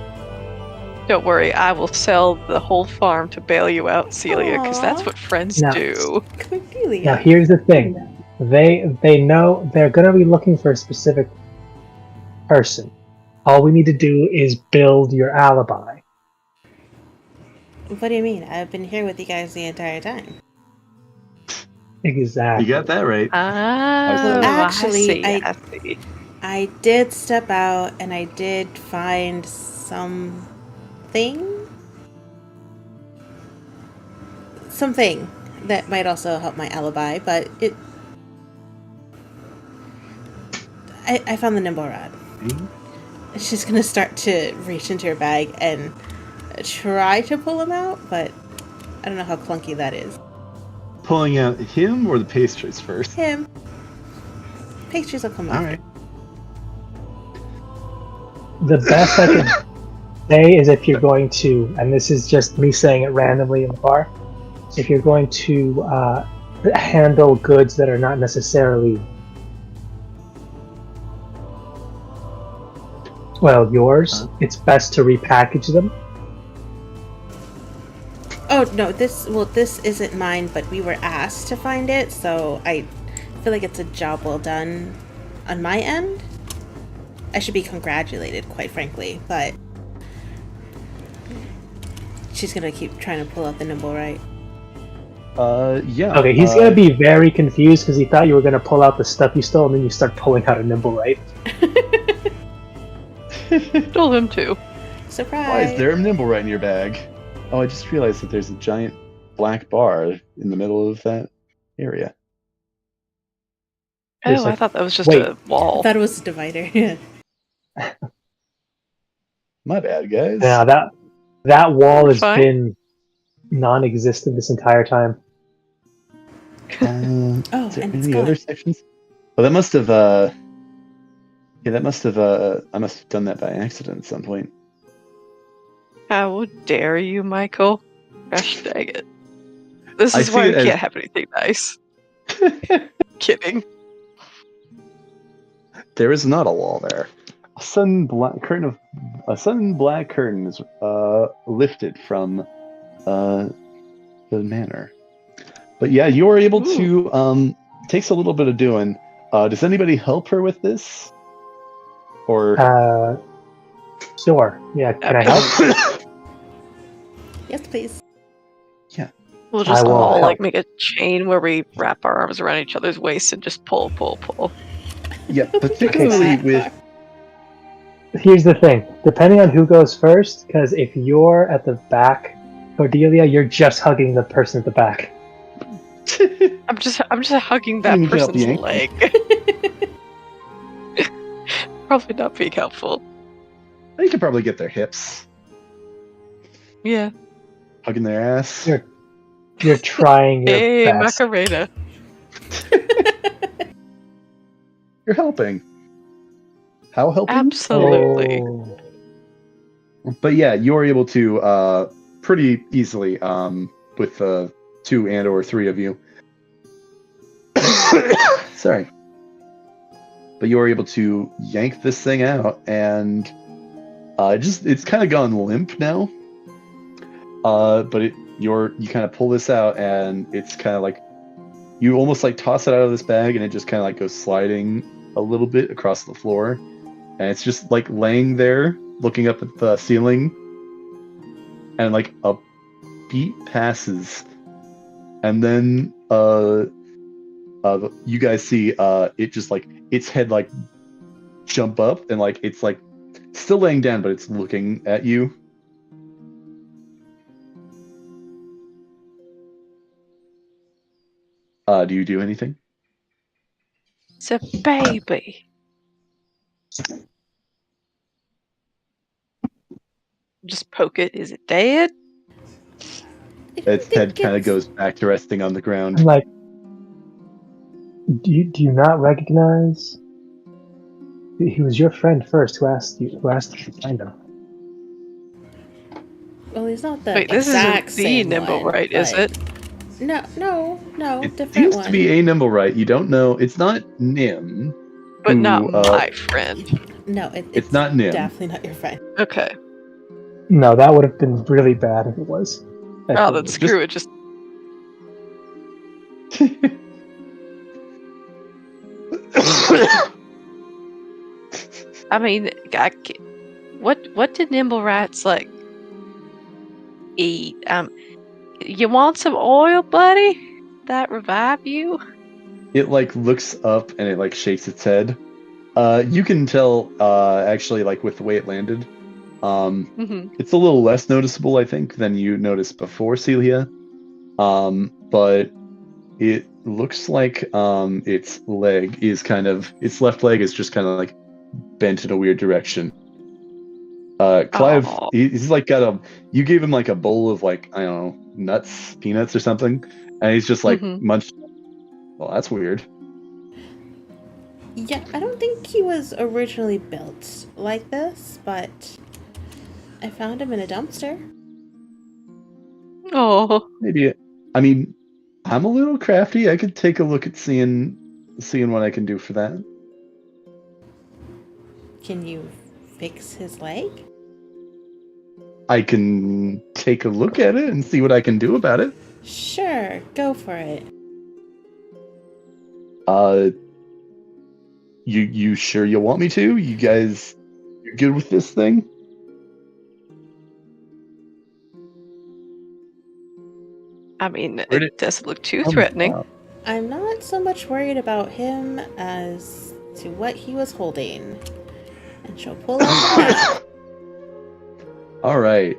Don't worry, I will sell the whole farm to bail you out, Celia, because that's Aw. what friends No. do. Cordelia. Now here's the thing. They know they're gonna be looking for a specific person. All we need to do is build your alibi. What do you mean? I've been here with you guys the entire time. Exactly. You got that right. Oh, Actually, I see. I did step out and I did find something that might also help my alibi, but I found the nimble rod. She's gonna start to reach into her bag and try to pull him out, but I don't know how clunky that is. Pulling out him or the pastries first? Him. Pastries will come out. All right. The best I can say is if you're going to, and this is just me saying it randomly in the bar, if you're going to handle goods that are not necessarily, well, yours, it's best to repackage them. Oh no, this isn't mine, but we were asked to find it, so I feel like it's a job well done on my end. I should be congratulated, quite frankly, but she's gonna keep trying to pull out the nimble, right? Yeah. Okay, he's gonna be very confused because he thought you were gonna pull out the stuff you stole, and then you start pulling out a nimble, right? Stole him too. Surprise! Why is there a nimble right in your bag? Oh, I just realized that there's a giant black bar in the middle of that area. Oh, There's I like- thought that was just wait. a wall. I thought it was a divider. Yeah. My bad, guys. Now that wall has Fine. been non-existent this entire time. Oh, Is there and it's any gone. other sections? Oh, that must have. Yeah, that must have. I must have done that by accident at some point. How dare you, Michael? Gosh dang it. This I is see why it we as- can't have anything nice. Kidding. There is not a wall there. A sudden black curtain is lifted from the manor. But yeah, you are able to. Takes a little bit of doing. Does anybody help her with this? Or Sure. Yeah, can I help? Yes, please. We'll just I will all help. like make a chain where we wrap our arms around each other's waists and just pull. yeah, particularly with. Here's the thing. Depending on who goes first, because if you're at the back, Cordelia, you're just hugging the person at the back. I'm just hugging that You can help person's yank. leg. Probably not being helpful. You could probably get their hips, Yeah. hugging their ass. You're You're trying your Hey, best. Macarena. You're helping. How helping? Absolutely. Oh. But yeah, you're able to pretty easily with 2 and or 3 of you. Sorry. But but you are able to yank this thing out, and it's kind of gone limp now. But you kind of pull this out, and it's kind of like you almost like toss it out of this bag, and it just kind of like goes sliding a little bit across the floor, and it's just like laying there, looking up at the ceiling, and like a beat passes, and then you guys see it just like its head like jump up, and like it's like still laying down, but it's looking at you. Do you do anything? It's a baby. Just poke it. Is it dead? Its head kind of goes back to resting on the ground. I'm like, do you not recognize? He was your friend first who asked you to find him. Well, he's not the Wait, this exact isn't the same nimble, one, right? Is it? No, It different seems one. to be a nimble, right? You don't know. It's not Nim. But who, not my friend. No, it's not Nim. Definitely not your friend. Okay. No, that would have been really bad if it was. Oh, then screw it. Just I mean, what did nimble rats like eat? You want some oil, buddy? That revive you? It like looks up and it like shakes its head. You can tell actually like with the way it landed. It's a little less noticeable, I think, than you noticed before, Celia. But it looks like its left leg is just kind of like bent in a weird direction. Clive, he's like you gave him like a bowl of like, I don't know, nuts, peanuts or something, and he's just like munched. Well, that's weird. Yeah, I don't think he was originally built like this, but I found him in a dumpster. Oh. Maybe. I mean, I'm a little crafty. I could take a look at seeing what I can do for that. Can you fix his leg? I can take a look at it and see what I can do about it. Sure, go for it. You sure you want me to? You guys, you're good with this thing? I mean, it doesn't look too threatening. I'm not so much worried about him as to what he was holding. And she'll pull out the map. All right.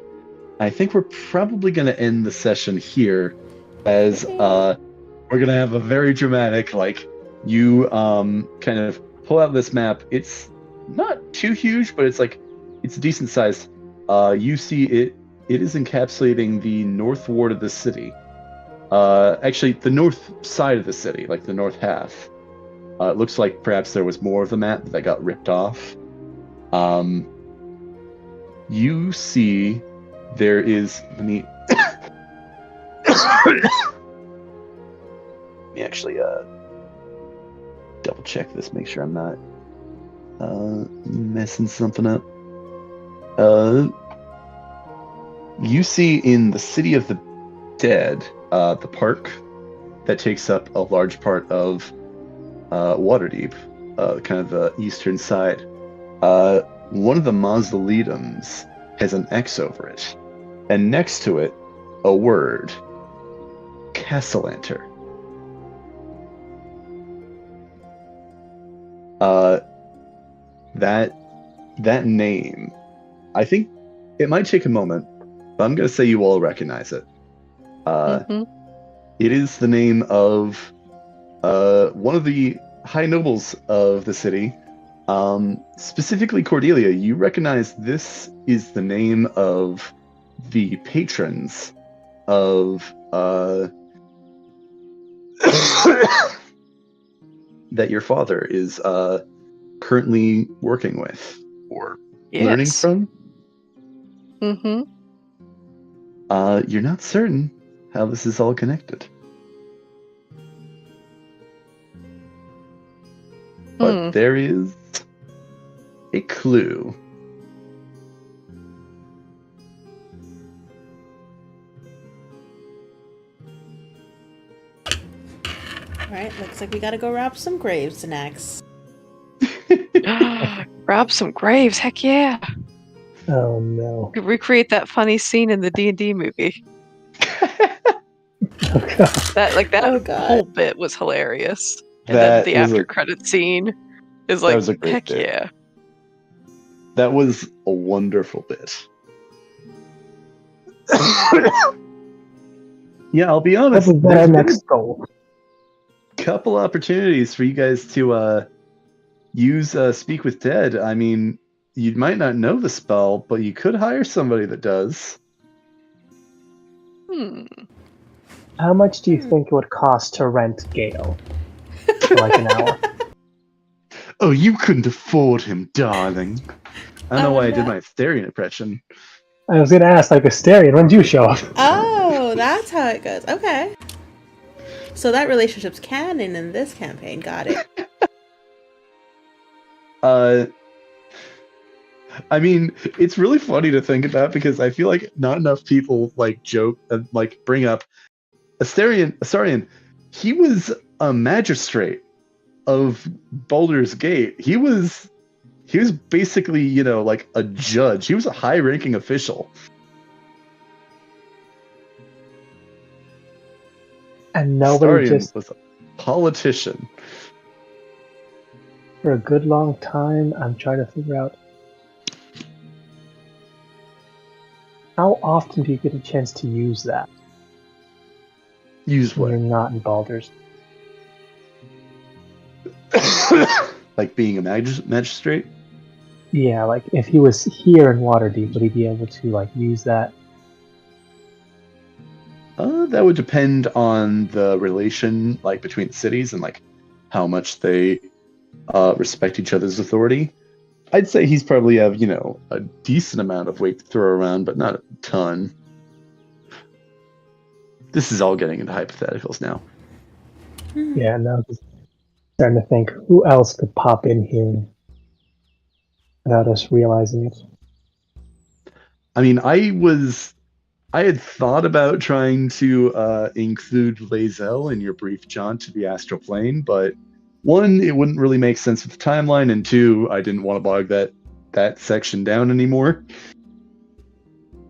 I think we're probably going to end the session here, as we're going to have a very dramatic, like, you kind of pull out this map. It's not too huge, but it's decent sized. You see it is encapsulating the north ward of the city. Actually, the north side of the city, like the north half. It looks like perhaps there was more of the map that got ripped off. You see there is let me actually double check this, make sure I'm not messing something up. You see in the City of the Dead, the park that takes up a large part of Waterdeep, kind of the eastern side. One of the mausoleums has an X over it, and next to it, a word: Castellanter. That name, I think it might take a moment, but I'm going to say you all recognize it. It is the name of one of the high nobles of the city, specifically Cordelia. You recognize this is the name of the patrons of that your father is currently working with or learning from. You're not certain how this is all connected. But there is a clue. Alright, looks like we gotta go rob some graves next. Rob some graves, heck yeah. Oh no. Could recreate that funny scene in the D&D movie. Oh god. That Oh, God. whole bit was hilarious. And That then the was after credit scene is that like, was a great heck bit. yeah. That was a wonderful bit. Yeah, I'll be That honest. was our There's been next goal. a couple opportunities for you guys to use Speak with Dead. I mean, you might not know the spell, but you could hire somebody that does. How much do you think it would cost to rent Gale for like an hour? Oh, you couldn't afford him, darling. I don't know Oh, why I did no. my Asterion impression. I was gonna ask, like, Asterion, when did you show up? Oh, that's how it goes. Okay. So that relationship's canon in this campaign. Got it. I mean, it's really funny to think about because I feel like not enough people like joke and like bring up Astarion. He was a magistrate of Baldur's Gate. He was basically, like a judge. He was a high-ranking official. And nobody Astarion just, was a politician. for a good long time, I'm trying to figure out how often do you get a chance to use that Use when what? you're not in Baldur's? Like being a magistrate? Yeah, like if he was here in Waterdeep, would he be able to like use that? That would depend on the relation, like between the cities and like how much they respect each other's authority. I'd say he's probably have a decent amount of weight to throw around, but not a ton. This is all getting into hypotheticals now. Yeah, no, just starting to think who else could pop in here without us realizing it. I mean, I had thought about trying to include Lae'zel in your brief jaunt to the astral plane, but one, it wouldn't really make sense with the timeline, and two, I didn't want to bog that section down anymore.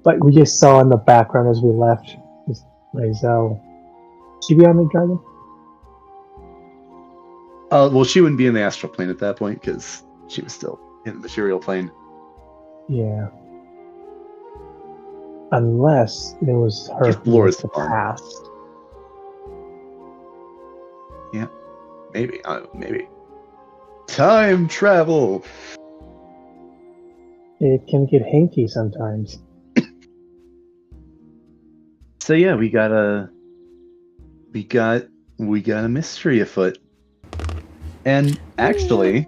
But we just saw in the background as we left, this Lae'zel. She be on the dragon? Well, she wouldn't be in the astral plane at that point because she was still in the material plane. Yeah. Unless it was her If from Laura's the gone. past. Yeah, maybe. Maybe. Time travel. It can get hinky sometimes. So yeah, we got a mystery afoot. And actually,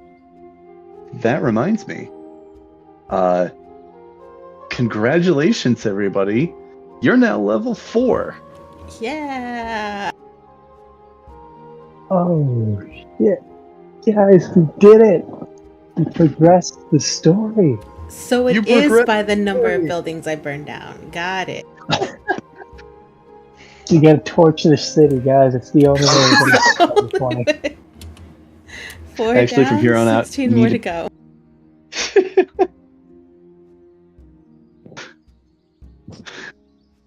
that reminds me. Congratulations, everybody. You're now level 4. Yeah. Oh shit. Guys, we did it! We progressed the story. So it You is progressed. by the number of buildings I burned down. Got it. You gotta torch the city, guys. It's the only way we're gonna get 20. 4 Actually, down, from here on out, 16 you more need to go.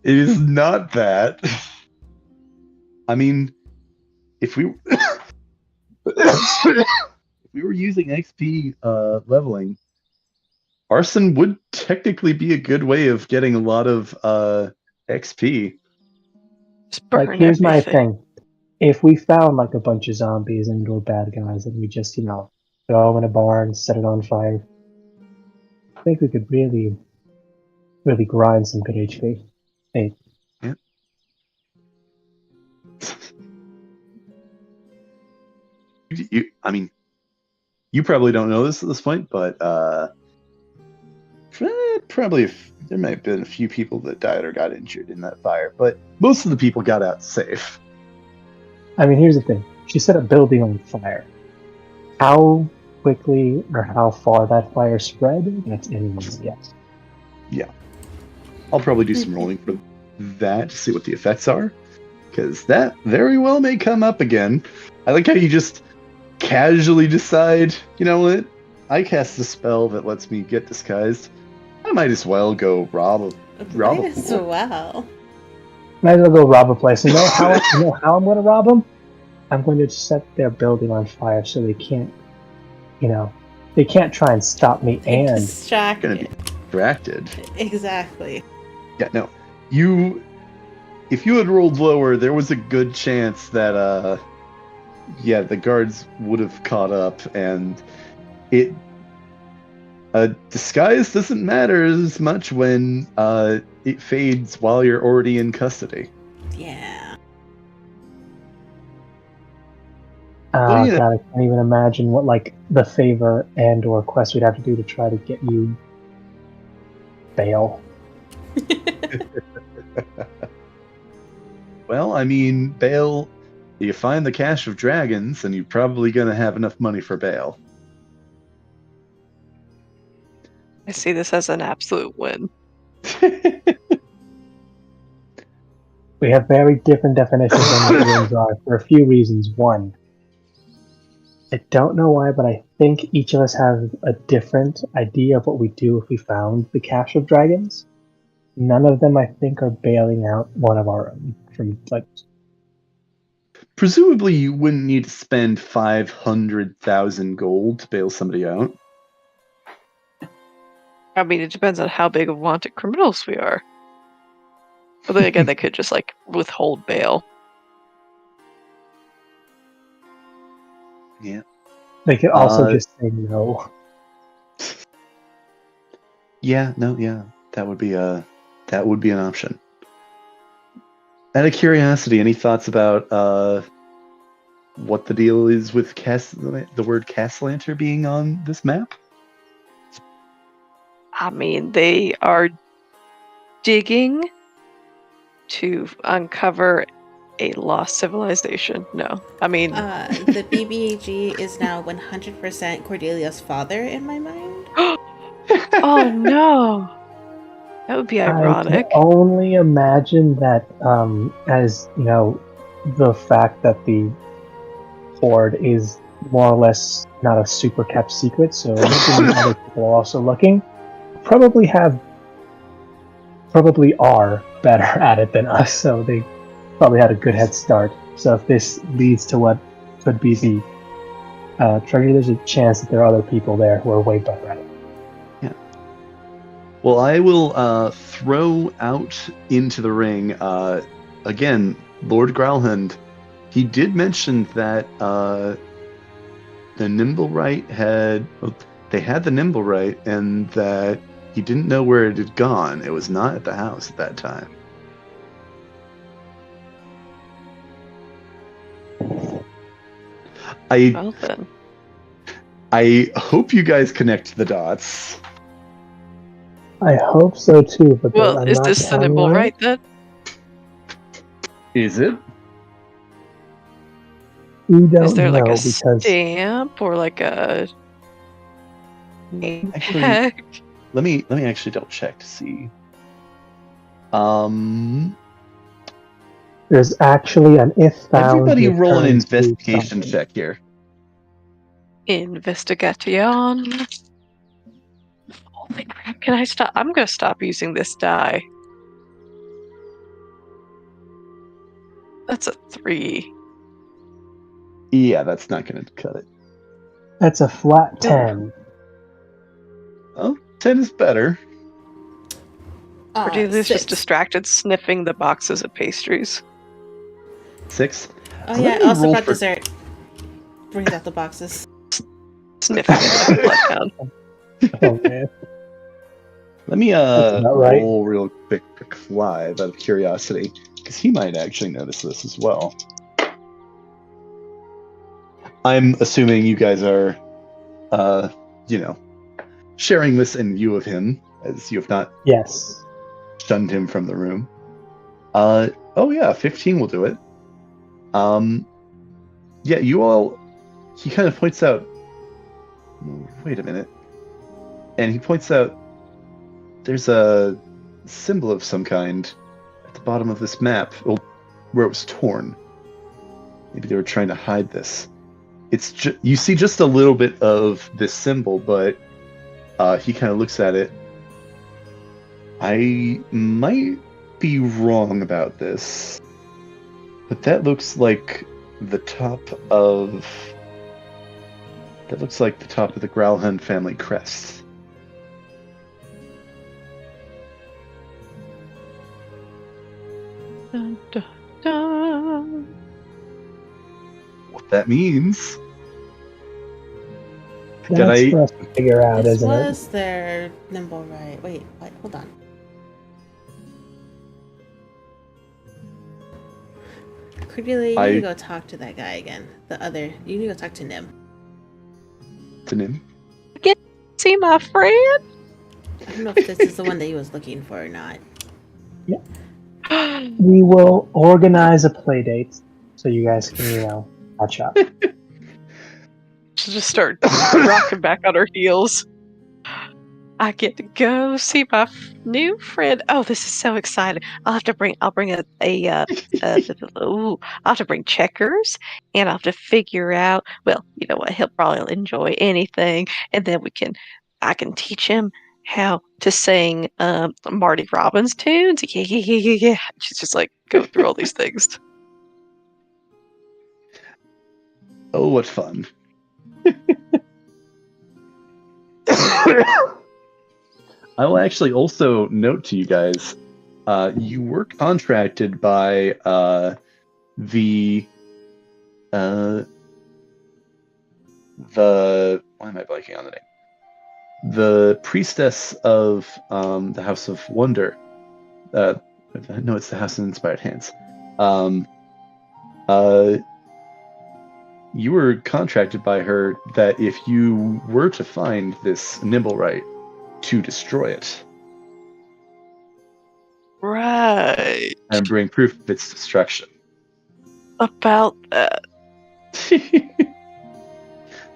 It is not that. I mean, if we if we were using XP leveling, arson would technically be a good way of getting a lot of XP. Just burn Like, here's my everything. thing. If we found like a bunch of zombies and or bad guys and we just, throw them in a barn, set it on fire, I think we could really, really grind some good HP. Hey, I mean, you probably don't know this at this point, but probably there might have been a few people that died or got injured in that fire, but most of the people got out safe. I mean, here's the thing. She set a building on fire. How quickly or how far that fire spread, that's anyone's guess. I'll probably do some rolling for that to see what the effects are, because that very well may come up again. I like how you just casually decide, you know what? I cast a spell that lets me get disguised. I might as well go rob a Might as pool. well. Might as well go rob a place. You know how I'm going to rob them? I'm going to set their building on fire so they can't, they can't try and stop me. They're And Gonna distracted. be distracted. Exactly. Yeah, no. If you had rolled lower, there was a good chance that the guards would have caught up, and disguise doesn't matter as much when it fades while you're already in custody. Yeah. Well, you know- God, I can't even imagine what the favor and or quest we'd have to do to try to get you bail. Well, I mean, bail. You find the cache of dragons, and you're probably gonna have enough money for bail. I see this as an absolute win. We have very different definitions on what wins are for a few reasons. One, I don't know why, but I think each of us have a different idea of what we do if we found the cache of dragons. None of them, I think, are bailing out one of our own from Presumably, you wouldn't need to spend 500,000 gold to bail somebody out. I mean, it depends on how big of wanted criminals we are. But then again, they could just withhold bail. Yeah. They could also just say no. Yeah, no, yeah. That would be an option. Out of curiosity, any thoughts about what the deal is with the word Castellanter being on this map? I mean, they are digging to uncover a lost civilization. No, I mean... The BBAG is now 100% Cordelia's father in my mind. Oh no! That would be ironic. I can only imagine that, as the fact that the Horde is more or less not a super kept secret, so other people are also looking. Probably are better at it than us, so they probably had a good head start. So if this leads to what could be the treasure, there's a chance that there are other people there who are way better at it. Yeah. Well, I will throw out into the ring again, Lord Growlhund. He did mention that the Nimblewright had the Nimblewright, and that he didn't know where it had gone. It was not at the house at that time. Well then. I hope you guys connect the dots. I hope so too, but Well, I'm is not this the counting nimble on it. right then? Is it? We don't Is there know a because stamp or a name Actually, tag? Let me actually double check to see. there's actually an if found. Everybody roll an returns to investigation something. check here. Investigation. Holy crap, can I stop? I'm gonna stop using this die. That's a 3. Yeah, that's not going to cut it. That's a flat 10. Oh, 10 is better. Cordelia's 6. just distracted sniffing the boxes of pastries. 6. Oh Let yeah, me I also roll brought for- dessert. Brings out the boxes. Sniffing it like a bloodhound. Oh man. Let me That's about right. roll real quick for Clive out of curiosity, because he might actually notice this as well. I'm assuming you guys are, sharing this in view of him, as you have not Yes. shunned him from the room. 15 will do it. Yeah, you all, he kind of points out, wait a minute. And he points out there's a symbol of some kind at the bottom of this map, where it was torn. Maybe they were trying to hide this. It's you see just a little bit of this symbol, but he kind of looks at it. I might be wrong about this, but that looks like the top of the Growlhund family crest. Dun, dun, dun. What that means? That's for us to figure out, This isn't was their nimble right. Wait, what? Hold on. Cordelia, you need to go talk to that guy again. You need to go talk to Nim. To Nim? See my friend? I don't know if this is the one that he was looking for or not. it? We will organize a play date so you guys can, catch up. She'll just start rocking back on her heels. I get to go see my new friend. Oh, this is so exciting! I'll bring I'll have to bring checkers, and I'll have to figure out. Well, you know what? He'll probably enjoy anything, and then I can teach him how to sing Marty Robbins tunes. Yeah. She's just like go through all these things. Oh, what fun. I will actually also note to you guys, you were contracted by why am I blanking on the name? The priestess of the House of Wonder. No, it's the House of Inspired Hands. You were contracted by her that if you were to find this Nimblewright, to destroy it. Right. And bring proof of its destruction. About that.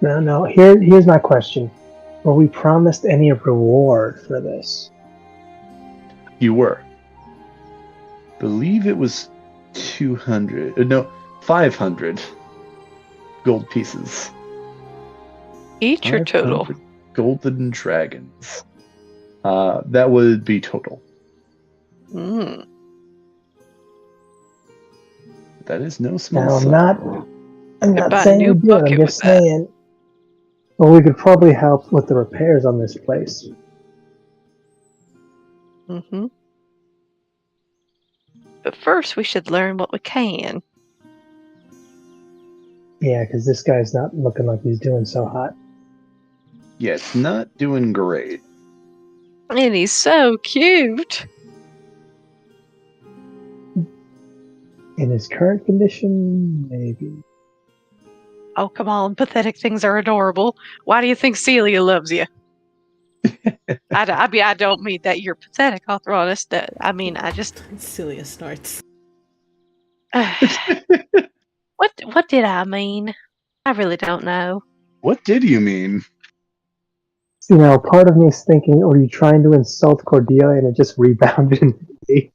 No. Here's my question. Were we promised any reward for this? You were. Believe it was 500 gold pieces. Each or total? Golden dragons. That would be total. Mm. That is no small Now, sum. I'm not buy a saying new we do it. bucket I'm with just saying. Well, we could probably help with the repairs on this place. Mm-hmm. But first, we should learn what we can. Yeah, because this guy's not looking like he's doing so hot. Yeah, it's not doing great. And he's so cute. In his current condition, maybe. Oh, come on. Pathetic things are adorable. Why do you think Celia loves you? I don't mean that you're pathetic, I'll throw honest. I mean, I just... Celia snorts. What did I mean? I really don't know. What did you mean? Part of me is thinking, are you trying to insult Cordelia and it just rebounded into me?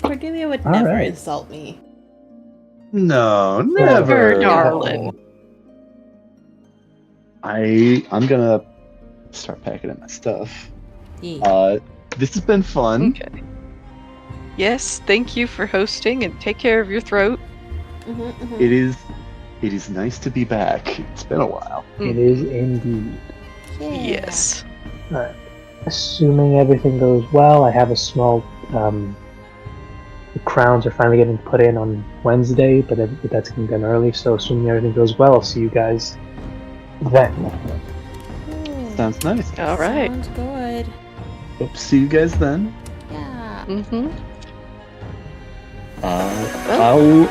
Cordelia would All never right. insult me. No, Never, never. darling. I'm gonna start packing up my stuff. Yeah. This has been fun. Okay. Yes, thank you for hosting and take care of your throat. It is nice to be back. It's been a while. It is indeed. Yeah. Yes. Alright. Assuming everything goes well, I have a small... the crowns are finally getting put in on Wednesday, but that's getting done early, so assuming everything goes well, I'll see you guys then. Sounds nice. All right. Sounds good. Hope to see you guys then. Yeah. Mm-hmm. I'll